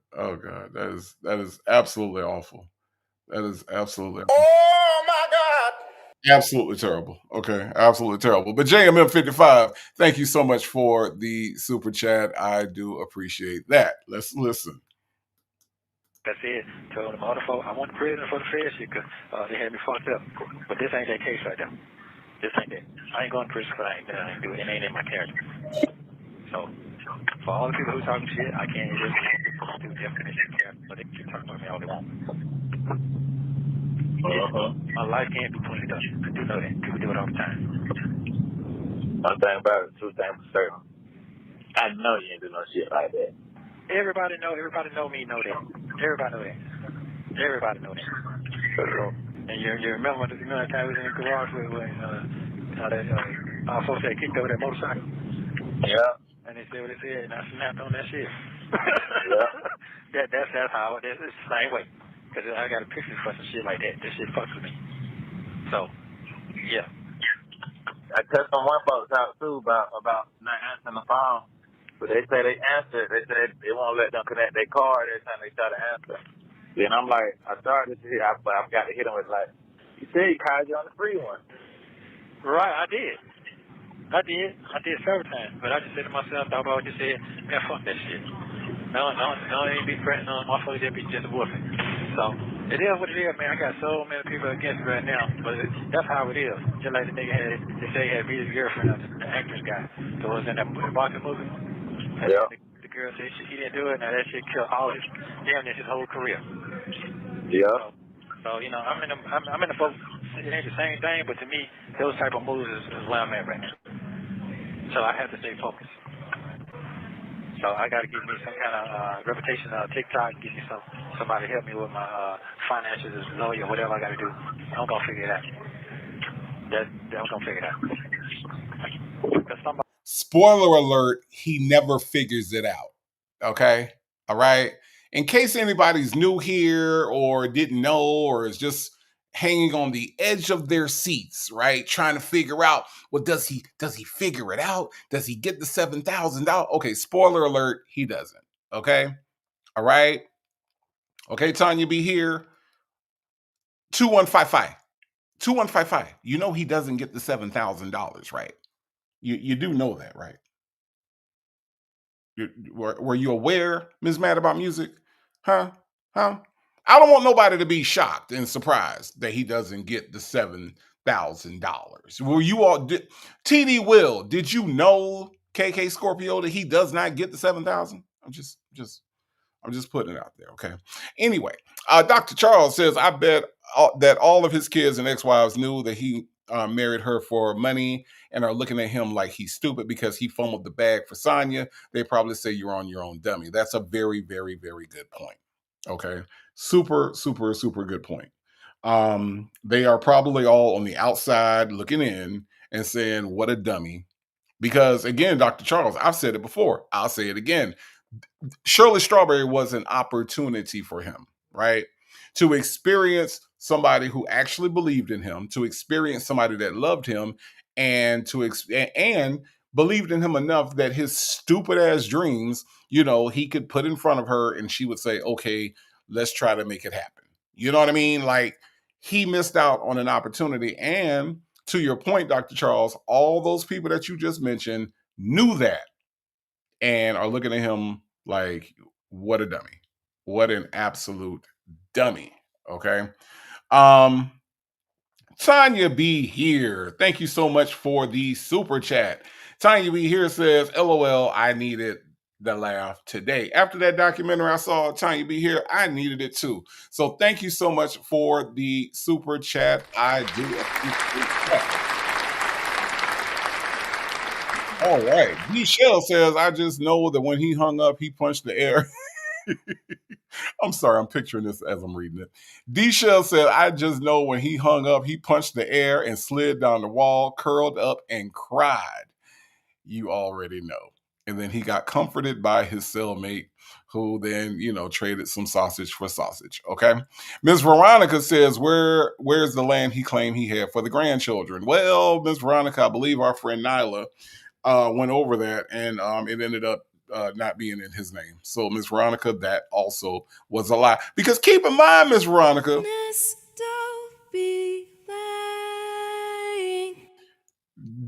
That is absolutely awful. That is absolutely. Oh my God! Absolutely terrible. Okay, absolutely terrible. But JMM55, thank you so much for the super chat. I do appreciate that. Let's listen. That's it. Told them all the folks, I want the prison for the fair shit because they had me fucked up. But this ain't that case right now. This ain't that. I ain't going to prison for that. I ain't do it. It ain't in my character. So, for all the people who talking shit, I can't just do definition of character, but they can talk about me all they want. My life can't be cleaned up. I do know that. People do it all the time. One thing about it, two things for certain. I know you ain't do no shit like that. Everybody know me, know that. Everybody know that. So, and you remember the time we was in the garage when our folks had kicked over that motorcycle? Yeah. And they said what they said, and I snapped on that shit. Yeah. That's how it is. It's the same way. Because I got a picture for some shit like that. This shit fucks with me. So, yeah. I cut some one folks out too about not answering the phone. But they say they answered. They say they won't let them connect their card every time they try to answer. Then I'm like, I started to hit, but I've got to hit them with like, you said you called you on the free one. Right, I did several times. But I just said to myself, thought about what you said, man, fuck that shit. No, ain't be pressing on my folks, be just a woofing. So, it is what it is, man. I got so many people against me right now. But that's how it is. Just like the nigga they say he had beat his girlfriend, the actress guy. So it was in that boxing movie. Yeah. The girl said he didn't do it. Now that shit killed damn near his whole career. Yeah. So you know, I'm in the boat. It ain't the same thing, but to me, those type of moves is where I'm at right now. So I have to stay focused. So I got to give me some kind of reputation on TikTok. Give me somebody to help me with my finances as a lawyer, whatever I got to do. I'm gonna figure it out. I'm gonna figure it out. Spoiler alert, he never figures it out. Okay? All right? In case anybody's new here or didn't know or is just hanging on the edge of their seats, right? Trying to figure out, well, does he figure it out? Does he get the $7,000? Okay, spoiler alert, he doesn't. Okay? All right? Okay, Tanya, be here. 2155. 2155. You know he doesn't get the $7,000, right? You do know that, right? Were you aware, Ms. Mad About Music? Huh? Huh? I don't want nobody to be shocked and surprised that he doesn't get the $7,000. Were you all TD Will, did you know KK Scorpio that he does not get the 7,000? I'm just putting it out there, okay? Anyway, Dr. Charles says, I bet that all of his kids and ex-wives knew that he married her for money and are looking at him like he's stupid because he fumbled the bag for Sonya. They probably say you're on your own, dummy. That's a very, very, very good point. Okay. Super, super, super good point. They are probably all on the outside looking in and saying, what a dummy. Because again, Dr. Charles, I've said it before. I'll say it again. Shirley Strawberry was an opportunity for him, right? To experience somebody who actually believed in him, to experience somebody that loved him, and and believed in him enough that his stupid ass dreams, he could put in front of her and she would say, okay, let's try to make it happen. You know what I mean? Like, he missed out on an opportunity. And to your point, Dr. Charles, all those people that you just mentioned knew that and are looking at him like, what a dummy. What an absolute dummy. Okay. Um, Tanya B here. Thank you so much for the super chat. Tanya B here says, LOL, I needed the laugh today. After that documentary I saw, Tanya B here, I needed it too. So thank you so much for the super chat. I do appreciate that. All right. Michelle says, I just know that when he hung up, he punched the air. I'm sorry, I'm picturing this as I'm reading it. D-Shell said, I just know when he hung up, he punched the air and slid down the wall, curled up, and cried. You already know. And then he got comforted by his cellmate, who then, traded some sausage for sausage. Okay. Ms. Veronica says, where's the land he claimed he had for the grandchildren? Well, Ms. Veronica, I believe our friend Nyla went over that, and it ended up not being in his name. So, Miss Veronica, that also was a lie. Because keep in mind, Miss Veronica,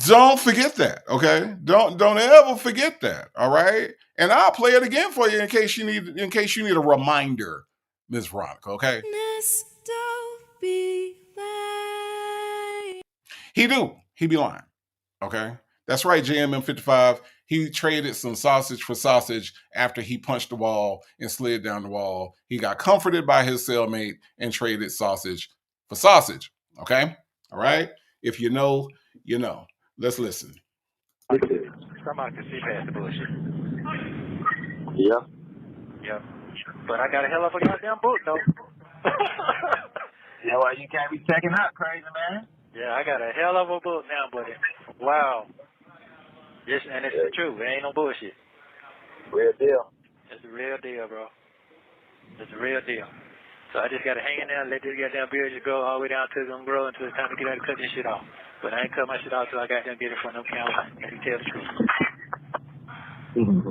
don't forget that, okay? Don't ever forget that, all right? And I'll play it again for you in case you need a reminder, Miss Veronica, okay? He be lying, okay? That's right, JMM55. He traded some sausage for sausage after he punched the wall and slid down the wall. He got comforted by his cellmate and traded sausage for sausage. Okay? All right? If you know, you know. Let's listen. Somebody can see past the bullshit. Yeah. Yep. But I got a hell of a goddamn book, though. Yeah, well, you can't be checking out crazy, man. Yeah, I got a hell of a book now, buddy. Wow. Yes, and it's the truth. It ain't no bullshit. Real deal. It's the real deal, bro. It's the real deal. So I just got to hang in there and let this goddamn beard just grow all the way down to them grow until it's time to get out and cut this shit off. But I ain't cut my shit off till I got them get in front of them cameras and you tell the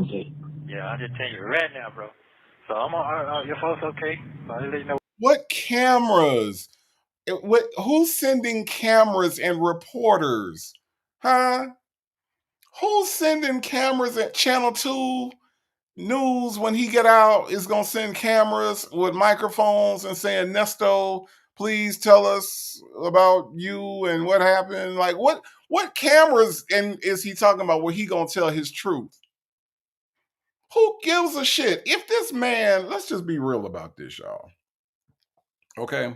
truth. Yeah, I'm just telling you right now, bro. So I'm on, your folks okay? So I just let you know. What cameras? Who's sending cameras and reporters? Huh? Who's sending cameras at Channel 2 News when he get out is going to send cameras with microphones and saying, Nesto, please tell us about you and what happened? Like, what cameras is he talking about where he going to tell his truth? Who gives a shit? If this man, let's just be real about this, y'all. Okay?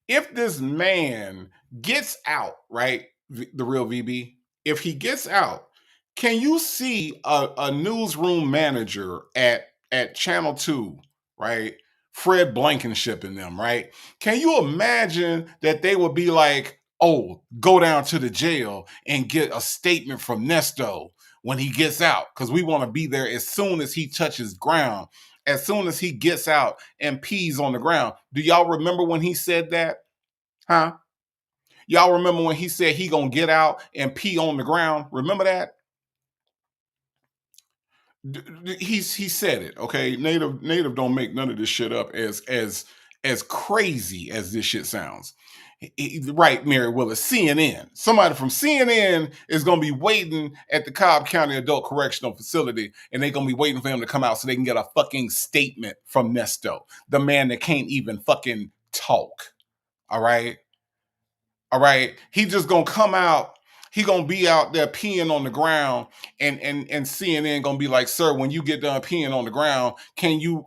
If this man gets out, right, the real VB, if he gets out, can you see a newsroom manager at Channel 2, right? Fred Blankenship and them, right? Can you imagine that they would be like, oh, go down to the jail and get a statement from Nesto when he gets out, because we want to be there as soon as he touches ground, as soon as he gets out and pees on the ground. Do y'all remember when he said that? Huh? Y'all remember when he said he gonna get out and pee on the ground? Remember that? He said it, okay? Native don't make none of this shit up as crazy as this shit sounds. Right, Mary Willis, CNN. Somebody from CNN is going to be waiting at the Cobb County Adult Correctional Facility, and they're going to be waiting for him to come out so they can get a fucking statement from Nesto, the man that can't even fucking talk. All right? All right? He just going to come out. He going to be out there peeing on the ground, and CNN going to be like, sir, when you get done peeing on the ground, can you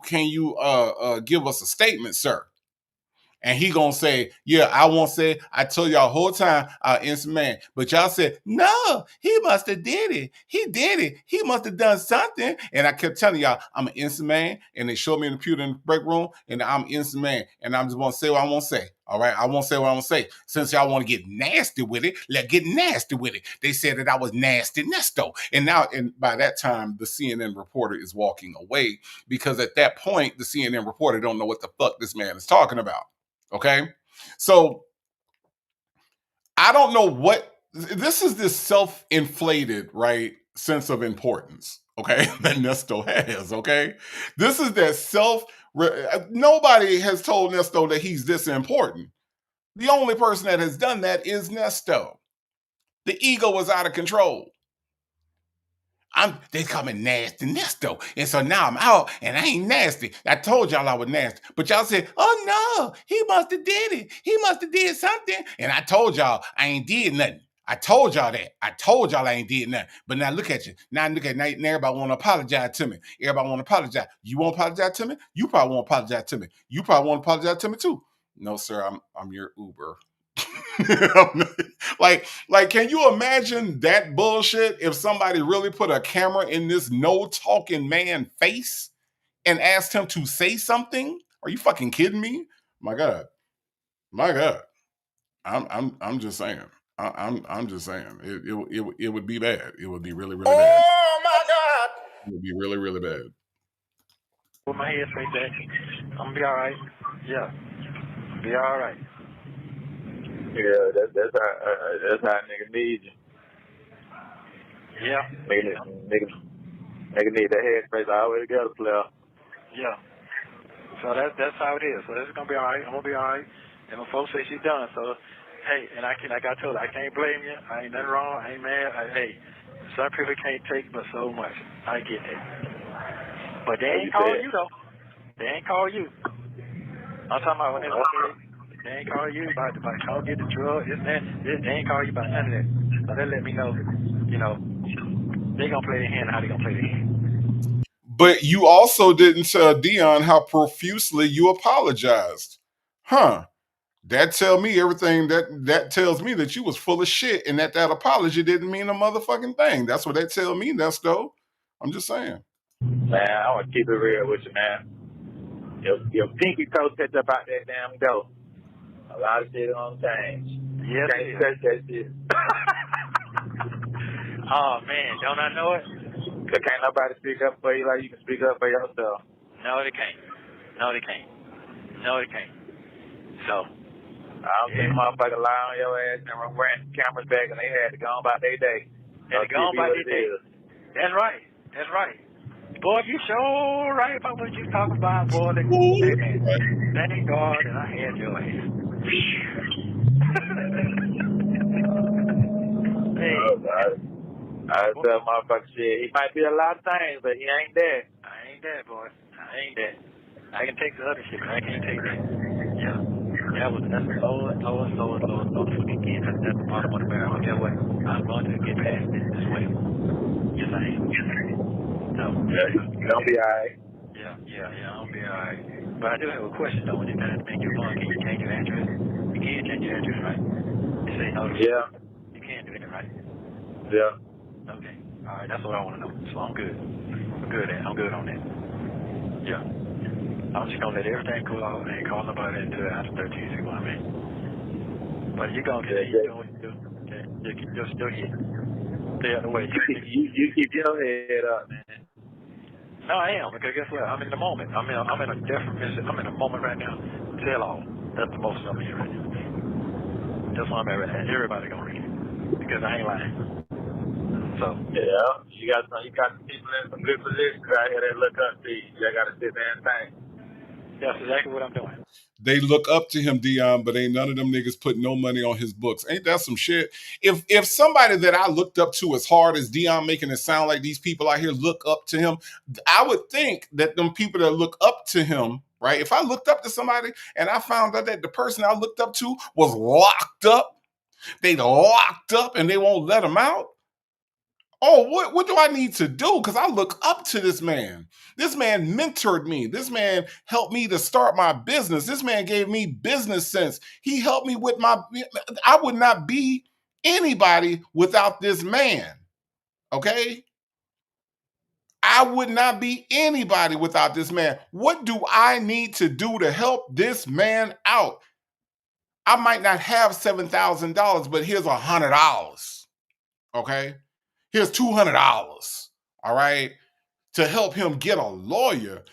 give us a statement, sir? And he gonna say, yeah, I won't say, I told y'all whole time, innocent man. But y'all said, no, he must have did it. He did it. He must have done something. And I kept telling y'all, I'm an innocent man. And they showed me in the computer in the break room, and I'm an innocent man. And I'm just gonna say what I want to say. All right, I won't say what I want to say. Since y'all want to get nasty with it, let's get nasty with it. They said that I was nasty Nesto. And now, and by that time, the CNN reporter is walking away, because at that point, the CNN reporter don't know what the fuck this man is talking about. Okay, so I don't know what this is, this self-inflated, right, sense of importance, okay, that Nesto has, okay? This is that nobody has told Nesto that he's this important. The only person that has done that is Nesto. The ego was out of control. They call me nasty Nesto. And so now I'm out and I ain't nasty. I told y'all I was nasty. But y'all said, oh no, he must have did it. He must have did something. And I told y'all I ain't did nothing. I told y'all that. I told y'all I ain't did nothing. But now look at you. Now everybody want to apologize to me. Everybody want to apologize. You won't apologize to me? You probably won't apologize to me. You probably won't apologize to me too. No, sir, I'm your Uber. like, can you imagine that bullshit if somebody really put a camera in this no talking man face and asked him to say something? Are you fucking kidding me? My God. I'm just saying. I'm just saying. It would be bad. It would be really, really bad. Oh my God! It would be really, really bad. With my head straight back, I'm gonna be all right. Yeah, be all right. Yeah, that's how a nigga need you. Yeah. Nigga need that headspace all the way together, player. Yeah. So that's how it is. So it's gonna be all right. I'm gonna be all right. And my folks say she's done. So hey, and like I told her, I can't blame you. I ain't nothing wrong. I ain't mad. Hey, some people can't take but so much. I get that. But they ain't call you though. They ain't call you. I'm talking about when they ain't call you about come get the drug, this, that. They ain't call you about none of that. So they let me know, they gonna play their hand how they gonna play their hand. But you also didn't tell Dion how profusely you apologized. Huh. That tell me everything that tells me that you was full of shit and that apology didn't mean a motherfucking thing. That's what that tell me, Nesto. I'm just saying. Man, I want to keep it real with you, man. Your pinky toe touch up out that damn door. A lot of shit on change. Yes, can't touch that shit. Oh man, don't I know it? Cause can't nobody speak up for you like you can speak up for yourself. No, they can't. No, they can't. No, they can't. So I don't think motherfuckers lie on your ass and ran the cameras back and they had to go on about their day. Had to go on about their day. That's right. That's right. Boy, you sure right about what you talking about, boy. Thank God that I had your ass. Hey. I tell motherfucker shit. He might be a lot of things, but he ain't that. I ain't that, boy. I ain't that. I can take the other shit, but I can't take that. Yeah. That's the lowest fucking kid. That's the bottom of the barrel. Get away. I'm going to get past this way. Yes, I am. No. Don't be alright. Yeah, I'll be alright. But I do have a question though. When you got to make your phone, can you change your address? You can change your address, right? You say no to me. Yeah. You can do that, right? Yeah. Okay. Alright, that's what I want to know. So I'm good. I'm good on that. Yeah. I'm just gonna let everything cool off and ain't call nobody until after 13, see what I mean? But you're gonna continue doing what you do. Okay? You're still here. Stay out of the way. You keep your head up, man. No, I am, because guess what? I'm in the moment. I'm in a different mission. I'm in a moment right now. Tell all. That's the most I'm in right now. That's why I'm at right now. Everybody gonna read it. Because I ain't lying. So yeah, you got some people in some good positions out here that look up to you. You gotta sit there and think. That's exactly what I'm doing. They look up to him, Dion, but ain't none of them niggas put no money on his books. Ain't that some shit? If somebody that I looked up to as hard as Dion making it sound like these people out here look up to him, I would think that them people that look up to him, right? If I looked up to somebody and I found out that the person I looked up to was locked up, they locked up and they won't let him out. Oh, what do I need to do? Because I look up to this man. This man mentored me. This man helped me to start my business. This man gave me business sense. He helped me with I would not be anybody without this man. Okay? I would not be anybody without this man. What do I need to do to help this man out? I might not have $7,000, but here's $100. Okay? Here's $200. All right, to help him get a lawyer.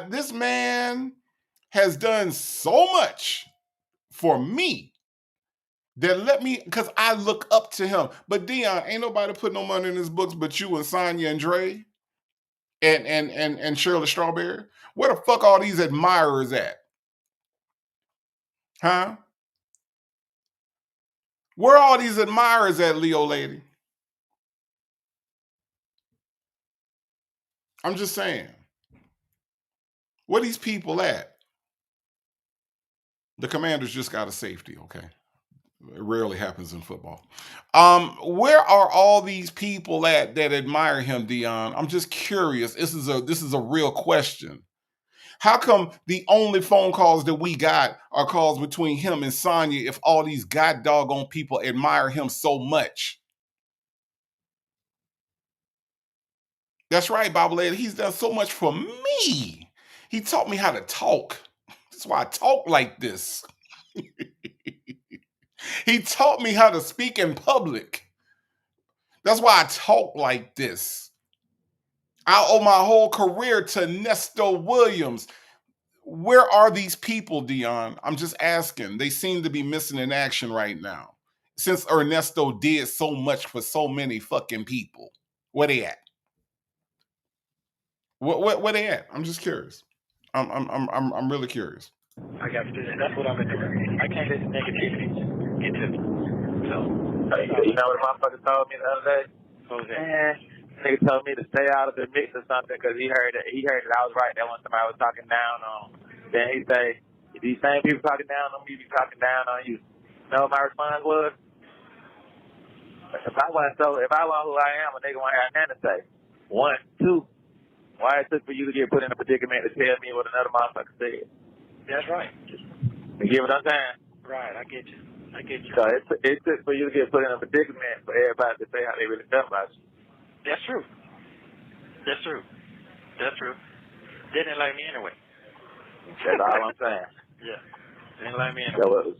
This man has done so much for me that because I look up to him. But Dion, ain't nobody put no money in his books but you and Sonya and Dre and Shirley Strawberry. Where the fuck all these admirers at? Huh? Where all these admirers at, Leo lady? I'm just saying. Where these people at? The Commanders just got a safety, okay? It rarely happens in football. Where are all these people at that admire him, Dion? I'm just curious. This is a real question. How come the only phone calls that we got are calls between him and Sonya if all these god doggone people admire him so much? That's right, Bible lady. He's done so much for me. He taught me how to talk. That's why I talk like this. He taught me how to speak in public. That's why I talk like this. I owe my whole career to Nesto Williams. Where are these people, Dion? I'm just asking. They seem to be missing in action right now. Since Ernesto did so much for so many fucking people. Where they at? Where they at? I'm just curious. I'm really curious. I got to do that. That's what I've been doing. I can't let the negativity get to me. So, you know what a motherfucker told me the other day? what was that? Man, nigga told me to stay out of the mix or something because he heard that I was right that when somebody was talking down on. Then he say, if these same people talking down on me, be talking down on you. You know what my response was? If I wasn't who I am, a nigga won't have nothing to say. 1, 2. Why it took for you to get put in a predicament to tell me what another motherfucker said? That's right. You get what I'm saying? Right, I get you. So it took for you to get put in a predicament for everybody to say how they really felt about you. That's true. That's true. They didn't like me anyway. That's all I'm saying. Yeah. They didn't like me anyway.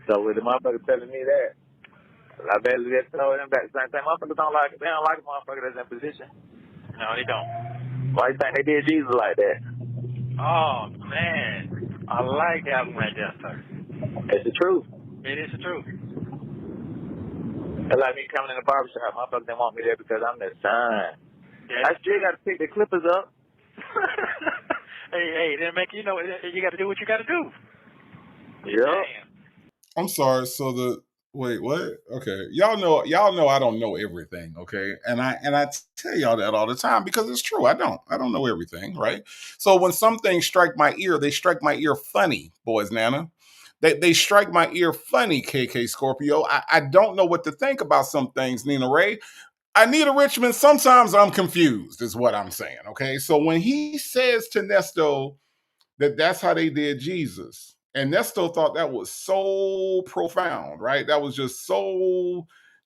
So with the motherfucker telling me that, I better just throw them back. Same thing. Motherfuckers don't like a motherfucker that's in position. No, they don't. Why you think they did Jesus like that? Oh, man. I like that one right there, sir. It's the truth. It is the truth. It's like me coming in the barbershop. Motherfuckers didn't want me there because I'm their son. I still got to pick the clippers up. Hey, then make you got to do what you got to do. Yeah. I'm sorry. So wait, what? Okay, y'all know I don't know everything. Okay, and I tell y'all that all the time because it's true. I don't know everything, right? So when some things strike my ear, they strike my ear funny, boys, Nana. They strike my ear funny, KK Scorpio. I don't know what to think about some things, Nina Ray. Anita Richmond, sometimes I'm confused, is what I'm saying. Okay, so when he says to Nesto that's how they did Jesus. And Nesto thought that was so profound, right? That was just so,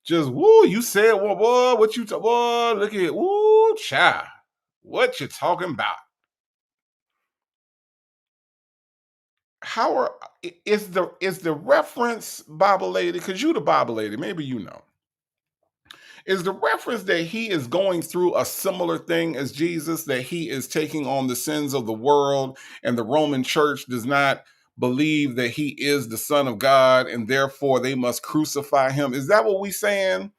woo, you said, well, boy, what you, boy, look at, woo, child, what you talking about? Is the reference, Bible lady, because you the Bible lady, maybe you know, is the reference that he is going through a similar thing as Jesus, that he is taking on the sins of the world and the Roman church does not believe that he is the Son of God and therefore they must crucify him? Is that what we saying,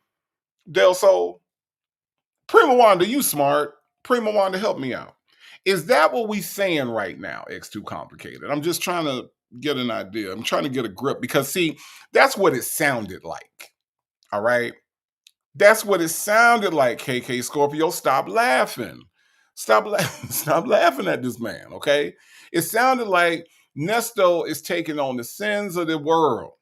Del Sol? Prima Wanda, you smart. Prima Wanda, help me out. Is that what we saying right now? X too complicated. I'm just trying to get an idea. I'm trying to get a grip because see, that's what it sounded like. All right. That's what it sounded like, KK Scorpio. Stop laughing. Stop laughing. Stop laughing at this man, okay? It sounded like Nesto is taking on the sins of the world.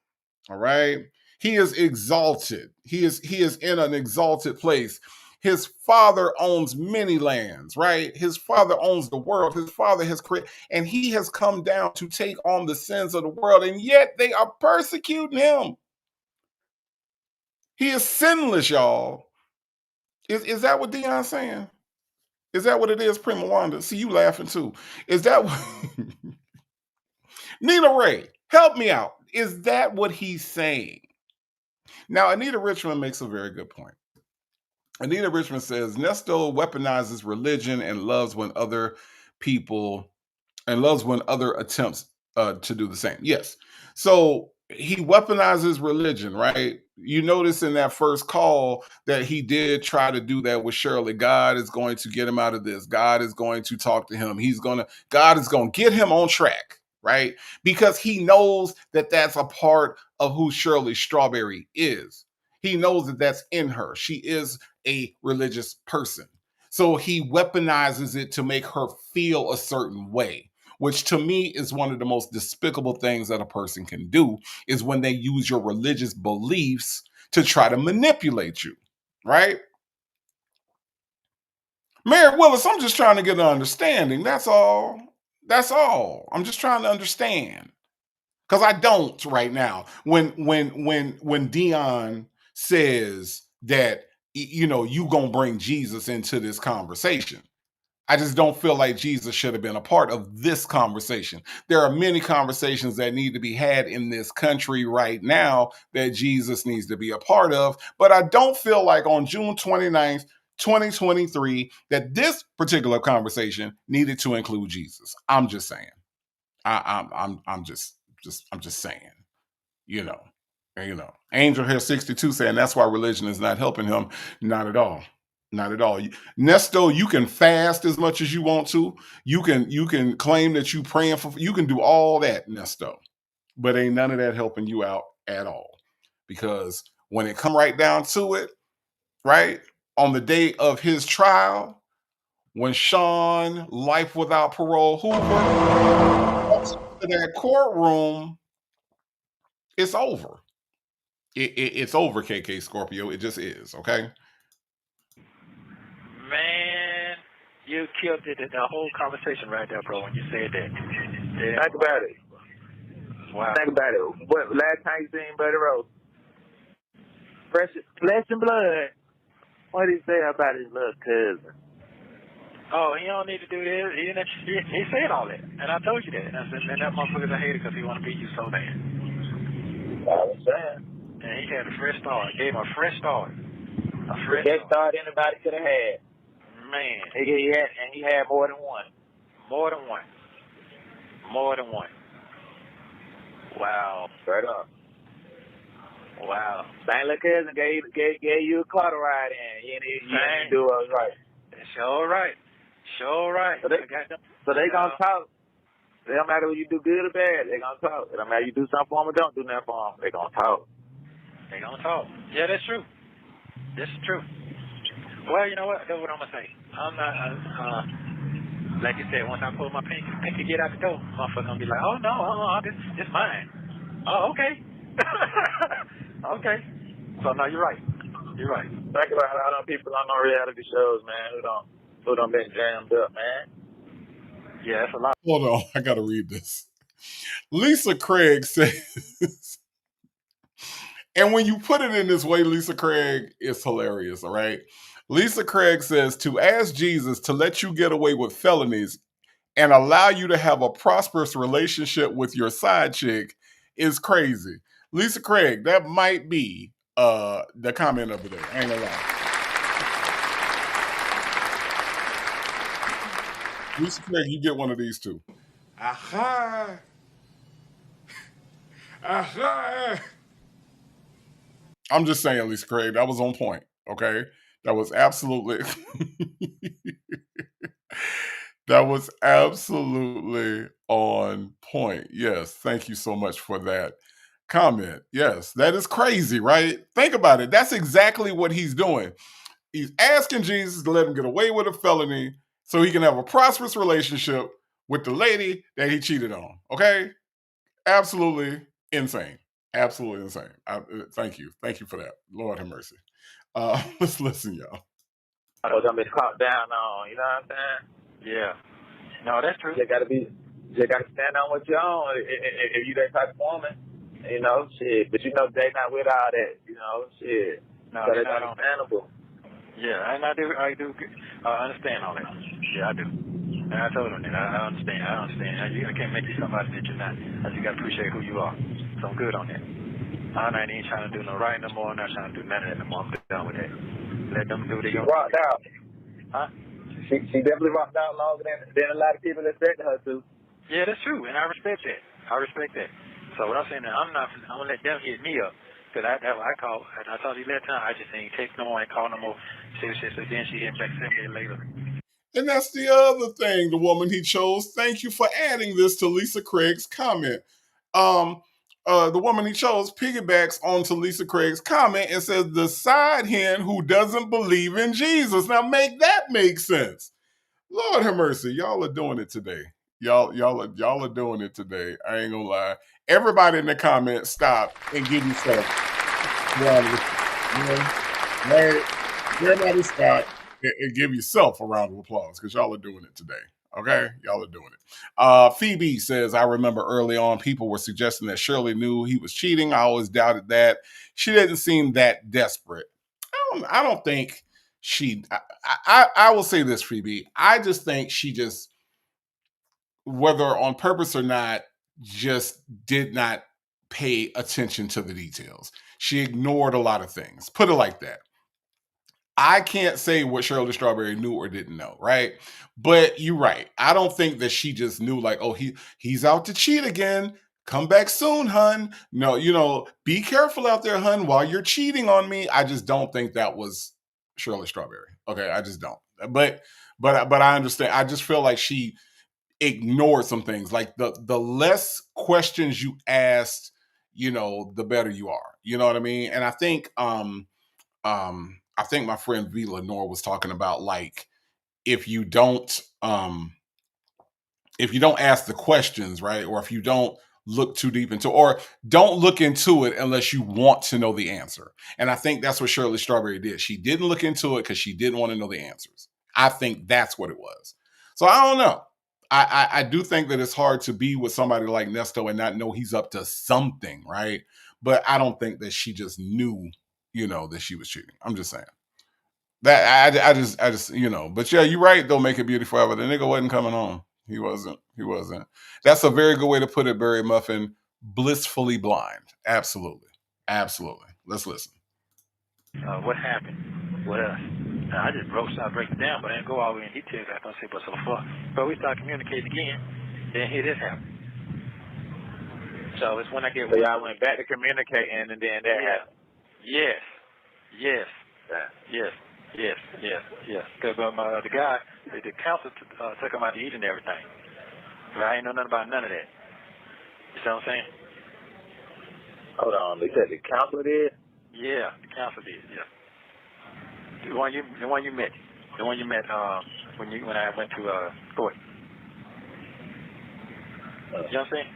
All right. He is exalted. He is in an exalted place. His father owns many lands, right? His father owns the world. His father has created, and he has come down to take on the sins of the world, and yet they are persecuting him. He is sinless, y'all. Is that what Dion's saying? Is that what it is, Prima Wanda? See, you laughing too. Is that what Nina Ray, help me out. Is that what he's saying? Now, Anita Richmond makes a very good point. Anita Richmond says Nesto weaponizes religion and loves when other people loves when other attempts to do the same. Yes. So he weaponizes religion, right? You notice in that first call that he did try to do that with Shirley. God is going to get him out of this. God is going to talk to him. God is going to get him on track, right? Because he knows that that's a part of who Shirley Strawberry is. He knows that that's in her. She is a religious person. So he weaponizes it to make her feel a certain way, which to me is one of the most despicable things that a person can do, is when they use your religious beliefs to try to manipulate you, right? Mary Willis, I'm just trying to get an understanding. That's all. That's all. I'm just trying to understand. Because I don't right now. When Dion says that, you gonna bring Jesus into this conversation. I just don't feel like Jesus should have been a part of this conversation. There are many conversations that need to be had in this country right now that Jesus needs to be a part of. But I don't feel like on June 29th, 2023, that this particular conversation needed to include Jesus. I'm just saying. I'm just saying. You know. Angel here 62 saying that's why religion is not helping him. Not at all. Not at all. Nesto, you can fast as much as you want to. You can claim that you praying for. You can do all that, Nesto, but ain't none of that helping you out at all. Because when it come right down to it, right on the day of his trial, when Sean Life Without Parole Hoover walks into that courtroom, it's over. It's over, KK Scorpio. It just is, okay? Man, you killed it, the whole conversation right there, bro, when you said that. Yeah. Think about it. Wow. Think about it. What last time you seen Buddy Rose? Flesh and blood. What did he say about his little cousin? Oh, he don't need to do this. He said all that, and I told you that. And I said, man, that motherfucker's a hater because he want to beat you so bad. I was saying. And he had a fresh start. Gave him a fresh start. A fresh start anybody could have had. Man. He had more than one. More than one. More than one. Wow. Straight up. Wow. Same little cousin gave you a car to ride in. You didn't do what was right. Sure right. Sure right. So they gonna talk. It don't matter whether you do good or bad. They gonna talk. It don't matter you do something for them or don't do nothing for them. They gonna talk. They gonna talk. Yeah, that's true. This is true. Well, you know what? That's what I'm gonna say. I'm not. Like you said, once I pull my pinky get out the door, motherfucker gonna be like, oh no, this mine. Oh, okay. Okay. So no, you're right. You're right. Think about how them people on no reality shows, man, who done been jammed up, man. Yeah, that's a lot. Hold on, I gotta read this. Lisa Craig says, and when you put it in this way, Lisa Craig, it's hilarious, all right? Lisa Craig says, to ask Jesus to let you get away with felonies and allow you to have a prosperous relationship with your side chick is crazy. Lisa Craig, that might be the comment of the day. I ain't gonna lie. Lisa Craig, you get one of these too. Aha! Aha! I'm just saying, Lisa Craig, that was on point, okay? That was absolutely... That was absolutely on point. Yes, thank you so much for that comment. Yes, that is crazy, right? Think about it. That's exactly what he's doing. He's asking Jesus to let him get away with a felony so he can have a prosperous relationship with the lady that he cheated on. Okay? Absolutely insane. Absolutely insane. Thank you. Thank you for that. Lord have mercy. Let's listen, y'all. I was gonna be caught down on, you know what I'm saying? Yeah. No, that's true. You gotta stand on what you're on if you that type of woman, you know, shit. But you know they not with all that, you know, shit. No, So they're that's not on that. understandable. Yeah, and I do understand all that. Yeah, I do. And I told him that. I understand. I can't make you somebody that you're not. I just got to appreciate who you are. So I'm good on that. I ain't trying to do no right no more. I'm not trying to do none of that no more. I'm done with that. Let them do their She own rocked thing. out. Huh? She definitely rocked out longer than a lot of people expected her to. Yeah, that's true, and I respect that. So what I'm saying is I'm gonna let them hit me up. Cause I called, and I told you last time, I just ain't text no more, ain't call no more. So then she hit back 7 days later. And that's the other thing, the woman he chose. Thank you for adding this to Lisa Craig's comment. The woman he chose piggybacks onto Lisa Craig's comment and says, the side hen who doesn't believe in Jesus. Now make that make sense. Lord have mercy. Y'all are doing it today. Y'all are doing it today. I ain't gonna lie. Everybody in the comments, stop and give yourself. Everybody stop and give yourself a round of applause because y'all are doing it today. Okay? Y'all are doing it. Phoebe says, I remember early on people were suggesting that Shirley knew he was cheating. I always doubted that. She didn't seem that desperate. I don't think she, I will say this, Phoebe. I just think she just, whether on purpose or not, just did not pay attention to the details. She ignored a lot of things. Put it like that. I can't say what Shirley Strawberry knew or didn't know, right? But you're right. I don't think that she just knew, like, oh, he's out to cheat again. Come back soon, hun. No, be careful out there, hun, while you're cheating on me. I just don't think that was Shirley Strawberry. Okay, I just don't. But I understand. I just feel like she ignored some things. Like the less questions you asked, the better you are. You know what I mean? And I think I think my friend V Lenore was talking about, like, if you don't ask the questions, right, or if you don't look too deep into, or don't look into it unless you want to know the answer. And I think that's what Shirley Strawberry did. She didn't look into it because she didn't want to know the answers. I think that's what it was. So I don't know. I do think that it's hard to be with somebody like Nesto and not know he's up to something, right? But I don't think that she just knew, that she was cheating. I'm just saying. That I just but yeah, you're right though. Make it beautiful forever. The nigga wasn't coming home. He wasn't. That's a very good way to put it, Barry Muffin. Blissfully blind. Absolutely. Let's listen. What happened with us? I just started breaking down, but I didn't go all the way in detail. I don't say but so far. But we started communicating again. Then here this happened. So it's when I get. So y'all went back to communicating, and then that happened. Yes. Because the guy, the counselor took him out to eat and everything. But I ain't know nothing about none of that. You see what I'm saying? Hold on, they said the counselor did? Yeah, the counselor did. Yeah. The one you met. The one you met when I went to court. You know what I'm saying?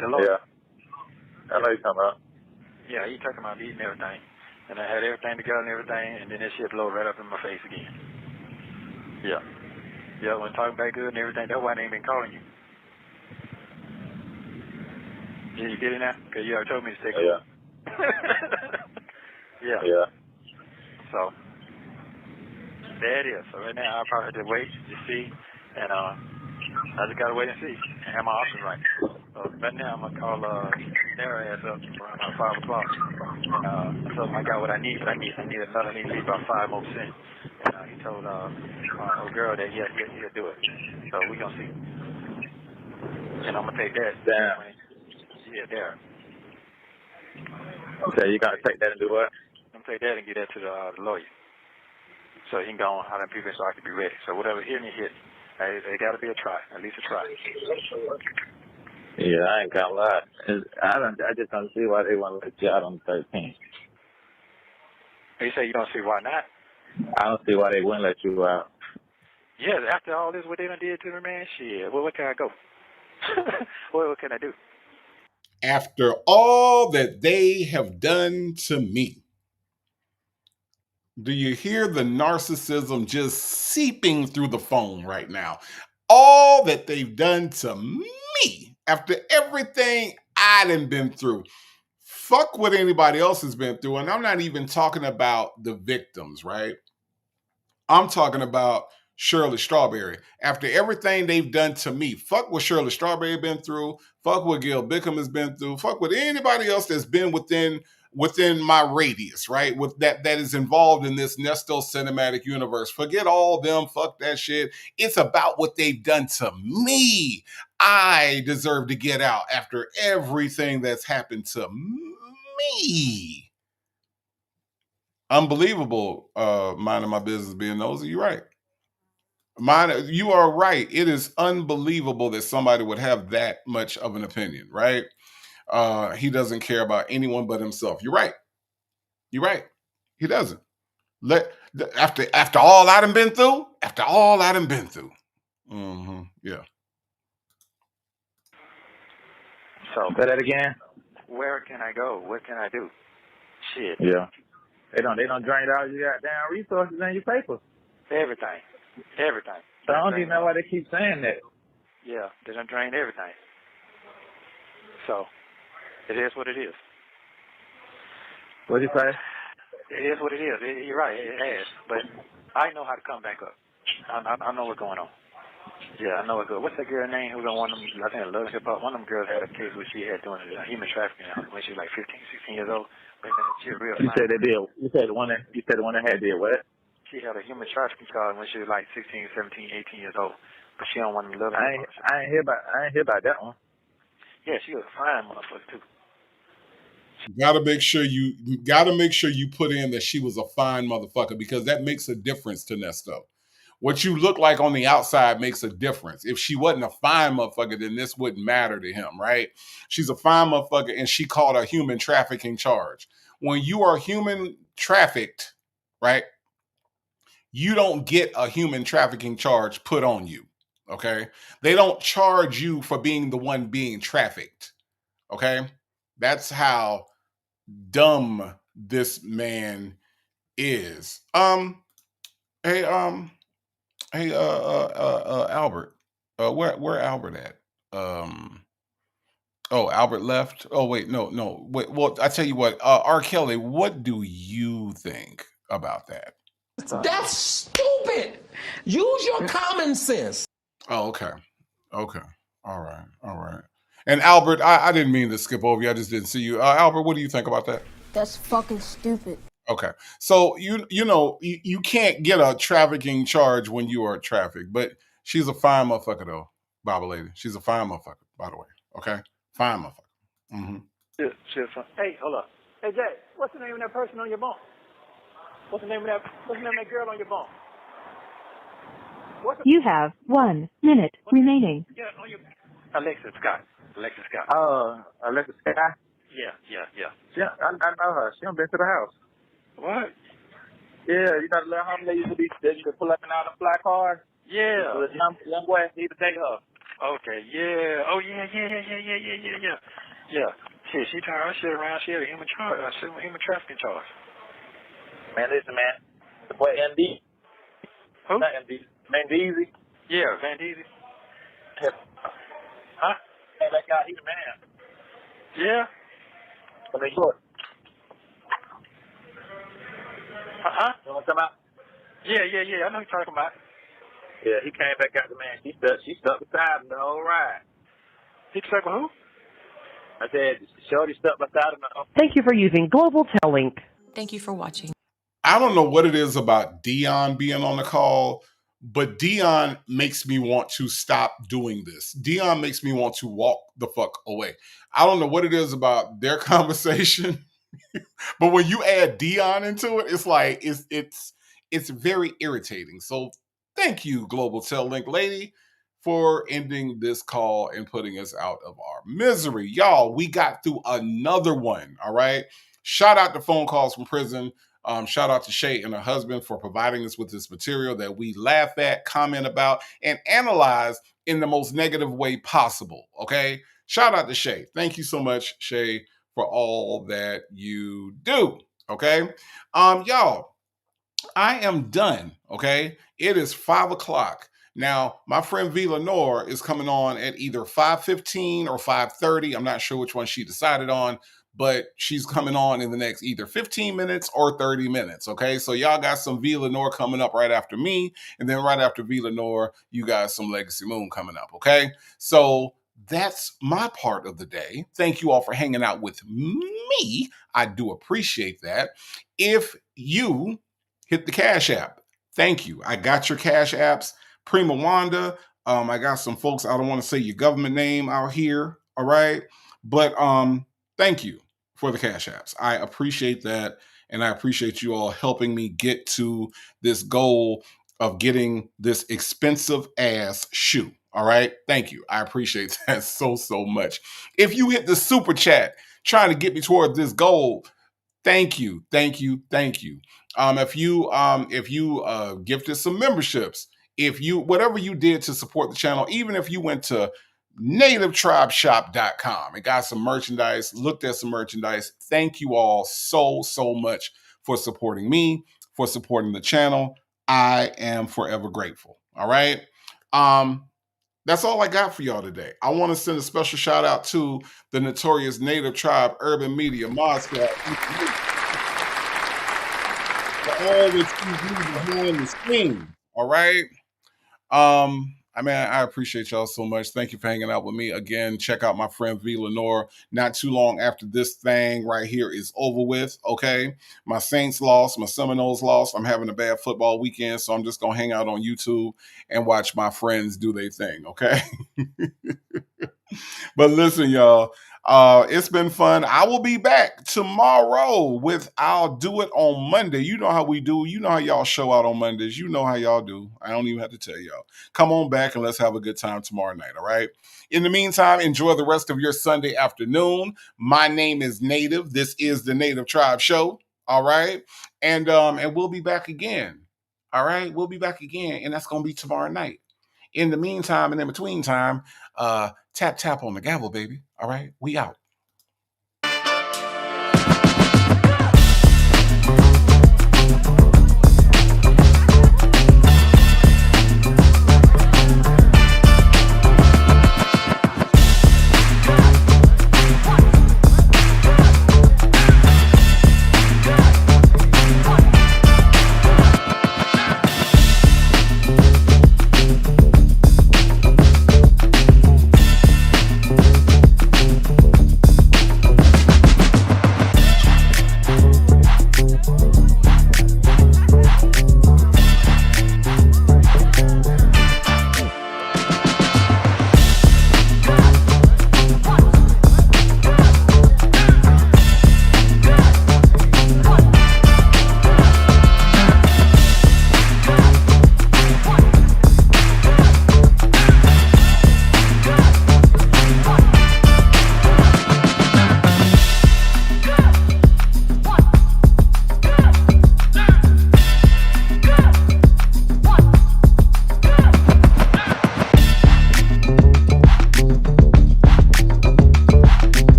The lawyer. Yeah. I know you're talking about. Yeah, he took him out to eat and everything. And I had everything together and everything, and then that shit blew right up in my face again. Yeah. Yeah, when talking back good and everything, that's why I ain't been calling you. Yeah, you get it now? Because you already told me to stay cool. Yeah. Yeah. So, there it is. So right now, I'll probably just wait to see, and I just got to wait and see and have my options right. So right now, I'm going to call their ass up around 5 o'clock. And I told him I got what I need, but I need about 5 more cents. And he told a girl that he'll do it. So we're going to see. And I'm going to take that. Damn. Yeah, there. Okay, you got to take that and do what? I'm going to take that and get that to the lawyer. So he can go on how them people so I can be ready. So whatever hit me, hit. Hey, they got to be a try, at least a try. Yeah, I ain't gonna lie. I just don't see why they want to let you out on the 13th. You say you don't see why not? I don't see why they wouldn't let you out. Yeah, after all this, what they done did to me, man, shit, well, where can I go? What can I do? After all that they have done to me. Do you hear the narcissism just seeping through the phone right now? All that they've done to me after everything I done been through. Fuck what anybody else has been through. And I'm not even talking about the victims, right? I'm talking about Shirley Strawberry. After everything they've done to me, fuck what Shirley Strawberry been through, fuck what Gil Bickham has been through, fuck what anybody else that's been within my radius, right? With that is involved in this Nesto cinematic universe. Forget all them, fuck that shit. It's about what they've done to me. I deserve to get out after everything that's happened to me. Unbelievable, minding my business being nosy. You're right. You are right. It is unbelievable that somebody would have that much of an opinion, right? He doesn't care about anyone but himself. You're right. You're right. He doesn't. After all I done been through, yeah. So, Say that again. where can I go? What can I do? Shit. Yeah. They don't drain all your goddamn resources and your papers. Everything. So I don't even know why they keep saying that. Yeah, they done drained everything. So, it is what it is. What'd you say? It is what it is. You're right, it has. But I know how to come back up. I know what's going on. Yeah, I know what's good. What's that girl name who was on one of them, I think, Love Hip Hop? One of them girls had a case where she had doing human trafficking when she was like 15, 16 years old. But she was real You fine. said they did. You said the one that had did what? She had a human trafficking charge when she was like 16, 17, 18 years old. But she don't want to live. I ain't hear about that one. Yeah, she was a fine motherfucker too. Gotta make sure you put in that she was a fine motherfucker, because that makes a difference to Nesto. What you look like on the outside makes a difference. If she wasn't a fine motherfucker, then this wouldn't matter to him, right? She's a fine motherfucker, and she caught a human trafficking charge. When you are human trafficked, right, you don't get a human trafficking charge put on you, okay? They don't charge you for being the one being trafficked, okay? That's how dumb this man is. Hey, Albert. Where Albert at? Oh, Albert left. Oh, wait, no. Wait, well, I tell you what, R. Kelly, what do you think about that? That's stupid. Use your common sense. Oh, okay. All right. And Albert, I didn't mean to skip over you. I just didn't see you. Albert, what do you think about that? That's fucking stupid. Okay. So you can't get a trafficking charge when you are trafficked, but she's a fine motherfucker though, Bible lady. She's a fine motherfucker, by the way. Okay? Fine motherfucker. Mm-hmm. Hey, hold up. Hey, Jay, what's the name of that person on your bunk? What's the name of that girl on your bunk? You have 1 minute remaining. Yeah, on your Alexa Scott. Alexa Scott? Yeah. Yeah, I know her. She done been to the house. What? Yeah, you know the little homie that used to be that you could pull up in all the fly cars? Yeah. The young boy need to take her. Okay, yeah. Oh, yeah. Yeah. Shit, she turned her shit around. She had a human trafficking charge. Man, listen, man. The boy MD. Who? Not MD. Van Deezy. Yeah, Van Deezy. Huh? Hey, that guy, he's a man. Yeah. From New York. Uh-huh. You know what I'm talking about? Yeah. I know what you're talking about. Yeah, he came back out the man. She stuck beside him the whole ride. He stuck with who? I said, Shorty stuck beside him the whole. Thank you for using Global Tellink. Thank you for watching. I don't know what it is about Dion being on the call, but Dion makes me want to stop doing this. Dion makes me want to walk the fuck away. I don't know what it is about their conversation, but when you add Dion into it, it's like it's very irritating. So Thank you, Global Tel Link Lady, for ending this call and putting us out of our misery. Y'all, we got through another one, all right? Shout out to Phone Calls from Prison. Shout out to Shay and her husband for providing us with this material that we laugh at, comment about, and analyze in the most negative way possible, okay? Shout out to Shay. Thank you so much, Shay, for all that you do, okay? Y'all, I am done, okay? It is 5 o'clock. Now, my friend V. Lenore is coming on at either 5:15 or 5:30. I'm not sure which one she decided on, but she's coming on in the next either 15 minutes or 30 minutes, okay? So y'all got some V. Lenore coming up right after me, and then right after V. Lenore, you got some Legacy Moon coming up, okay? So that's my part of the day. Thank you all for hanging out with me. I do appreciate that. If you hit the Cash App, thank you. I got your Cash Apps. Prima Wanda. I got some folks, I don't want to say your government name out here, all right? But thank you for the Cash Apps. I appreciate that, and I appreciate you all helping me get to this goal of getting this expensive ass shoe, all right? Thank you. I appreciate that so much. If you hit the super chat trying to get me toward this goal, thank you. If you gifted some memberships, if you whatever you did to support the channel, even if you went to nativetribeshop.com and got some merchandise, looked at some merchandise, thank you all so much for supporting me, for supporting the channel. I am forever grateful. All right. That's all I got for y'all today. I want to send a special shout out to the notorious Native Tribe Urban Media Mod Squad. All the TV behind the scene. All right. I appreciate y'all so much. Thank you for hanging out with me again. Check out my friend V. Lenore. Not too long after this thing right here is over with. Okay. My Saints lost, my Seminoles lost. I'm having a bad football weekend, so I'm just gonna hang out on YouTube and watch my friends do their thing. Okay. But listen, y'all, it's been fun. I will be back tomorrow with I'll Do It on Monday. You know how we do. You know how y'all show out on Mondays. You know how y'all do. I don't even have to tell y'all. Come on back and let's have a good time tomorrow night, all right? In the meantime, enjoy the rest of your Sunday afternoon. My name is Native. This is the Native Tribe Show, all right? And we'll be back again, all right? We'll be back again, and that's going to be tomorrow night. In the meantime and in between time, tap on the gavel, baby. All right, we out.